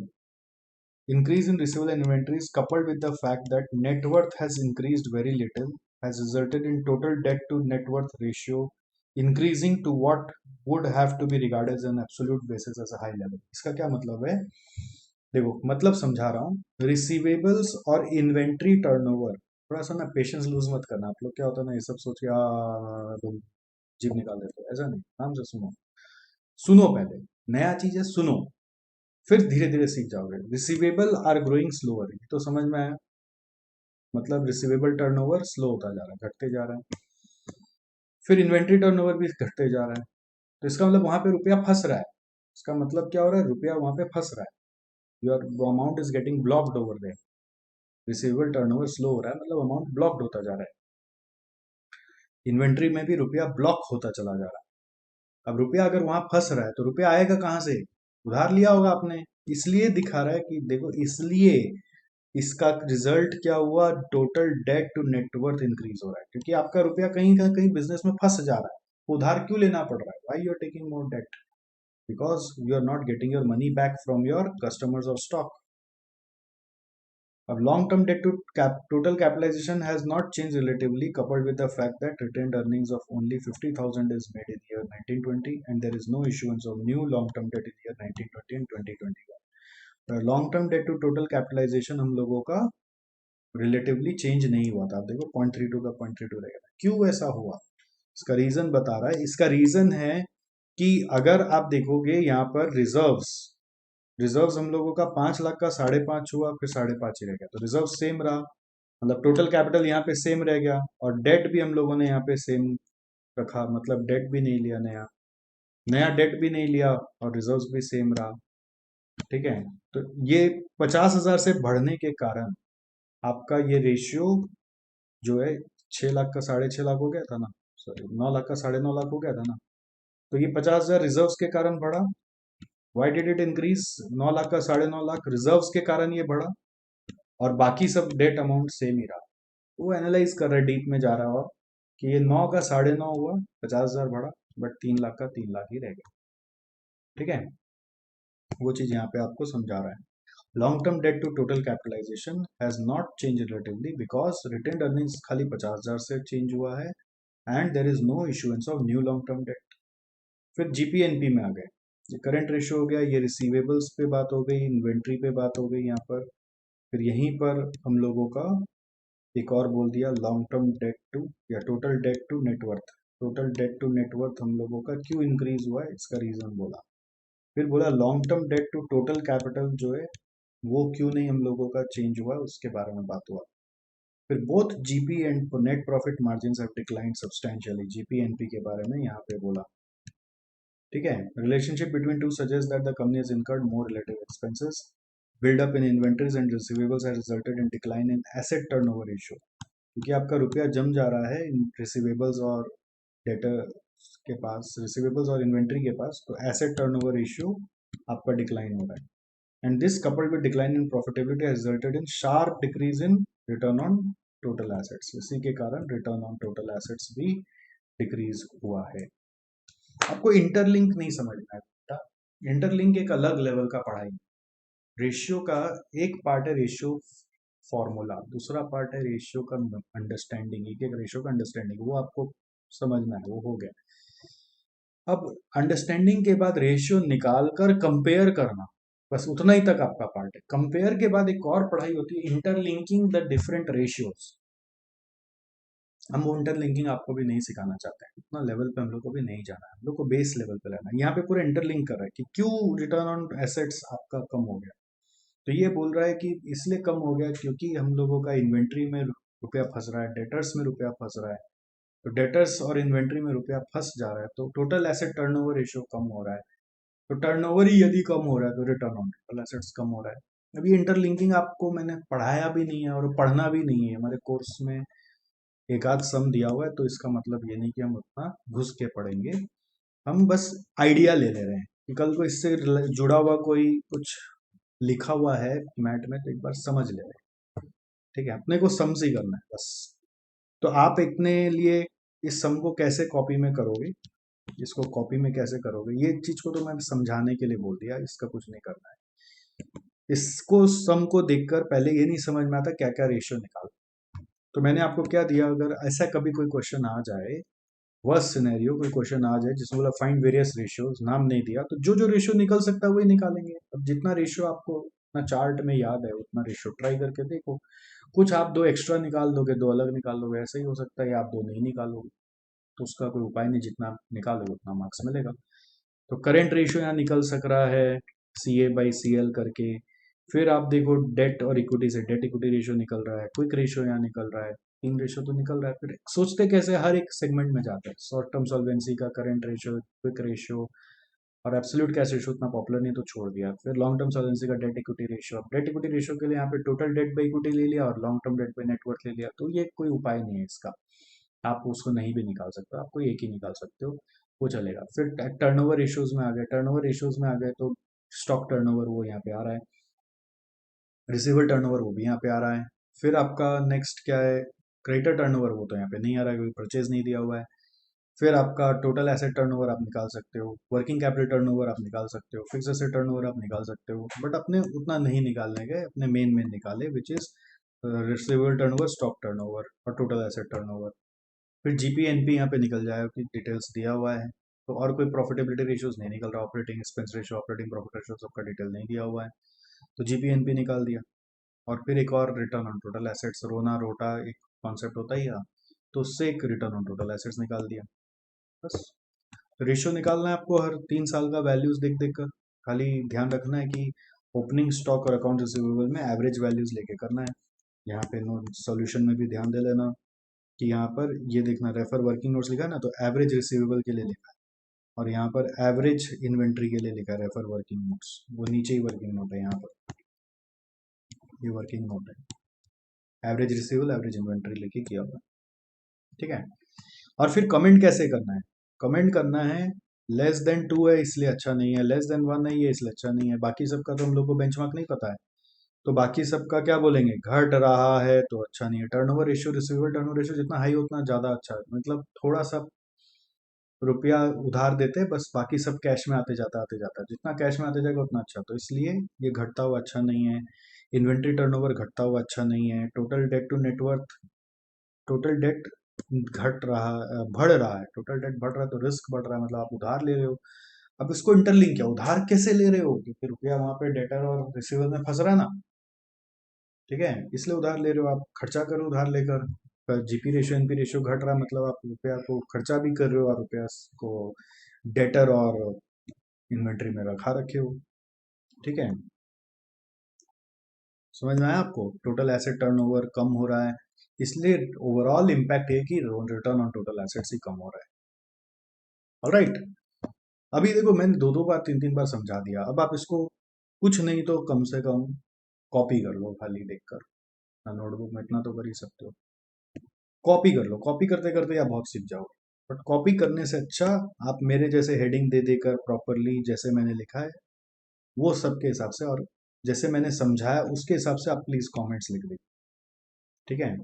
Increase in receivable inventories coupled with the fact that net worth has increased very little has resulted in total debt to net worth ratio increasing to what would have to be regarded as an absolute basis as a high level। इसका क्या मतलब है, देखो मतलब समझा रहा हूँ। Receivables और इन्वेंट्री टर्नओवर, थोड़ा सा ना पेशेंस लूज मत करना, आप लोग क्या होता है ना ये सब सोच के तुम जीभ निकाल देते हो, ऐसा नहीं, आराम से सुनो, सुनो पहले, नया चीज है सुनो, फिर धीरे धीरे सीख जाओगे। रिसीवेबल आर ग्रोइंग स्लोअर, तो समझ में आया, मतलब रिसीवेबल टर्नओवर स्लो होता जा रहा है, घटते जा रहा है। फिर इन्वेंट्री टर्नओवर भी घटते जा रहा है, तो इसका मतलब वहां पे रुपया फंस रहा है। इसका मतलब क्या हो रहा है, रुपया वहां पे फंस रहा है, your amount is getting blocked over there. Receivable turnover slow हो रहा है, मतलब अमाउंट ब्लॉक्ड होता जा रहा है। इन्वेंट्री में भी रुपया ब्लॉक होता चला जा रहा है। अब रुपया अगर वहां फंस रहा है तो रुपया आएगा कहाँ से? उधार लिया होगा आपने। इसलिए दिखा रहा है कि देखो, इसलिए इसका रिजल्ट क्या हुआ, total debt to net worth increase हो रहा है, क्योंकि आपका रुपया कहीं ना कहीं बिजनेस में फंस जा रहा है। उधार क्यों लेना पड़ रहा है? Why you are taking more debt? Because you are not getting your money back from your customers और स्टॉक। अब long term debt to total capitalization has not changed relatively, coupled with the fact that retained earnings of only 50,000 is made in the year 1920 and there is no issuance of new long term debt in the year 1920 and 2021. Long term debt to total capitalisation हम लोगों का relatively change नहीं हुआ था। आप देखो 0.32 का 0.32 रहेगा। क्यों ऐसा हुआ? इसका रीजन बता रहा है। इसका रीजन है कि अगर आप देखोगे यहाँ पर रिजर्व्स हम लोगों का 5 लाख का 5.5 हुआ, फिर 5.5 ही रह गया, तो रिजर्व सेम रहा, मतलब टोटल कैपिटल यहाँ पे सेम रह गया। और डेट भी हम लोगों ने यहाँ पे सेम रखा, मतलब डेट भी नहीं लिया, नया नया डेट भी नहीं लिया, और रिजर्व्स भी सेम रहा। ठीक है, तो ये 50,000 से बढ़ने के कारण आपका ये रेशियो जो है 6 लाख का 6.5 लाख हो गया था ना, सॉरी 9 लाख का 9.5 लाख हो गया था ना, तो ये 50,000 रिजर्व्स के कारण बढ़ा। Why did it increase? 9 lakh का 9.5 लाख रिजर्व्स के कारण ये बढ़ा, और बाकी सब डेट अमाउंट सेम ही रहा। वो एनालाइज कर रहा है, डीप में जा रहा हो कि ये 9 का 9.5 हुआ, 50,000 बढ़ा, बट 3 लाख का 3 लाख ही रह गया। ठीक है, वो चीज यहाँ पे आपको समझा रहा है। Long term debt to total capitalisation has not change relatively because retain earnings खाली 50,000 से चेंज हुआ है and there is no issuance of new long term debt. फिर जीपीएनपी में आ गए, ये करंट रेशियो हो गया, ये रिसीवेबल्स पे बात हो गई, इन्वेंट्री पे बात हो गई यहाँ पर। फिर यहीं पर हम लोगों का एक और बोल दिया, लॉन्ग टर्म डेट टू या total debt to net worth. Total debt to net worth हम लोगों का क्यों इंक्रीज हुआ है, इसका रीजन बोला। फिर बोला long term debt to total capital जो है वो क्यों नहीं हम लोगों का चेंज हुआ, उसके बारे में बात हुआ। फिर both GP and net profit margin have declined substantially, GP NP के बारे में यहाँ पे बोला। ठीक है, relationship between two suggest that the company has incurred more relative expenses build up in inventories and receivables has resulted in decline in asset turnover ratio. क्योंकि आपका रुपया जम जा रहा है इन रिसीवेबल्स और डेटर के पास, रिसीवेबल्स और इन्वेंट्री के पास, तो एसेट टर्नओवर रेशियो आपका डिक्लाइन हो रहा है। And this coupled with decline in profitability has resulted in sharp decrease in return on total assets. इसी के कारण return on total assets भी डिक्रीज हुआ है। आपको इंटरलिंक नहीं समझना है बेटा, इंटरलिंक एक अलग लेवल का पढ़ाई। रेशियो का एक पार्ट है रेशियो फॉर्मूला, दूसरा पार्ट है रेशियो का अंडरस्टैंडिंग। एक रेशियो का अंडरस्टैंडिंग वो आपको समझना है, वो हो गया। अब अंडरस्टैंडिंग के बाद रेशियो निकाल कर कंपेयर करना, बस उतना ही तक आपका पार्ट है। कंपेयर के बाद एक और पढ़ाई होती है इंटरलिंकिंग द डिफरेंट रेशियोज। हम वो इंटरलिंकिंग आपको भी नहीं सिखाना चाहते हैं, उतना लेवल पे हम लोग को भी नहीं जाना है, हम लोग को बेस लेवल पे लेना है। यहाँ पे पूरा इंटरलिंक कर रहा है कि क्यों रिटर्न ऑन एसेट्स आपका कम हो गया। तो ये बोल रहा है कि इसलिए कम हो गया क्योंकि हम लोगों का इन्वेंट्री में रुपया फंस रहा है, डेटर्स में रुपया फंस रहा है। तो डेटर्स और इन्वेंट्री में रुपया फंस जा रहा है, तो टोटल एसेट टर्नओवर रेशियो कम हो रहा है। तो टर्नओवर ही यदि कम हो रहा है तो रिटर्न ऑन टोटल एसेट्स कम हो रहा है। अभी इंटरलिंकिंग आपको मैंने पढ़ाया भी नहीं है और पढ़ना भी नहीं है, हमारे कोर्स में एक आध सम दिया हुआ है, तो इसका मतलब ये नहीं कि हम उतना घुस के पढ़ेंगे। हम बस आइडिया ले ले रहे हैं कि कल को इससे जुड़ा हुआ कोई कुछ लिखा हुआ है मैट में तो एक बार समझ ले रहे हैं। ठीक है, अपने को सम से ही करना है बस। तो आप इतने लिए इस सम को कैसे कॉपी में करोगे, इसको कॉपी में कैसे करोगे, ये चीज को तो मैं समझाने के लिए बोल दिया, इसका कुछ नहीं करना है। इसको सम को देखकर पहले ये नहीं समझ में आता क्या क्या रेशियो निकाल। तो मैंने आपको क्या दिया, अगर ऐसा कभी कोई क्वेश्चन आ जाए, वर्स्ट सिनेरियो कोई क्वेश्चन आ जाए जिसमें बोला फाइंड वेरियस रेशियोज, नाम नहीं दिया, तो जो जो रेशियो निकल सकता है वही निकालेंगे। अब जितना रेशियो आपको अपना चार्ट में याद है उतना रेशियो ट्राई करके देखो। कुछ आप दो एक्स्ट्रा निकाल दोगे, दो अलग निकाल दोगे, ऐसा ही हो सकता है, या आप दो नहीं निकालोगे, तो उसका कोई उपाय नहीं, जितना आप निकालोगे उतना मार्क्स मिलेगा। तो करेंट रेशियो यहाँ निकल सक रहा है CA/CL करके। फिर आप देखो डेट और इक्विटी से डेट इक्विटी रेशियो निकल रहा है, क्विक रेशियो यहाँ निकल रहा है, तीन रेशियो तो निकल रहा है। फिर सोचते कैसे हर एक सेगमेंट में जाता है, शॉर्ट टर्म सॉल्वेंसी का करेंट रेशियो, क्विक रेशियो, और एब्सोल्यूट कैश रेशियो उतना पॉपुलर नहीं तो छोड़ दिया। फिर लॉन्ग टर्म सॉल्वेंसी का डेट इक्विटी रेशियो, अब डेट इक्विटी रेशियो के लिए यहाँ पे टोटल डेट बाई इक्विटी ले लिया और long term date by net worth ले लिया, तो ये कोई उपाय नहीं है इसका। आप उसको नहीं भी निकाल सकते हो, आपको एक ही निकाल सकते हो, वो चलेगा। फिर टर्नओवर रेशियोज में आ गए, टर्नओवर रेशियोज में आ गए तो स्टॉक टर्नओवर वो यहाँ पे आ रहा है, रिसीवेबल टर्नओवर वो भी यहाँ पे आ रहा है। फिर आपका नेक्स्ट क्या है, क्रेडिटर टर्नओवर, वो तो यहाँ पे नहीं आ रहा है क्योंकि परचेज नहीं दिया हुआ है। फिर आपका टोटल एसेट टर्नओवर आप निकाल सकते हो, वर्किंग कैपिटल टर्नओवर आप निकाल सकते हो, फिक्स एसेट टर्नओवर आप निकाल सकते हो, बट अपने उतना नहीं निकालने गए, अपने मेन निकाले which is receivable turnover, stock turnover और टोटल एसेट टर्नओवर। फिर जीपी एनपी यहाँ पे निकल जाएगा कि डिटेल्स दिया हुआ है, तो और कोई प्रॉफिटेबिलिटी रेशियोज नहीं निकल रहा, operating expense ratio, operating profit ratio सबका डिटेल नहीं दिया हुआ है, तो जीपी एनपी निकाल दिया। और फिर एक और रिटर्न ऑन टोटल एसेट्स, रोना रोटा एक कॉन्सेप्ट होता ही है, तो उससे एक रिटर्न ऑन टोटल एसेट्स निकाल दिया, बस। रेशियो निकालना है आपको हर 3 साल का, वैल्यूज देख देख कर, खाली ध्यान रखना है कि ओपनिंग स्टॉक और अकाउंट रिसीवेबल में एवरेज वैल्यूज लेके करना है। यहाँ पे नो सॉल्यूशन में भी ध्यान दे लेना कि यहाँ पर ये देखना, रेफर वर्किंग नोट्स लिखा है ना, तो एवरेज रिसीवेबल के लिए लिखा है, और यहाँ पर एवरेज इन्वेंट्री के लिए लिखा है रेफर वर्किंग नोट्स, वो नीचे ही वर्किंग नोट है, यहाँ पर ये वर्किंग नोट है, एवरेज रिसीवेबल एवरेज इन्वेंट्री लिखे किया हुआ, ठीक है। और फिर कमेंट कैसे करना है, कमेंट करना है लेस देन 2 है इसलिए अच्छा नहीं है, लेस देन 1 नहीं है इसलिए अच्छा नहीं है, बाकी सबका तो हम लोग को बेंचमार्क नहीं पता है, तो बाकी सबका क्या बोलेंगे, घट रहा है तो अच्छा नहीं है। Turnover ratio, receivable turnover ratio जितना हाई हो उतना ज़्यादा अच्छा है, मतलब थोड़ा सा रुपया उधार देते, बस बाकी सब कैश में आते जाता, जितना कैश में आते जाएगा उतना अच्छा, तो इसलिए ये घटता हुआ अच्छा नहीं है। इन्वेंट्री टर्नओवर घटता हुआ अच्छा नहीं है। Total debt to net worth, total debt घट रहा, बढ़ रहा है, टोटल डेट बढ़ रहा है तो रिस्क बढ़ रहा है, मतलब आप उधार ले रहे हो। अब इसको इंटरलिंक किया, उधार कैसे ले रहे हो, क्योंकि रुपया वहां पे डेटर और रिसीवर में फंस रहा है ना, ठीक है, इसलिए उधार ले रहे हो, आप खर्चा करो उधार लेकर। जीपी रेशियो एनपी रेशियो घट रहा है, मतलब आप रुपया को खर्चा भी कर रहे हो और रुपया को डेटर और इन्वेंट्री में रखा रखे हो, ठीक है। समझ में आया आपको, टोटल एसेट टर्नओवर कम हो रहा है, इसलिए ओवरऑल इम्पैक्ट है कि रिटर्न ऑन टोटल एसेट्स ही कम हो रहा है। ऑलराइट, अभी देखो मैंने दो दो बार तीन तीन बार समझा दिया, अब आप इसको कुछ नहीं तो कम से कम कॉपी कर लो, खाली देखकर, नोटबुक में इतना तो कर ही सकते हो, कॉपी कर लो, कॉपी करते करते आप बहुत सीख जाओगे, बट कॉपी करने से अच्छा आप मेरे जैसे हेडिंग दे देकर प्रॉपरली जैसे मैंने लिखा है वो सबके हिसाब से, और जैसे मैंने समझाया उसके हिसाब से आप प्लीज कमेंट्स लिख दे, ठीक है।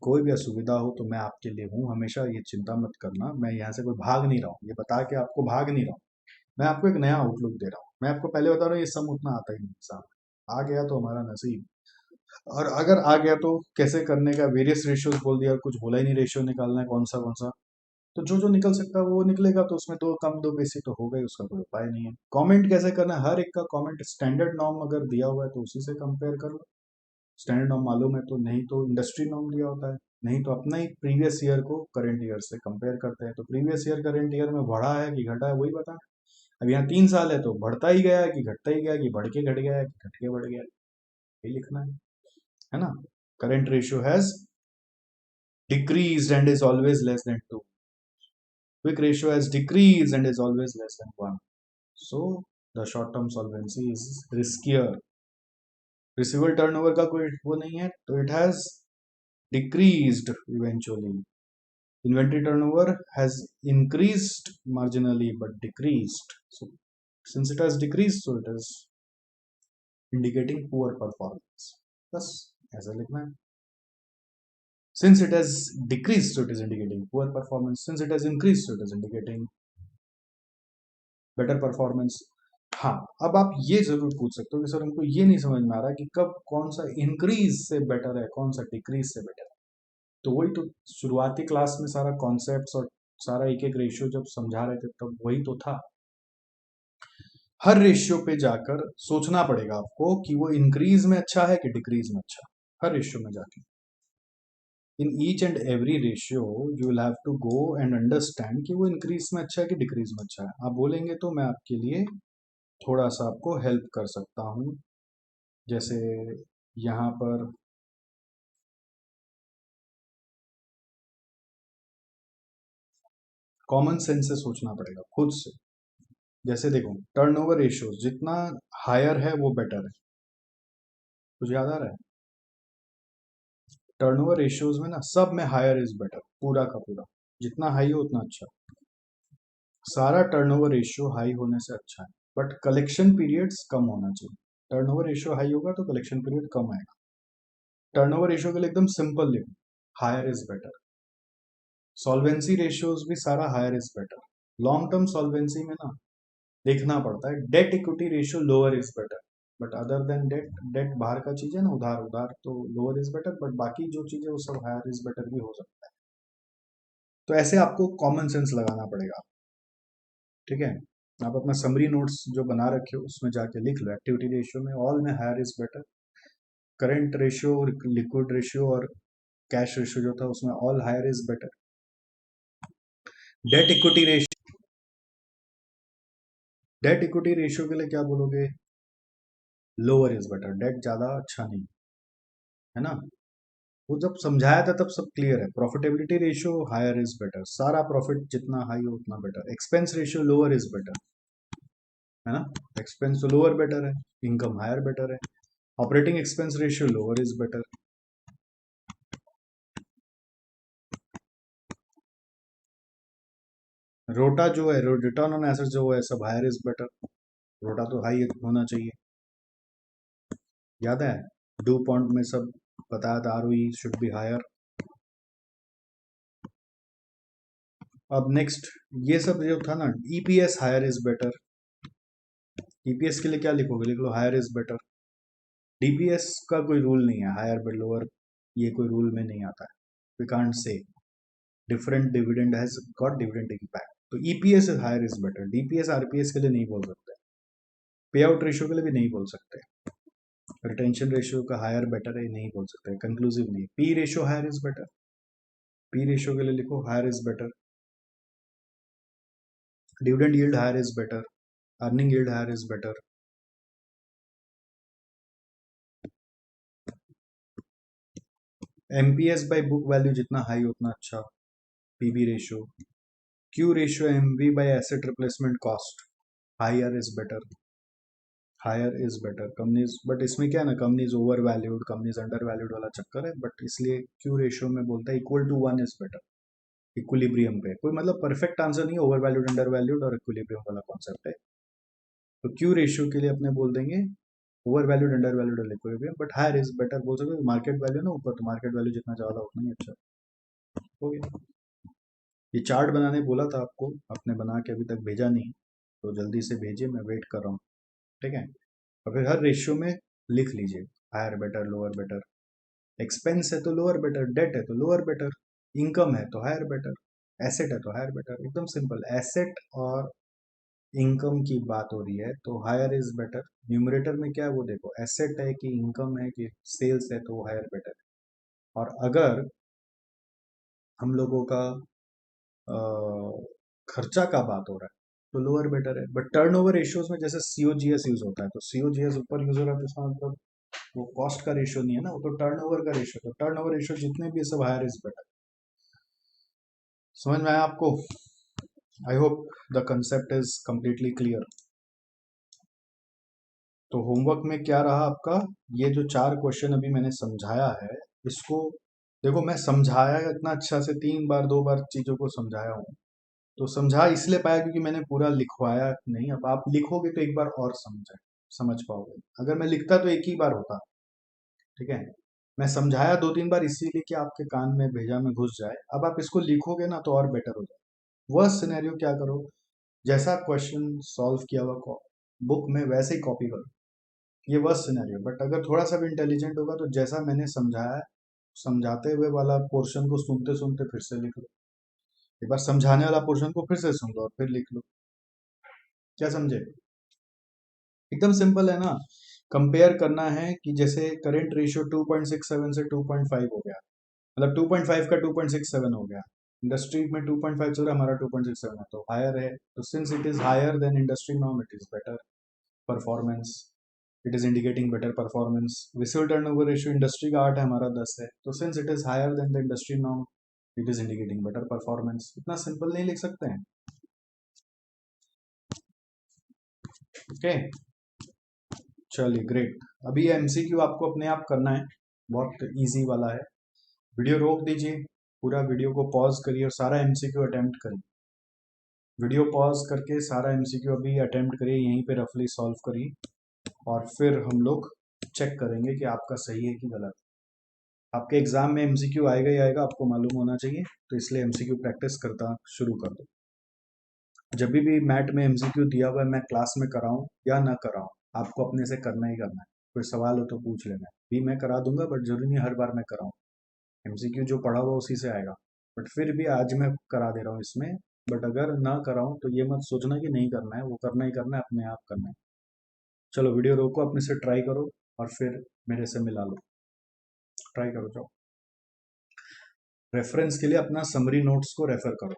कोई भी असुविधा हो तो मैं आपके लिए हूँ हमेशा, ये चिंता मत करना, मैं यहाँ से कोई भाग नहीं रहा हूँ, ये बता के आपको भाग नहीं रहा हूँ, मैं आपको एक नया आउटलुक दे रहा हूँ। मैं आपको पहले बता रहा हूँ ये सम उतना आता ही नहीं, सामने आ गया तो हमारा नसीब, और अगर आ गया तो कैसे करने का, वेरियस रेशियोज बोल दिया, कुछ बोला ही नहीं रेशियो निकालना है कौन सा, तो जो जो निकल सकता है वो निकलेगा, तो उसमें दो कम दो बेसी तो हो गई, उसका कोई उपाय नहीं है। कमेंट कैसे करना है, हर एक का कमेंट स्टैंडर्ड नॉर्म अगर दिया हुआ है तो उसी से कंपेयर कर लो, स्टैंडर्ड नॉर्म मालूम है तो, नहीं तो इंडस्ट्री नॉर्म दिया होता है, नहीं तो अपना ही प्रीवियस ईयर को करंट ईयर से कंपेयर करते हैं, तो प्रीवियस ईयर करंट ईयर में बढ़ा है कि घटा है वही बता। अब यहाँ 3 साल है तो बढ़ता ही गया है कि घटता ही गया, कि बढ़ के घट गया है कि घट के बढ़ गया, यही लिखना है ना। Current ratio has decrease and is always less than 2, quick ratio has decreased and is always less than 1, so the short term solvency is riskier। Receivable turnover का कोई वो नहीं है तो it has decreased eventually, inventory turnover has increased marginally but decreased, so since it has decreased so it is indicating poor performance, बस ऐसा लिखना है। Since it has decreased so it is indicating poor performance, since it has increased so it is indicating better performance. हाँ, अब आप ये जरूर पूछ सकते हो कि सर हमको ये नहीं समझ में आ रहा कि कब कौन सा इंक्रीज से बेटर है, कौन सा डिक्रीज से बेटर है, तो वही तो शुरुआती क्लास में सारा कॉन्सेप्ट्स और सारा एक एक रेशियो जब समझा रहे थे तब वही तो था। हर रेशियो पे जाकर सोचना पड़ेगा आपको कि वो इंक्रीज में अच्छा है कि डिक्रीज में अच्छा, हर रेशियो में जाके in each and every ratio you will have to go and understand कि वो इंक्रीज में अच्छा है कि डिक्रीज में अच्छा है। आप बोलेंगे तो मैं आपके लिए थोड़ा सा आपको हेल्प कर सकता हूँ, जैसे यहाँ पर कॉमन सेंस से सोचना पड़ेगा खुद से। जैसे देखो टर्नओवर रेशियो जितना हायर है वो बेटर है, कुछ याद आ रहा है, टर्नओवर रेशियोज में ना सब में हायर इज बेटर, पूरा का पूरा, जितना हाई हो उतना अच्छा। सारा टर्नओवर रेशियो हाई होने से अच्छा है, बट कलेक्शन पीरियड्स कम होना चाहिए। टर्नओवर रेशियो हाई होगा तो कलेक्शन पीरियड कम आएगा। टर्नओवर रेशियो के लिए एकदम सिंपल लिखो, higher is better. Solvency ratios भी सारा higher is better. Long term solvency में ना देखना पड़ता है, debt equity ratio lower is better, but other than debt, debt बाहर का चीज है ना, उधार उधार तो लोअर इज बेटर, बट बाकी जो चीज है वो सब हायर इज बेटर भी हो सकता है। तो ऐसे आपको कॉमन सेंस लगाना पड़ेगा, ठीक है। आप अपना समरी नोट्स जो बना रखे हो उसमें जाके लिख लो, एक्टिविटी रेशियो में ऑल में higher is better, current ratio, liquid ratio और कैश रेशियो जो था उसमें all higher is better. Debt equity ratio, debt equity ratio के लिए क्या बोलोगे, लोअर इज बेटर, डेट ज्यादा अच्छा नहीं है ना। वो जब समझाया था तब सब क्लियर है। Profitability ratio higher is better, सारा प्रॉफिट जितना हाई हो उतना better. Expense ratio lower is better, है ना, एक्सपेंस तो लोअर बेटर है, इनकम हायर बेटर है। Operating expense ratio lower is better. ROTA जो है, रिटर्न ऑन एसेट जो है सब हायर इज बेटर, रोटा तो हाई होना चाहिए, याद है डू पॉइंट में सब बताया था, आरओई शुड बी हायर। अब नेक्स्ट ये सब जो था ना, EPS higher is better, EPS के लिए क्या लिखोगे, लिख लो हायर इज बेटर। डीपीएस का कोई रूल नहीं है, हायर बट लोअर ये कोई रूल में नहीं आता है, we can't say different dividend has got dividend impact. तो EPS higher is better, DPS RPS के लिए नहीं बोल सकते, पे आउट रेशियो के लिए भी नहीं बोल सकते, रिटेंशन रेशियो का हायर बेटर है नहीं बोल सकते, कंक्लूसिव नहीं। P ratio higher is better, P ratio के लिए लिखो higher is better. Dividend yield higher is better, earning yield higher is better. MPS by book value जितना हाई उतना अच्छा, PB ratio. Q ratio MV by asset replacement cost, higher is better, higher is better. Companies, but इसमें क्या है ना, companies over valued, companies under valued वाला चक्कर है, बट इसलिए क्यू रेशियो में बोलता है equal to one is better, equilibrium पे। कोई मतलब परफेक्ट आंसर नहीं है, ओवर वैल्यूड, अंडर वैल्यूड और इक्विलिब्रियम वाला कॉन्सेप्ट है। तो क्यू रेशियो के लिए अपने बोल देंगे ओवर वैल्यूड, अंडर वैल्यूड और equilibrium, but higher is better बोल सकते हो। मार्केट वैल्यू ना ऊपर, तो मार्केट वैल्यू जितना ज्यादा उतना ही अच्छा हो गया। ये चार्ट बनाने बोला था आपको, आपने बना के अभी तक भेजा नहीं, तो जल्दी से भेजिए, मैं वेट कर रहा हूँ, ठीक है। और फिर हर रेशियो में लिख लीजिए higher better, lower better. Expense है तो लोअर बेटर, डेट है तो लोअर बेटर, इनकम है तो हायर बेटर, एसेट है तो हायर बेटर, एकदम सिंपल। एसेट और इनकम की बात हो रही है तो हायर इज बेटर। न्यूमरेटर में क्या है वो देखो, एसेट है कि इनकम है कि सेल्स है, तो हायर बेटर। और अगर हम लोगों का अ, खर्चा का बात हो रहा है तो लोअर बेटर है। बट टर्न ओवर रेशियोज में जैसे सीओजीएस यूज होता है, तो सीओजीएस ऊपर यूज हो रहा है तो इसका मतलब वो कॉस्ट का रेशियो नहीं है ना, वो तो टर्न ओवर का रेशियो। तो टर्न ओवर रेशियो जितने भी सब हायर इज बेटर। समझ में आया आपको? I hope the concept is completely clear. तो होमवर्क में क्या रहा आपका, ये जो चार क्वेश्चन अभी मैंने समझाया है, इसको देखो, मैं समझाया इतना अच्छा से, 3 बार 2 बार चीज़ों को समझाया हूँ। तो समझा इसलिए पाया क्योंकि मैंने पूरा लिखवाया नहीं। अब आप लिखोगे तो एक बार और समझ पाओगे। अगर मैं लिखता तो एक ही बार होता, ठीक है। मैं समझाया 2-3 बार इसीलिए कि आपके कान में भेजा में घुस जाए। अब आप इसको लिखोगे ना तो और बेटर हो जाए। वर्स्ट सिनेरियो क्या करो, जैसा क्वेश्चन सॉल्व किया हुआ बुक में वैसे ही कॉपी करो, ये वर्स्ट सिनेरियो। बट अगर थोड़ा सा भी इंटेलिजेंट होगा तो जैसा मैंने समझाया, समझाते हुए वाला पोर्शन को सुनते सुनते फिर से लिख लो, एक बार समझाने वाला पोर्शन को फिर से सुन लो और फिर लिख लो। क्या समझे? एकदम सिंपल है ना। कंपेयर करना है कि जैसे करेंट रेशियो 2.67 से 2.5 हो गया, मतलब 2.5 का 2.67 हो गया। इंडस्ट्री में 2.5 चल रहा है, हमारा 2.67 है, तो हायर है। तो since it is higher than industry norm, it is better performance, it is indicating better performance. Visual turnover ratio industry का 8 है, हमारा 10 है, तो since it is higher than the industry norm, it is indicating better performance. इतना simple नहीं लिख सकते हैं? ओके, चलिए ग्रेट। अभी एमसीक्यू आपको अपने आप करना है, बहुत इजी वाला है। वीडियो रोक दीजिए, पूरा वीडियो को पॉज करिए और सारा एमसीक्यू अटेम्प्ट करिए। वीडियो पॉज करके सारा एमसीक्यू अभी अटेम्प्ट करिए, यहीं पे रफली सॉल्व करिए और फिर हम लोग चेक करेंगे कि आपका सही है कि गलत। आपके एग्जाम में एमसीक्यू आएगा ही आएगा, आपको मालूम होना चाहिए, तो इसलिए एमसीक्यू प्रैक्टिस करता शुरू कर दो। जब भी मैट में एमसीक्यू दिया हुआ है, मैं क्लास में कराऊं या ना कराऊं, आपको अपने से करना ही करना है। कोई सवाल हो तो पूछ लेना भी, मैं करा दूंगा, बट जरूरी नहीं हर बार मैं कराऊं। एमसीक्यू जो पढ़ा हुआ उसी से आएगा, बट फिर भी आज मैं करा दे रहा हूँ इसमें। बट अगर ना कराऊं तो ये मत सोचना कि नहीं करना है, वो करना ही करना है, अपने आप करना है। चलो वीडियो रोको, अपने से ट्राई करो और फिर मेरे से मिला लो। ट्राई करो, जाओ। रेफरेंस के लिए अपना समरी नोट्स को रेफर करो।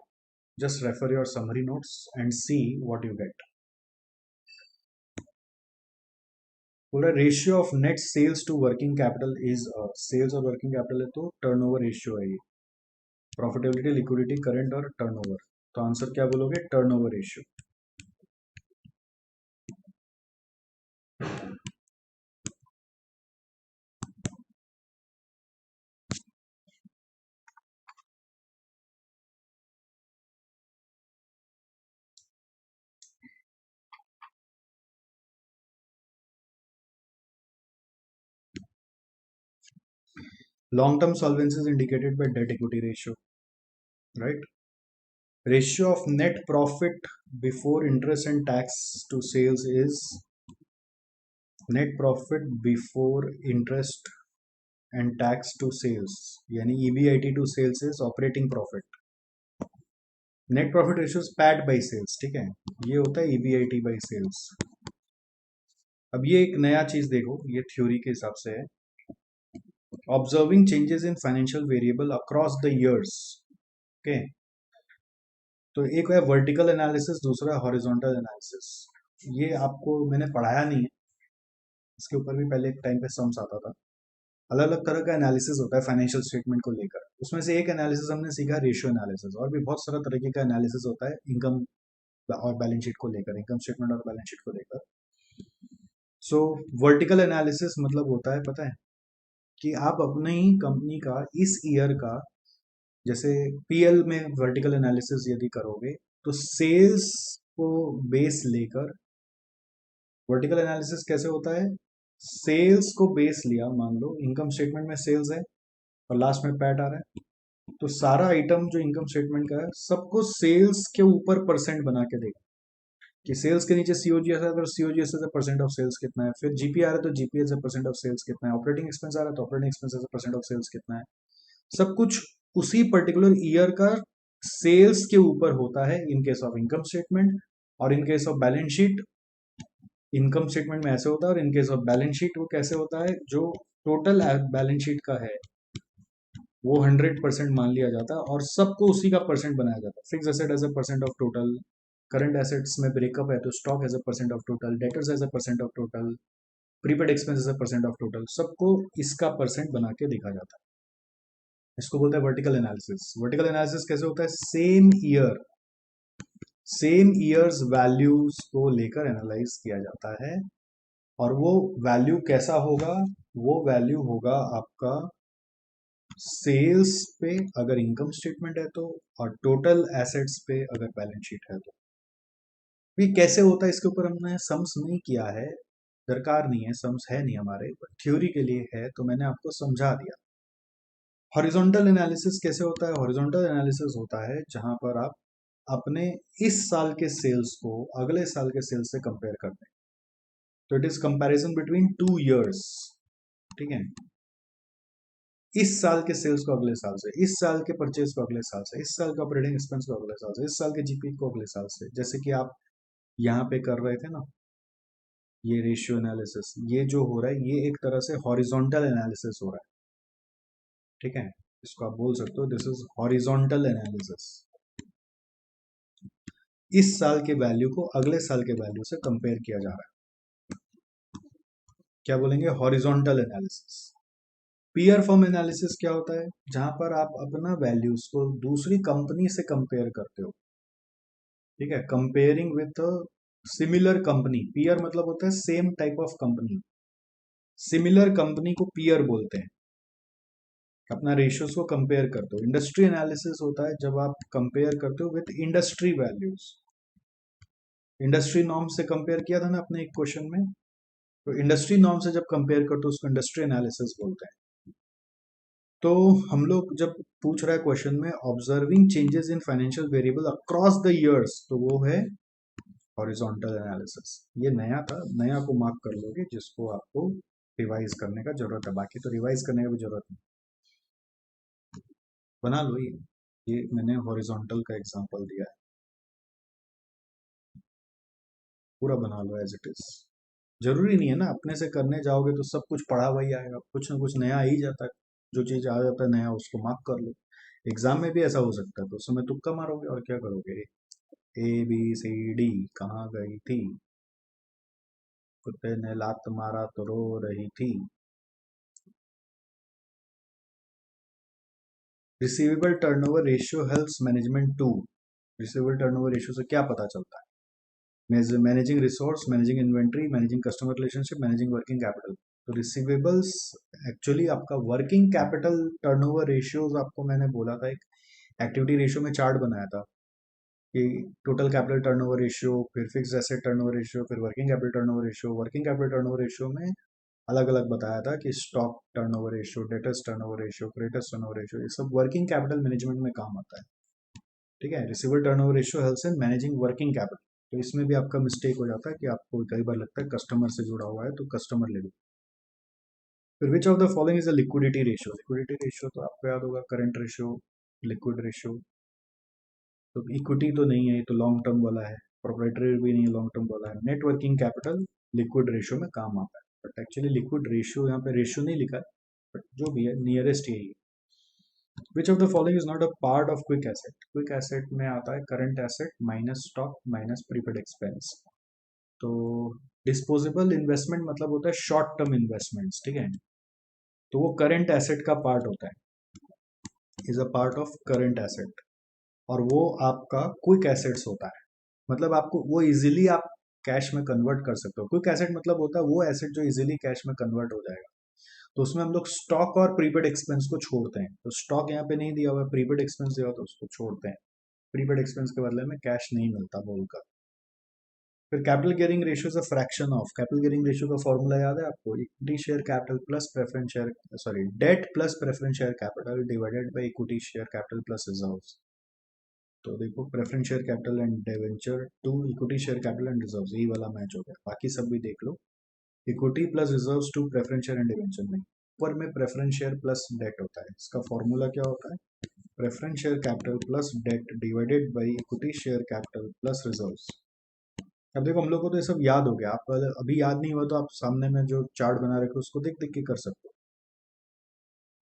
Just refer your summary notes and see what you get. पूरा ratio of net sales to working capital is, sales और वर्किंग कैपिटल है तो टर्नओवर रेशियो है ये। प्रॉफिटेबिलिटी, लिक्विडिटी, करंट और टर्नओवर, तो आंसर क्या बोलोगे? Turnover ratio. Long term solvency is indicated by debt equity ratio, right? Ratio of net profit before interest and tax to sales is net profit before interest and tax to sales, यानी EBIT to sales is operating profit. Net profit ratio is PAT by sales, ठीक है, ये होता है EBIT by sales. अब ये एक नया चीज देखो, ये थ्योरी के हिसाब से है। Observing changes in financial variable across the years, okay. तो एक है वर्टिकल एनालिसिस, दूसरा हॉरिजॉन्टल एनालिसिस। ये आपको मैंने पढ़ाया नहीं है, इसके ऊपर भी पहले एक टाइम पे सम्स आता था। अलग अलग तरह का एनालिसिस होता है फाइनेंशियल स्टेटमेंट को लेकर, उसमें से एक एनालिसिस हमने सीखा रेशियो एनालिसिस, और भी बहुत सारा तरीके का एनालिसिस होता है इनकम और बैलेंस शीट को लेकर, इनकम स्टेटमेंट और बैलेंस शीट को लेकर। सो वर्टिकल एनालिसिस मतलब होता है, पता है, कि आप अपने ही कंपनी का इस ईयर का, जैसे पीएल में वर्टिकल एनालिसिस यदि करोगे तो सेल्स को बेस लेकर, वर्टिकल एनालिसिस कैसे होता है, सेल्स को बेस लिया, मान लो इनकम स्टेटमेंट में सेल्स है और लास्ट में पैट आ रहा है, तो सारा आइटम जो इनकम स्टेटमेंट का है सबको सेल्स के ऊपर परसेंट बना के देगा, कि सेल्स के नीचे सीओजीएस है तो COGS as a percent of sales कितना है, फिर जीपी आ रहा है तो GP as a percent of sales कितना है, ऑपरेटिंग एक्सपेंस आ रहा है तो operating expense as a percent of sales कितना है। सब कुछ उसी पर्टिकुलर ईयर का सेल्स के ऊपर होता है in case of income statement, और in case of balance sheet income statement में ऐसे होता है, और in case of balance sheet वो कैसे होता है, जो टोटल बैलेंस शीट का है वो 100% मान लिया जाता है और सबको उसी का परसेंट बनाया जाता है। Fix asset as a percent of total, current assets में ब्रेकअप है तो stock as a percent of total, debtors as a percent of total, prepaid expense as a percent of total, सबको इसका परसेंट बना के देखा जाता है। इसको बोलते हैं वर्टिकल एनालिसिस। वर्टिकल एनालिसिस कैसे होता है, सेम ईयर्स वैल्यूज को लेकर एनालाइज किया जाता है, और वो वैल्यू कैसा होगा, वो वैल्यू होगा आपका सेल्स पे अगर इनकम स्टेटमेंट है तो, और टोटल एसेट्स पे अगर बैलेंस शीट है तो। ये कैसे होता है इसके ऊपर हमने सम्स नहीं किया है, दरकार नहीं है, सम्स है नहीं हमारे, थ्योरी के लिए है तो मैंने आपको समझा दिया। हॉरिजॉन्टल एनालिसिस कैसे होता है, हॉरिजॉन्टल एनालिसिस होता है जहां पर आप अपने इस साल के सेल्स को अगले साल के सेल्स से कंपेयर करते हैं, तो it is comparison between 2 years, ठीक है। इस साल के सेल्स को अगले साल से, इस साल के परचेज को अगले साल से, इस साल के ऑपरेटिंग एक्सपेंस को अगले साल से, इस साल के जीपी को अगले साल से, जैसे कि आप यहाँ पे कर रहे थे ना, ये रेशियो एनालिसिस, ये जो हो रहा है ये एक तरह से हॉरिजॉन्टल एनालिसिस हो रहा है, ठीक है। इसको आप बोल सकते हो दिस इज हॉरिजॉन्टल एनालिसिस। इस साल के वैल्यू को अगले साल के वैल्यू से कंपेयर किया जा रहा है, क्या बोलेंगे, horizontal analysis. Peer form analysis क्या होता है, जहां पर आप अपना वैल्यूज को दूसरी कंपनी से कंपेयर करते हो, ठीक है, comparing with similar company. Peer मतलब होता है same type of company, similar company को पीयर बोलते हैं। अपना रेशियोज को कंपेयर करते हो। इंडस्ट्री एनालिसिस होता है जब आप कंपेयर करते हो with industry values. Industry norm से कंपेयर किया था ना अपने एक क्वेश्चन में, तो इंडस्ट्री नॉर्म से जब कंपेयर करते हो उसको इंडस्ट्री एनालिसिस बोलते हैं। तो हम लोग जब पूछ रहा है क्वेश्चन में observing changes in financial variable across the years, तो वो है हॉरिजॉन्टल एनालिसिस। ये नया था, नया को मार्क कर लोगे जिसको आपको रिवाइज करने का जरूरत है, बाकी तो रिवाइज करने की भी जरूरत नहीं, बना लो ये मैंने हॉरिजॉन्टल का एग्जांपल दिया है, पूरा बना लो एज इट इज। जरूरी नहीं है ना अपने से करने जाओगे तो सब कुछ पढ़ा हुआ ही आएगा, कुछ ना कुछ नया आ ही जाता है। जो चीज आ जाता है नया उसको मार्क कर लो। एग्जाम में भी ऐसा हो सकता है, तो उस समय तुक्का मारोगे और क्या करोगे। ABCD कहाँ गई थी, कुत्ते ने लात मारा तो रो रही थी। Receivable turnover ratio helps management to. Receivable turnover ratio से क्या पता चलता है, managing resource, managing inventory, managing customer relationship, managing working capital. तो रिसीवेबल्स एक्चुअली आपका वर्किंग कैपिटल टर्नओवर रेशियोज, आपको मैंने बोला था एक एक्टिविटी रेशियो में चार्ट बनाया था कि टोटल कैपिटल टर्नओवर रेशियो, फिर फिक्स्ड एसेट टर्नओवर रेशियो, फिर working capital turnover ratio. Working capital turnover ratio में अलग अलग बताया था कि stock turnover ratio, debtors turnover ratio, creditors turnover ratio, ये सब वर्किंग कैपिटल मैनेजमेंट में काम आता है। ठीक है, receivable turnover ratio helps in managing working capital. तो इसमें भी आपका मिस्टेक हो जाता है कि आपको कई बार लगता है कस्टमर से जुड़ा हुआ है तो कस्टमर ले लो। फिर which of the following is a liquidity ratio. Liquidity ratio तो आपको याद होगा, करंट रेशियो, लिक्विड रेशियो। तो इक्विटी तो नहीं है, ये तो लॉन्ग टर्म वाला है। प्रोप्राइटरी भी नहीं है, लॉन्ग टर्म वाला है। Net working capital liquid ratio में काम आता है, बट एक्चुअली लिक्विड रेशियो यहाँ पे रेशियो नहीं लिखा है, बट जो भी है नियरेस्ट यही है। Which of the following is not a part of quick asset. Quick asset में आता है current asset minus stock minus prepaid expense. तो डिस्पोजेबल इन्वेस्टमेंट मतलब होता है शॉर्ट टर्म इन्वेस्टमेंट्स, ठीक है, तो वो करंट एसेट का पार्ट होता है, is a part of current asset. और वो आपका क्विक एसेट्स होता है, मतलब आपको वो इजीली आप कैश में कन्वर्ट कर सकते हो। क्विक एसेट मतलब होता है वो एसेट जो इजीली कैश में कन्वर्ट हो जाएगा। तो उसमें हम लोग स्टॉक और प्रीपेड एक्सपेंस को छोड़ते हैं। तो स्टॉक यहाँ पे नहीं दिया हुआ है, प्रीपेड एक्सपेंस दिया हुआ तो उसको छोड़ते हैं। प्रीपेड एक्सपेंस के बदले में कैश नहीं मिलता बोलकर। फिर capital gearing ratio is a fraction of. Capital gearing ratio का फॉर्मूला याद है आपको, equity share capital plus preference share, sorry debt plus preference share capital divided by equity share capital plus reserves. तो देखो preference share capital and debenture to equity share capital and reserves, यही वाला match हो गया। बाकी सब भी देख लो, equity plus reserves to preference share and debenture में ऊपर में प्रेफरेंस शेयर प्लस डेट होता है। इसका फॉर्मूला क्या होता है, preference share capital plus date divided by equity share capital plus reserves. अब देखो हम लोग को तो ये सब याद हो गया, आप अभी याद नहीं हुआ तो आप सामने में जो चार्ट बना रखे उसको देख देख के कर सकते हो।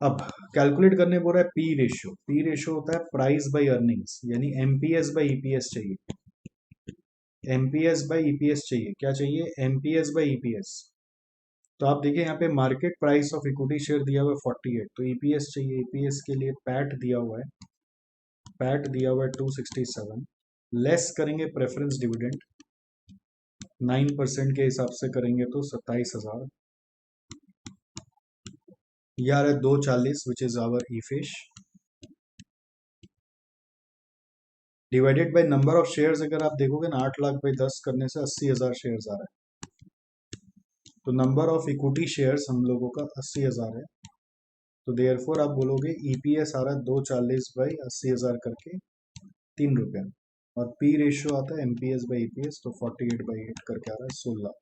अब कैलकुलेट करने बोल रहा है पी रेशियो। पी रेशियो होता है प्राइस बाय अर्निंग्स, यानी एमपीएस बाय ईपीएस चाहिए। एमपीएस बाय ईपीएस चाहिए, क्या चाहिए, एमपीएस बाय ईपीएस। तो आप देखिए यहाँ पे market price of equity share दिया हुआ है 48, तो ईपीएस चाहिए। ईपीएस के लिए पैट दिया हुआ है, पैट दिया हुआ है 267, लेस करेंगे प्रेफरेंस डिविडेंड 9% के हिसाब से करेंगे तो 27,000। ये आ रहा है 240 which is our EPS, divided by number of shares. अगर आप देखोगे ना 8 लाख बाई 10 करने से 80,000 शेयर्स आ रहा है। तो नंबर ऑफ इक्विटी शेयर्स हम लोगों का 80,000 है। तो देयरफॉर आप बोलोगे ईपीएस आ रहा है 240 बाई 80,000 करके 3 रुपये। और पी रेशियो आता है एमपीएस बाई ईपीएस, तो 48/8 करके आ रहा है 16।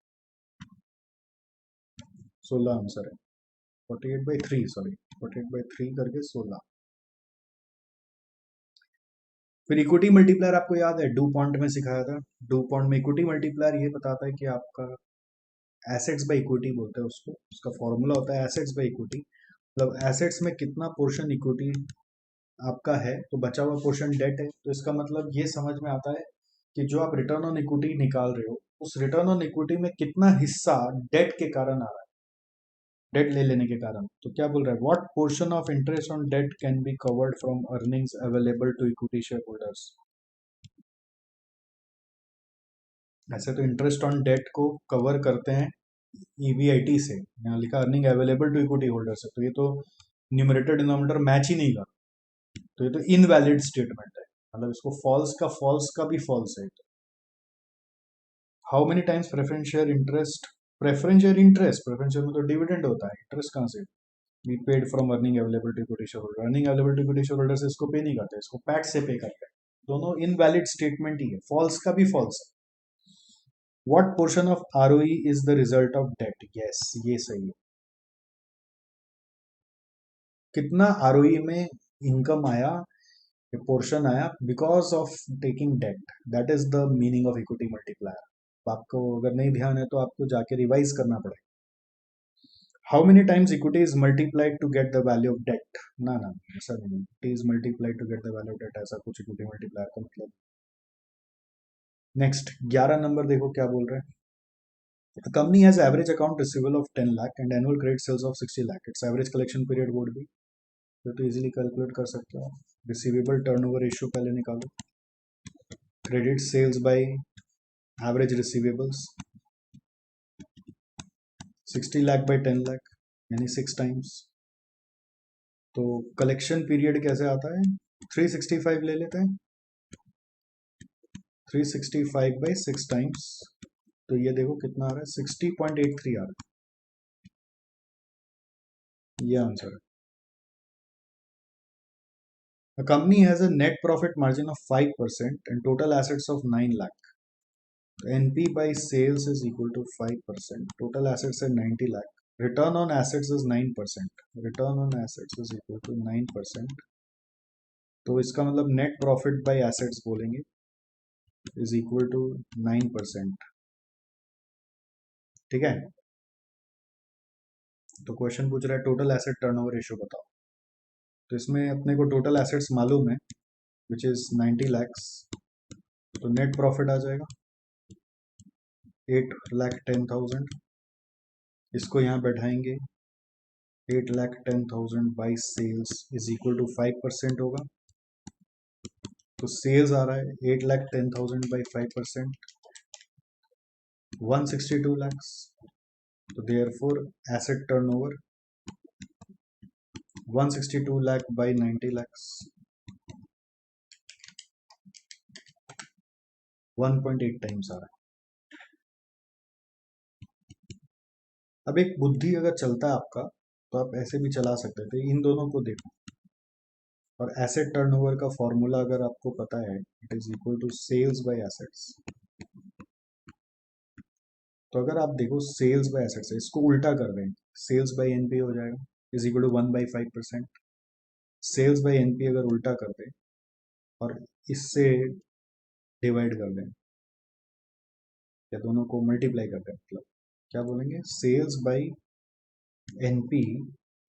16 आंसर है, 48/3, सॉरी 48/3 करके 16। फिर इक्विटी मल्टीप्लायर आपको याद है, डू पॉइंट में सिखाया था। डू पॉइंट में इक्विटी मल्टीप्लायर ये बताता है कि आपका एसेट्स बाय इक्विटी बोलते हैं उसको, उसका फॉर्मूला होता है एसेट्स बाय इक्विटी। मतलब एसेट्स में कितना पोर्शन इक्विटी आपका है तो बचा हुआ पोर्शन डेट है। तो इसका मतलब ये समझ में आता है कि जो आप रिटर्न ऑन इक्विटी निकाल रहे हो उस रिटर्न ऑन इक्विटी में कितना हिस्सा डेट के कारण आ रहा है, डेट ले लेने के कारण। तो क्या बोल रहा है, what portion of interest on debt can be covered from earnings available to equity share holders. ऐसे तो इंटरेस्ट ऑन डेट को कवर करते हैं ईबीआईटी से, यहाँ लिखा earning available to equity holders है, तो ये तो न्यूमरेटर डिनोमिनेटर मैच ही नहीं कर, तो ये तो इनवैलिड स्टेटमेंट है, मतलब इसको फॉल्स का भी फॉल्स है। How many times preference share interest, preference share में तो डिविडेंड होता है, इंटरेस्ट कहाँ से? Be paid from earning available to equity share holder, earning available to equity share holder से इसको पे नहीं करते, इसको पैट से पे करते हैं, दोनों इनवैलिड स्टेटमेंट ही है, फॉल्स का भी फॉल्स है। What portion of ROE is the result of debt, yes ये सही है। कितना आरओई में इनकम आया, पोर्शन आया because of taking debt, that is the meaning of equity multiplier. आपको अगर नहीं ध्यान है तो आपको जाके रिवाइज करना पड़ेगा। How many times equity is multiplied to get the value of debt, ना ना ऐसा नहीं, equity is multiplied to get the value of debt, ऐसा कुछ इक्विटी मल्टीप्लायर का मतलब। नेक्स्ट 11 नंबर देखो क्या बोल रहे हैं। A company has average account receivable of 10 lakh and annual credit sales of 60 lakh. Its average collection period would be, तो इजीली कैलकुलेट कर सकते हो। रिसीवेबल टर्नओवर रेशियो पहले निकालो, credit sales by average receivables, 60 lakh by 10 lakh यानी 6 times. तो collection period कैसे आता है, 365 ले लेते हैं, 365 बाई 6 टाइम्स, तो ये देखो कितना आ रहा है, 60.83 आ रहा है, ये आंसर है। A company has a net profit margin of 5% and total assets of 9 lakh. NP by sales is equal to 5%. Total assets are 90 lakh. Return on assets is 9%. Return on assets is equal to 9%. तो इसका मतलब net profit bye assets बोलेंगे is equal to 9%। ठीक है, तो question पूछ रहा है टोटल एसेट टर्नओवर रेशियो बताओ। तो इसमें अपने को टोटल एसेट्स मालूम है विच इज 90 लैक्स, तो नेट प्रॉफिट आ जाएगा 8,10,000, इसको यहाँ बैठाएंगे 8,10,000 by sales is equal to 5% होगा। तो सेल्स आ रहा है 8,10,000 बाई 5%, 162 लैक्स। तो therefore asset turnover 162 lakh by 90 lakhs, 1.8 times आ रहा है। अब एक बुद्धि अगर चलता है आपका तो आप ऐसे भी चला सकते थे, इन दोनों को देखो, और एसेट टर्नओवर का फॉर्मूला अगर आपको पता है it is equal to sales by assets. तो अगर आप देखो सेल्स बाय एसेट्स है, इसको उल्टा कर दें, सेल्स बाय एनपी हो जाएगा is equal to 1/5%। Sales by NP अगर उल्टा कर दें और इससे डिवाइड कर दें या दोनों को मल्टीप्लाई कर दें, मतलब क्या बोलेंगे, सेल्स बाय एनपी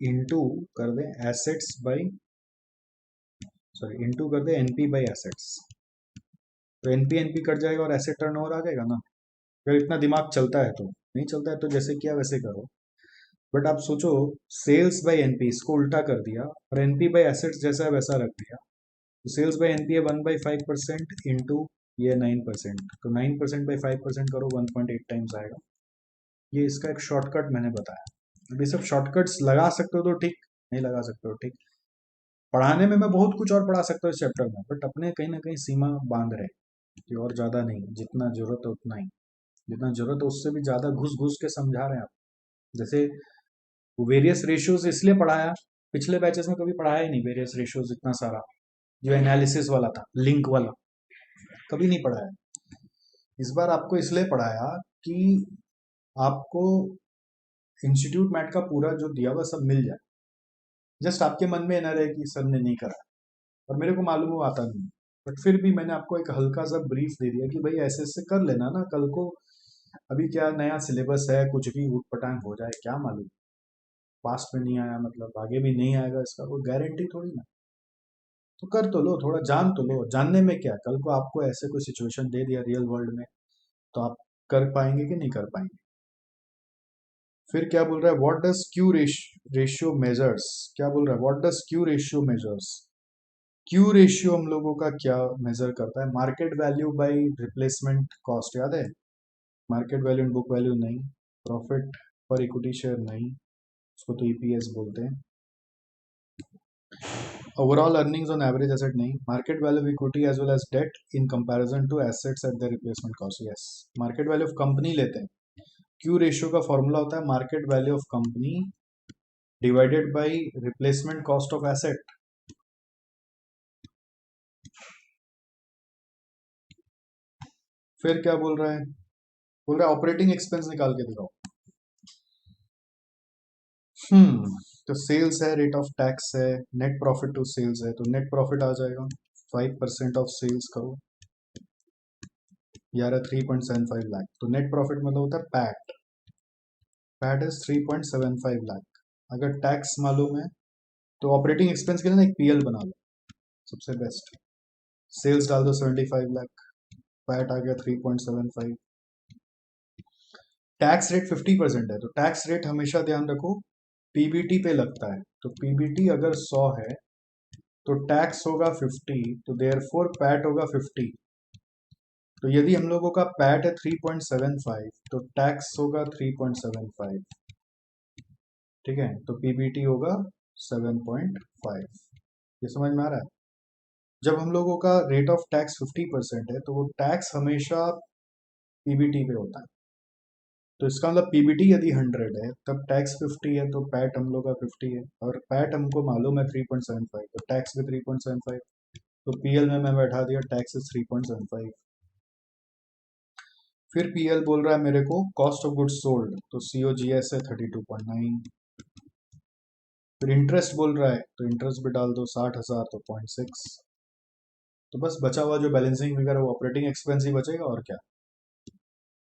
इंटू कर दें एसेट्स बाय, सॉरी इंटू कर दें एनपी बाय एसेट्स, तो एनपी एनपी कट जाएगा और एसेट टर्नओवर आ जाएगा ना। अगर इतना दिमाग चलता है तो, नहीं चलता है तो जैसे किया वैसे करो। बट आप सोचो सेल्स बाय एनपी इसको उल्टा कर दिया और एनपी बाय एसेट्स जैसा है वैसा रख दिया, तो सेल्स बाय एनपी है 1/5% इंटू ये 9%, तो 9% बाई 5% करो 1.8 टाइम्स आएगा। ये इसका एक शॉर्टकट मैंने बताया। अब ये सब शॉर्टकट्स लगा सकते हो तो ठीक, नहीं लगा सकते हो ठीक। पढ़ाने में मैं बहुत कुछ और पढ़ा सकता हूँ इस चैप्टर में, बट अपने कहीं ना कहीं सीमा बांध रहे कि और ज़्यादा नहीं, जितना जरूरत है उतना ही, जितना जरूरत है उससे भी ज़्यादा घुस घुस के समझा रहे हैं आप। जैसे वेरियस रेशियोज इसलिए पढ़ाया, पिछले बैचेस में कभी पढ़ाया ही नहीं वेरियस रेशियोज इतना सारा, जो एनालिसिस वाला था लिंक वाला कभी नहीं पढ़ाया। इस बार आपको इसलिए पढ़ाया कि आपको इंस्टीट्यूट मैट का पूरा जो दिया हुआ सब मिल जाए, जस्ट आपके मन में ना रहे कि सर ने नहीं करा, और मेरे को मालूम हुआ आता नहीं, बट फिर भी मैंने आपको एक हल्का सा ब्रीफ दे दिया कि भाई ऐसे ऐसे कर लेना ना, कल को अभी क्या नया सिलेबस है, कुछ भी उठ पटांग हो जाए क्या मालूम, पास्ट में नहीं आया मतलब आगे भी नहीं आएगा, इसका कोई गारंटी थोड़ी ना। तो कर तो लो, थोड़ा जान तो लो, जानने में क्या, कल को आपको ऐसे कोई सिचुएशन दे दिया रियल वर्ल्ड में तो आप कर पाएंगे कि नहीं कर पाएंगे। फिर क्या बोल रहा है, what does Q ratio measures, क्या बोल रहा है, what does Q ratio measures. Q ratio हम लोगों का क्या मेजर करता है, market value by replacement cost, याद है, market value and book value नहीं, प्रॉफिट पर इक्विटी शेयर नहीं, उसको तो ईपीएस बोलते हैं, overall earnings on average asset नहीं, market value of equity as well as debt in comparison to assets at the replacement cost. Yes, market value of company लेते हैं। क्यू रेशियो का formula होता है market value of company divided by replacement cost of asset. फिर क्या बोल रहा है, बोल रहा है ऑपरेटिंग एक्सपेंस निकाल के दिखाओ। तो सेल्स है, रेट ऑफ टैक्स है, नेट प्रॉफिट टू सेल्स है, तो नेट प्रॉफिट आ जाएगा 5% ऑफ सेल्स करो, यार 3.75 लाख। तो नेट प्रॉफिट मतलब होता है पैट, पैट इज 3.75 लाख। अगर टैक्स मालूम है तो ऑपरेटिंग एक्सपेंस के लिए ना एक पीएल बना लो, सबसे बेस्ट। सेल्स डाल दो 75 लाख, पैट आ गया 3.75। टैक्स रेट 50% है, तो टैक्स रेट हमेशा ध्यान रखो पीबीटी पे लगता है। तो पीबीटी अगर 100 है तो टैक्स होगा 50, तो देयरफॉर पैट होगा 50। तो यदि हम लोगों का पैट है 3.75 तो टैक्स होगा 3.75। ठीक है, तो पीबीटी होगा 7.5। ये समझ में आ रहा है। जब हम लोगों का रेट ऑफ टैक्स 50% है तो वो टैक्स हमेशा पीबीटी पे होता है। तो इसका मतलब पीबीटी यदि 100 है तब टैक्स 50 है, तो पैट हम लोग का 50 है, और पैट हमको मालूम है 3.75, तो टैक्स भी 3.75। तो पीएल में मैं बैठा दिया टैक्स इज 3.75। फिर पीएल बोल रहा है मेरे को कॉस्ट ऑफ गुड्स सोल्ड, तो सीओजीएस है 32.9। फिर इंटरेस्ट बोल रहा है तो इंटरेस्ट भी डाल दो 60,000, तो 0.6। तो बस बचा हुआ जो बैलेंसिंग फिगर है वो ऑपरेटिंग एक्सपेंस ही बचेगा, और क्या,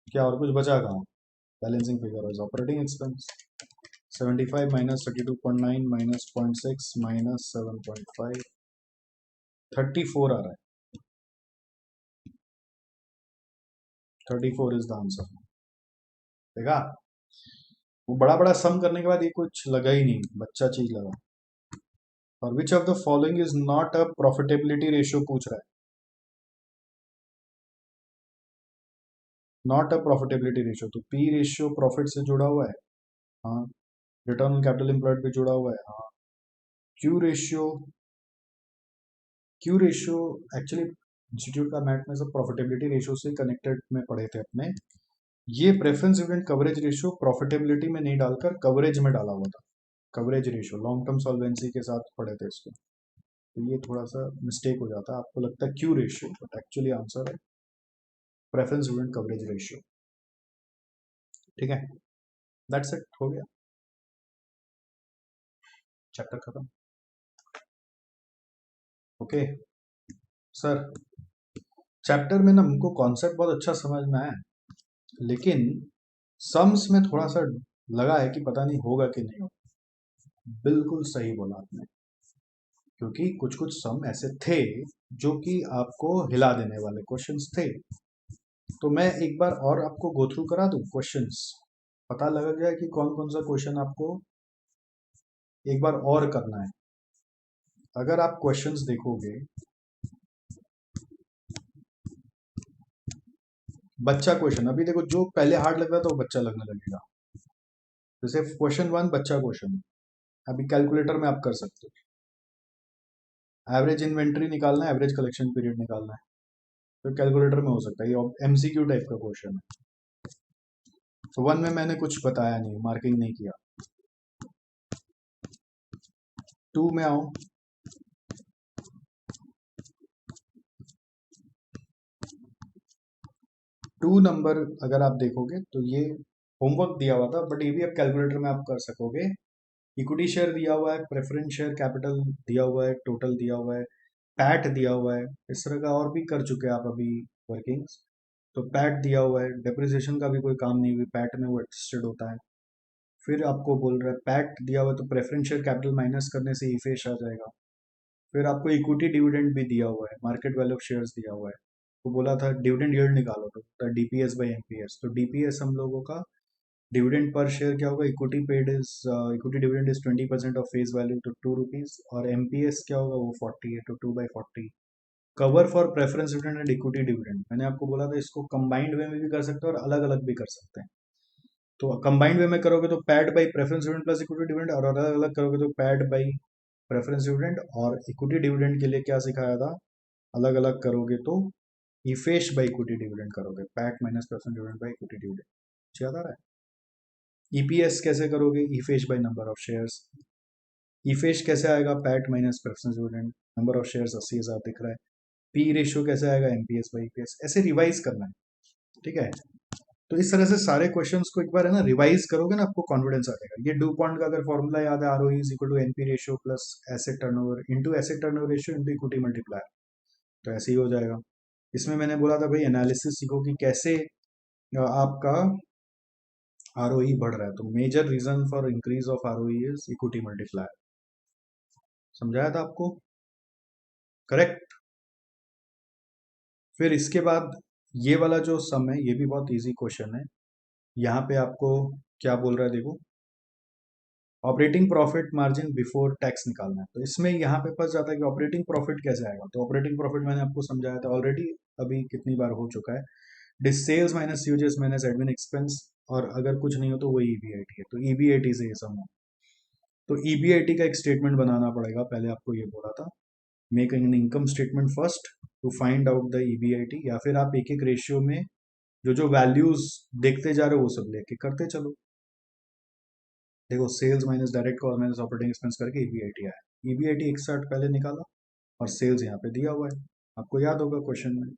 क्या और कुछ बचा कहाँ। Balancing figure is operating expense. 75 minus 32.9 minus 0.6 minus 7.5, 34 आ रहा है। 34 इज द आंसर। देखा, वो बड़ा बड़ा सम करने के बाद ये कुछ लगा ही नहीं, बच्चा चीज लगा। और which of the following is not a profitability ratio पूछ रहा है। नॉट अ प्रॉफिटेबिलिटी रेशियो, तो पी रेशियो प्रॉफिट से जुड़ा हुआ है, हाँ। रिटर्न ऑन कैपिटल एम्प्लॉयड भी जुड़ा हुआ है, हाँ। Q ratio, Q ratio actually institute का मैथ में सब प्रॉफिटेबिलिटी रेशियो से कनेक्टेड में पढ़े थे अपने। ये preference dividend coverage ratio profitability में नहीं डालकर कवरेज में डाला हुआ था। Coverage ratio long term solvency के साथ पढ़े थे इसको, तो ये थोड़ा सा मिस्टेक हो जाता है, आपको लगता है Q ratio, but actually answer है प्रेफरेंस डिविडेंड कवरेज रेशियो। ठीक है, दैट्स इट, हो गया चैप्टर खत्म। ओके सर, चैप्टर में ना हमको कॉन्सेप्ट बहुत अच्छा समझ में आया, लेकिन सम्स में थोड़ा सा लगा है कि पता नहीं होगा कि नहीं होगा। बिल्कुल सही बोला आपने, क्योंकि कुछ कुछ सम ऐसे थे जो कि आपको हिला देने वाले क्वेश्चंस थे। तो मैं एक बार और आपको गो थ्रू करा दूं क्वेश्चंस, पता लग जाए कि कौन कौन सा क्वेश्चन आपको एक बार और करना है। अगर आप क्वेश्चंस देखोगे, बच्चा क्वेश्चन, अभी देखो जो पहले हार्ड लग रहा था वो बच्चा लगने लगेगा। जैसे क्वेश्चन 1 बच्चा क्वेश्चन, अभी कैलकुलेटर में आप कर सकते हो। एवरेज इन्वेंट्री निकालना है, एवरेज कलेक्शन पीरियड निकालना है, तो कैलकुलेटर में हो सकता है। ये एमसीक्यू टाइप का क्वेश्चन है। तो 1 में मैंने कुछ बताया नहीं, मार्किंग नहीं किया। 2 में आओ, 2 नंबर अगर आप देखोगे तो ये होमवर्क दिया हुआ था, बट ये भी अब कैलकुलेटर में आप कर सकोगे। इक्विटी शेयर दिया हुआ है, प्रेफरेंस शेयर कैपिटल दिया हुआ है, टोटल दिया हुआ है, पैट दिया हुआ है, इस तरह का और भी कर चुके हैं आप अभी वर्किंग्स। तो पैट दिया हुआ है, डेप्रिसिएशन का भी कोई काम नहीं हुई, पैट में वो एडजस्टेड होता है। फिर आपको बोल रहा है पैट दिया हुआ है तो प्रेफरेंस शेयर कैपिटल माइनस करने से ईफेश आ जाएगा। फिर आपको इक्विटी डिविडेंड भी दिया हुआ है, मार्केट वैल्यू ऑफ शेयर्स दिया हुआ है। तो बोला था डिविडेंड यील्ड निकालो, तो डीपीएस बाई एमपीएस। तो डीपीएस हम लोगों का डिविडेंड पर शेयर क्या होगा, equity paid is equity dividend is 20% of face value तो ₹2, और एमपीएस क्या होगा वो 40 है, तो 2/40। Cover for preference dividend and equity dividend, मैंने आपको बोला था इसको कंबाइंड वे में भी कर सकते हैं और अलग अलग भी कर सकते हैं। तो कंबाइंड वे में करोगे तो pad by preference dividend plus equity dividend, और अलग अलग करोगे तो पैड बाई प्रेफरेंस डिविडेंड और इक्विटी डिविडेंड के लिए क्या सिखाया था, अलग अलग करोगे तो इफेश बाई इक्विटी डिविडेंड करोगे, PAT minus preference dividend by equity dividend याद आ रहा है। ईपीएस कैसे करोगे, इफेश बाई नंबर ऑफ शेयर्स, ईफेश कैसे आएगा, PAT minus preference dividend, number of shares 80,000 दिख रहा है, पी रेशियो कैसे आएगा, एमपीएस बाई ईपीएस, ऐसे रिवाइज करना है। ठीक है, तो इस तरह से सारे क्वेश्चंस को एक बार है ना रिवाइज करोगे ना, आपको कॉन्फिडेंस आ जाएगा। ये डुपॉन्ट का अगर फॉर्मूला याद है, ROE is equal to NP ratio plus asset turnover into asset turnover ratio into equity multiplier, तो ऐसे ही हो जाएगा। इसमें मैंने बोला था भाई एनालिसिस सीखो कि कैसे आपका आरओई बढ़ रहा है, तो major reason for increase of ROE is equity multiplier, समझाया था आपको, करेक्ट। फिर इसके बाद ये वाला जो सम है ये भी बहुत इजी क्वेश्चन है। यहाँ पे आपको क्या बोल रहा है देखो, operating profit margin before tax निकालना है, तो इसमें यहाँ पे फंस जाता है कि ऑपरेटिंग प्रॉफिट कैसे आएगा। तो ऑपरेटिंग प्रॉफिट मैंने आपको समझाया था ऑलरेडी, अभी कितनी बार हो चुका है, this sales minus uses minus admin expense, और अगर कुछ नहीं हो तो वही ईबीआईटी है, तो ईबीआईटी से ये सम हो। तो ईबीआईटी का एक स्टेटमेंट बनाना पड़ेगा, पहले आपको ये बोला था, make an income statement first to find out the EBIT, या फिर आप एक एक रेशियो में जो जो वैल्यूज देखते जा रहे हो वो सब लेके करते चलो। देखो sales minus direct cost minus operating expense करके ईबीआईटी आया, ईबीआईटी 61 पहले निकाला और सेल्स यहाँ पे दिया हुआ है, आपको याद होगा क्वेश्चन में।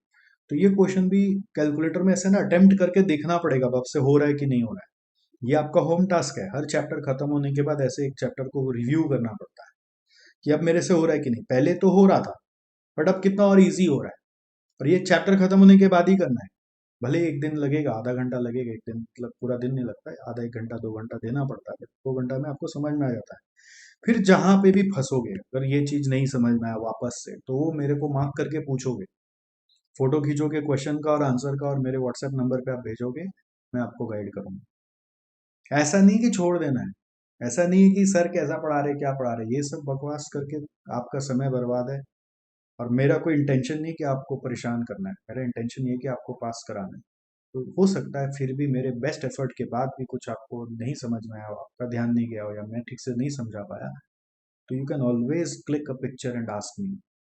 तो ये क्वेश्चन भी कैलकुलेटर में ऐसे ना अटेम्प्ट करके देखना पड़ेगा अब आपसे हो रहा है कि नहीं हो रहा है, ये आपका होम टास्क है। हर चैप्टर खत्म होने के बाद ऐसे एक चैप्टर को रिव्यू करना पड़ता है कि अब मेरे से हो रहा है कि नहीं, पहले तो हो रहा था बट अब कितना और ईजी हो रहा है, और ये चैप्टर खत्म होने के बाद ही करना है। भले एक दिन लगेगा, आधा घंटा लगेगा, एक दिन मतलब पूरा दिन नहीं लगता है, आधा एक घंटा 2 घंटा देना पड़ता है, 2 घंटा में आपको समझ में आ जाता है। फिर जहां पे भी फंसोगे, अगर ये चीज नहीं समझ में आया वापस से, तो वो मेरे को मार्क करके पूछोगे, फोटो खींचोगे क्वेश्चन का और आंसर का और मेरे व्हाट्सएप नंबर पे आप भेजोगे, मैं आपको गाइड करूंगा। ऐसा नहीं कि छोड़ देना है, ऐसा नहीं है कि सर कैसा पढ़ा रहे क्या पढ़ा रहे, ये सब बकवास करके आपका समय बर्बाद है। और मेरा कोई इंटेंशन नहीं कि आपको परेशान करना है, मेरा इंटेंशन ये कि आपको पास कराना है। तो हो सकता है फिर भी मेरे बेस्ट एफर्ट के बाद भी कुछ आपको नहीं समझ में आया हो, आपका ध्यान नहीं गया हो, या मैं ठीक से नहीं समझा पाया, तो you can always click a picture and ask me,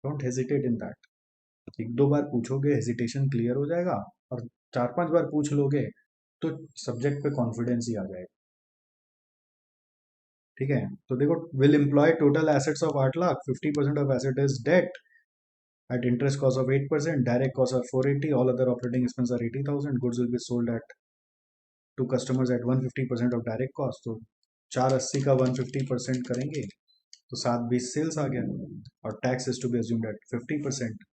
don't hesitate in that. एक दो बार पूछोगे, हेजिटेशन क्लियर हो जाएगा, और 4-5 बार पूछ लोगे तो सब्जेक्ट पे कॉन्फिडेंस ही आ जाएगा। ठीक है, तो देखो, will employ total assets of 8 lakh, 50% of asset is debt at interest cost of 8%, direct costs are 480, all other operating expenses are 80,000, goods will be sold at to customers at 150% of direct cost, तो 480 का 150% करेंगे तो 720 sales आ गया, और tax is to be assumed at 50%।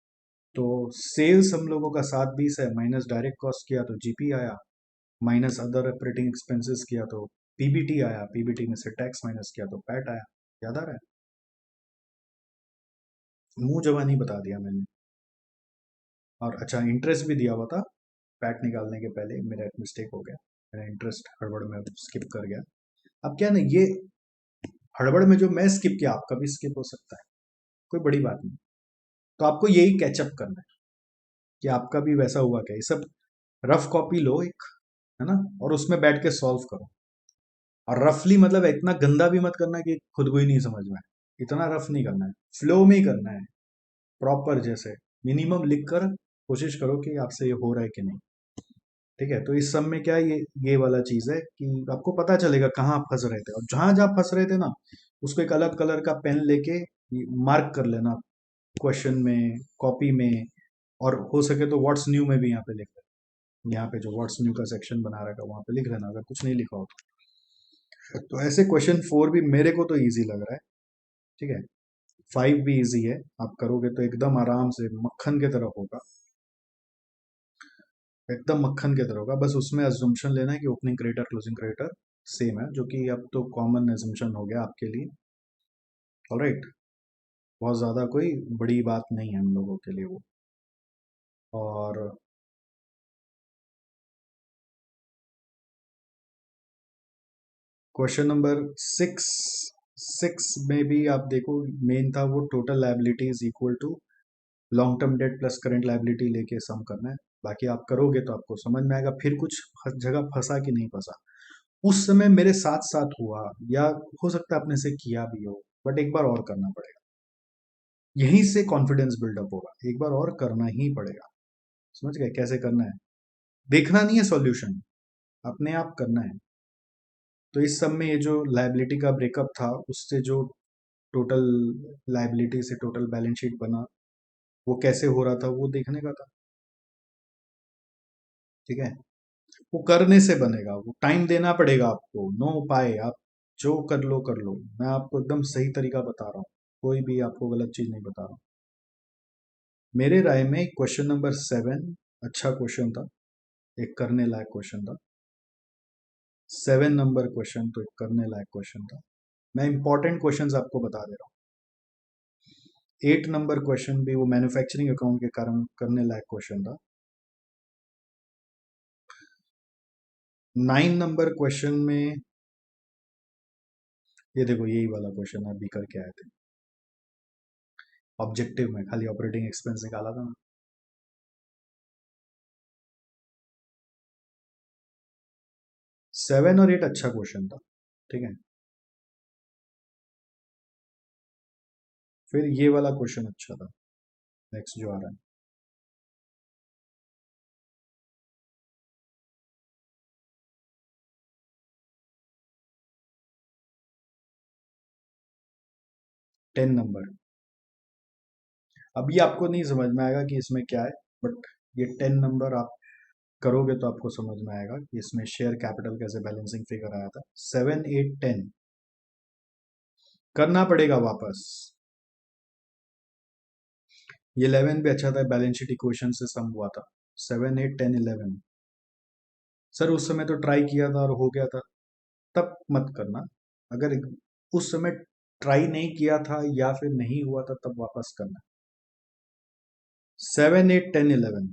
तो sales हम लोगों का 720 है, माइनस डायरेक्ट कॉस्ट किया तो जीपी आया, माइनस अदर ऑपरेटिंग एक्सपेंसेस किया तो पीबीटी आया, पीबीटी में से टैक्स माइनस किया तो पैट आया। याद आ रहा है, मुंह जवानी बता दिया मैंने। और अच्छा, इंटरेस्ट भी दिया हुआ था, पैट निकालने के पहले मेरा एक मिस्टेक हो गया, मेरा इंटरेस्ट हड़बड़ में स्किप कर गया। अब क्या ना, ये हड़बड़ में जो मैं स्किप किया आपका भी स्किप हो सकता है, कोई बड़ी बात नहीं। तो आपको यही कैचअप करना है कि आपका भी वैसा हुआ क्या, ये सब रफ कॉपी लो एक, है ना, और उसमें बैठ के सॉल्व करो। और रफली मतलब इतना गंदा भी मत करना कि खुद को ही नहीं समझ में आए, इतना रफ नहीं करना है, फ्लो में ही करना है, प्रॉपर जैसे मिनिमम लिख कर कोशिश करो कि आपसे ये हो रहा है कि नहीं। ठीक है, तो इस सब में क्या है, ये वाला चीज है कि आपको पता चलेगा कहाँ आप फंस रहे थे, और जहां जहां फंस रहे थे ना, उसको एक अलग कलर का पेन लेके मार्क कर लेना, क्वेश्चन में, कॉपी में, और हो सके तो व्हाट्स न्यू में भी यहाँ पे लिख लेना, यहाँ पे जो व्हाट्स न्यू का सेक्शन बना रखा है वहां पे लिख लेना, अगर कुछ नहीं लिखा हो तो ऐसे क्वेश्चन 4 भी मेरे को तो इजी लग रहा है। ठीक है, 5 भी इजी है, आप करोगे तो एकदम आराम से मक्खन की तरह होगा, एकदम मक्खन की तरह होगा। बस उसमें अजम्पशन लेना है कि opening creditor closing creditor same है, जो कि अब तो कॉमन अजम्पशन हो गया आपके लिए। ऑलराइट, बहुत ज़्यादा कोई बड़ी बात नहीं है हम लोगों के लिए वो। और क्वेश्चन नंबर 6 में भी आप देखो, मेन था वो total liability is equal to long term debt plus current liability लेके सम करना है। बाकी आप करोगे तो आपको समझ में आएगा, फिर कुछ जगह फंसा कि नहीं फंसा, उस समय मेरे साथ साथ हुआ, या हो सकता है अपने से किया भी हो, बट एक बार और करना पड़ेगा, यहीं से कॉन्फिडेंस बिल्डअप होगा, एक बार और करना ही पड़ेगा। समझ गए कैसे करना है? देखना नहीं है सॉल्यूशन, अपने आप करना है। तो इस सब में ये जो लाइबिलिटी का ब्रेकअप था, उससे जो टोटल लाइबिलिटी से टोटल बैलेंस शीट बना, वो कैसे हो रहा था वो देखने का था। ठीक है, वो करने से बनेगा, वो टाइम देना पड़ेगा आपको, नो उपाय, आप जो कर लो, मैं आपको एकदम सही तरीका बता रहा हूँ, कोई भी आपको गलत चीज नहीं बता रहा हूँ। मेरे राय में क्वेश्चन नंबर 7 अच्छा क्वेश्चन था, एक करने लायक क्वेश्चन था। 7 नंबर क्वेश्चन तो एक करने लायक क्वेश्चन था। मैं इंपॉर्टेंट क्वेश्चंस आपको बता दे रहा हूँ। 8 नंबर क्वेश्चन भी वो मैन्युफैक्चरिंग अकाउंट के कारण करने लायक क्वेश्चन था। 9 नंबर क्वेश्चन में ये देखो, यही वाला क्वेश्चन आप भी करके आए थे, ऑब्जेक्टिव में खाली ऑपरेटिंग एक्सपेंस निकाला था ना। 7 और 8 अच्छा क्वेश्चन था। ठीक है, फिर ये वाला क्वेश्चन अच्छा था, नेक्स्ट जो आ रहा है। टेन नंबर, अभी आपको नहीं समझ में आएगा कि इसमें क्या है, बट ये 10 नंबर आप करोगे तो आपको समझ में आएगा कि इसमें शेयर कैपिटल कैसे बैलेंसिंग फिगर आया था। 7, 8, 10 करना पड़ेगा वापस। ये 11 भी अच्छा था, बैलेंस शीट इक्वेशन से सम हुआ था। 7, 8, 10, 11 सर उस समय तो ट्राई किया था और हो गया था, तब मत करना। अगर उस समय ट्राई नहीं किया था या फिर नहीं हुआ था तब वापस करना। 7, 8, 10, 11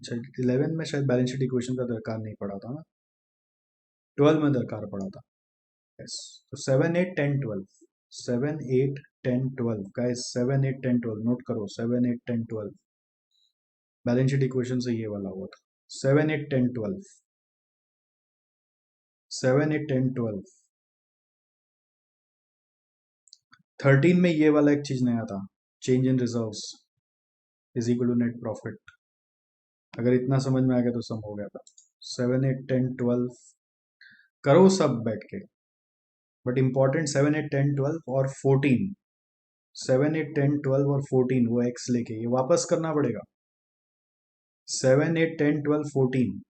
अच्छा, 11 में शायद बैलेंस शीट इक्वेशन का दरकार नहीं पड़ा था ना, 12 में दरकार पड़ा था। यस, तो 7, 8, 10, 12, 7, 8, 10, 12 गाइस, 7, 8, 10, 12 नोट करो, 7, 8, 10, 12 बैलेंस शीट इक्वेशन से ये वाला हुआ था। 7, 8, 10, 12, 7, 8, 10, 12 13 में ये वाला एक चीज नया था, change in reserves is equal to net profit. अगर इतना समझ में आ गया तो सम हो गया था। 7, 8, 10, 12 करो सब बैठ के, बट इंपॉर्टेंट 7, 8, 10, 12 और 14, 7, 8, 10, 12 और 14 वो एक्स लेके ये वापस करना पड़ेगा। 7, 8, 10, 12, 14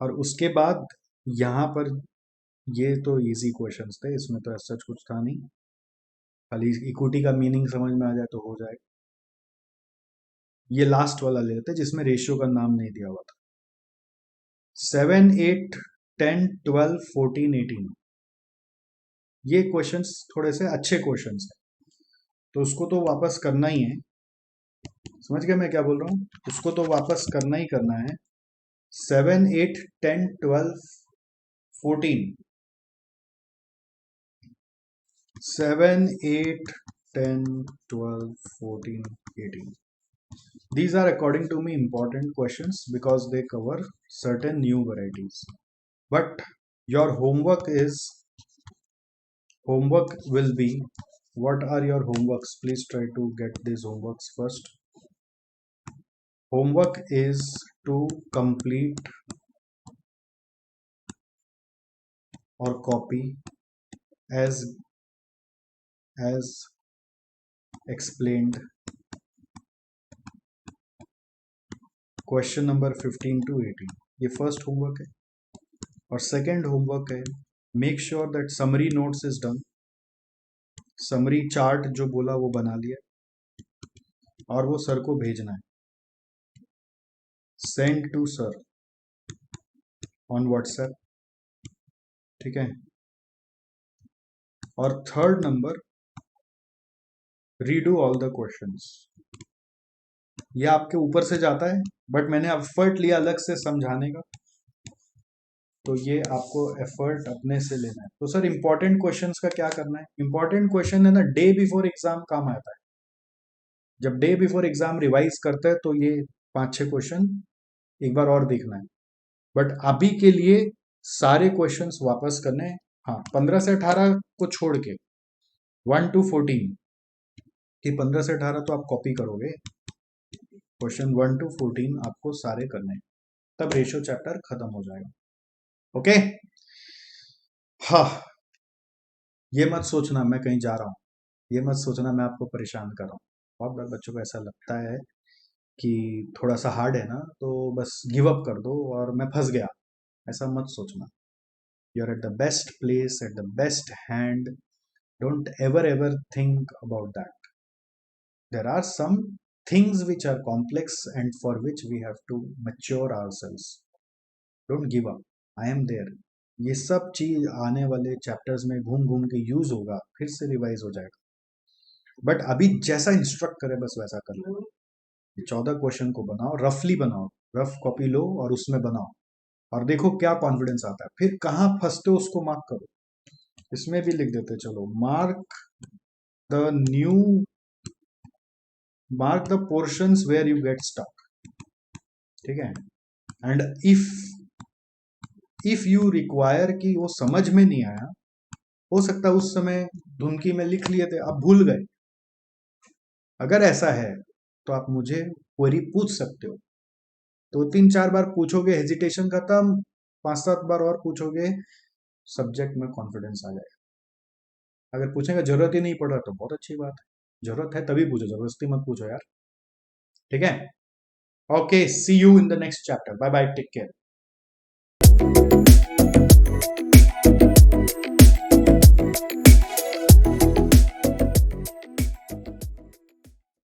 और उसके बाद यहाँ पर ये तो इजी क्वेश्चंस थे, इसमें तो ऐसा कुछ था नहीं, खाली इक्विटी का मीनिंग समझ में आ जाए तो हो जाएगा। ये लास्ट वाला ले लेते जिसमें रेशियो का नाम नहीं दिया हुआ था। 7, 8, 10, 12, 14, 18 ये क्वेश्चंस थोड़े से अच्छे क्वेश्चंस हैं, तो उसको तो वापस करना ही है। समझ गए मैं क्या बोल रहा हूँ? उसको तो वापस करना ही करना है। 7, 8, 10, 12, 14 7, 8, 10, 12, 14, 18 these are according to me important questions because they cover certain new varieties, but your homework will be, what are your homeworks? Please try to get these homeworks first. Homework is to complete or copy as explained question number 15 to 18, ये first homework है। और second homework है, make sure that summary notes is done, summary chart जो बोला वो बना लिया और वो सर को भेजना है, send to sir on WhatsApp. ठीक है, और third number, redo all the questions. ये आपके ऊपर से जाता है, बट मैंने एफर्ट लिया अलग से समझाने का, तो ये आपको एफर्ट अपने से लेना है। तो सर इंपॉर्टेंट क्वेश्चंस का क्या करना है? इंपॉर्टेंट क्वेश्चन है ना, डे बिफोर एग्जाम काम आता है। जब डे बिफोर एग्जाम रिवाइज करते हैं तो ये 5-6 क्वेश्चन एक बार और देखना है, बट अभी के लिए सारे क्वेश्चंस वापस करने हैं, हाँ, 15 से 18 को छोड़ के 1 to 14, कि 15 से 18 तो आप कॉपी करोगे, क्वेश्चन 1 to 14 आपको सारे करने हैं, तब रेशियो चैप्टर खत्म हो जाएगा। ओके। हाँ, ये मत सोचना मैं कहीं जा रहा हूँ, ये मत सोचना मैं आपको परेशान कर रहा हूँ। बहुत बार बच्चों को ऐसा लगता है कि थोड़ा सा हार्ड है ना तो बस गिव अप कर दो और मैं फंस गया, ऐसा मत सोचना। You are at the best place, at the best hand, don't ever ever think about that. There are some things which are complex and for which we have to mature ourselves. Don't give up. I am there. ये सब चीज आने वाले chapters में घूम घूम के use होगा, फिर से रिवाइज हो जाएगा। बट अभी जैसा इंस्ट्रक्ट करे बस वैसा कर लो। 14 क्वेश्चन को बनाओ, रफली बनाओ, रफ कॉपी लो और उसमें बनाओ और देखो क्या कॉन्फिडेंस आता है। फिर कहाँ फंसते हो उसको मार्क करो, इसमें भी लिख देते चलो, the new mark the portions where you get stuck. ठीक है। एंड इफ यू रिक्वायर कि वो समझ में नहीं आया, हो सकता है उस समय धुनकी में लिख लिए थे, अब भूल गए, अगर ऐसा है तो आप मुझे क्वेरी पूछ सकते हो। तो 3-4 बार पूछोगे, हेजिटेशन खत्म, 5-7 बार और पूछोगे, सब्जेक्ट में कॉन्फिडेंस आ जाएगा। अगर पूछने का जरूरत ही नहीं पड़ रहा तो बहुत अच्छी बात है, जरूरत है तभी पूछो, जबरदस्ती मत पूछो यार। ठीक है। Okay, see you in the next chapter, bye bye, take care.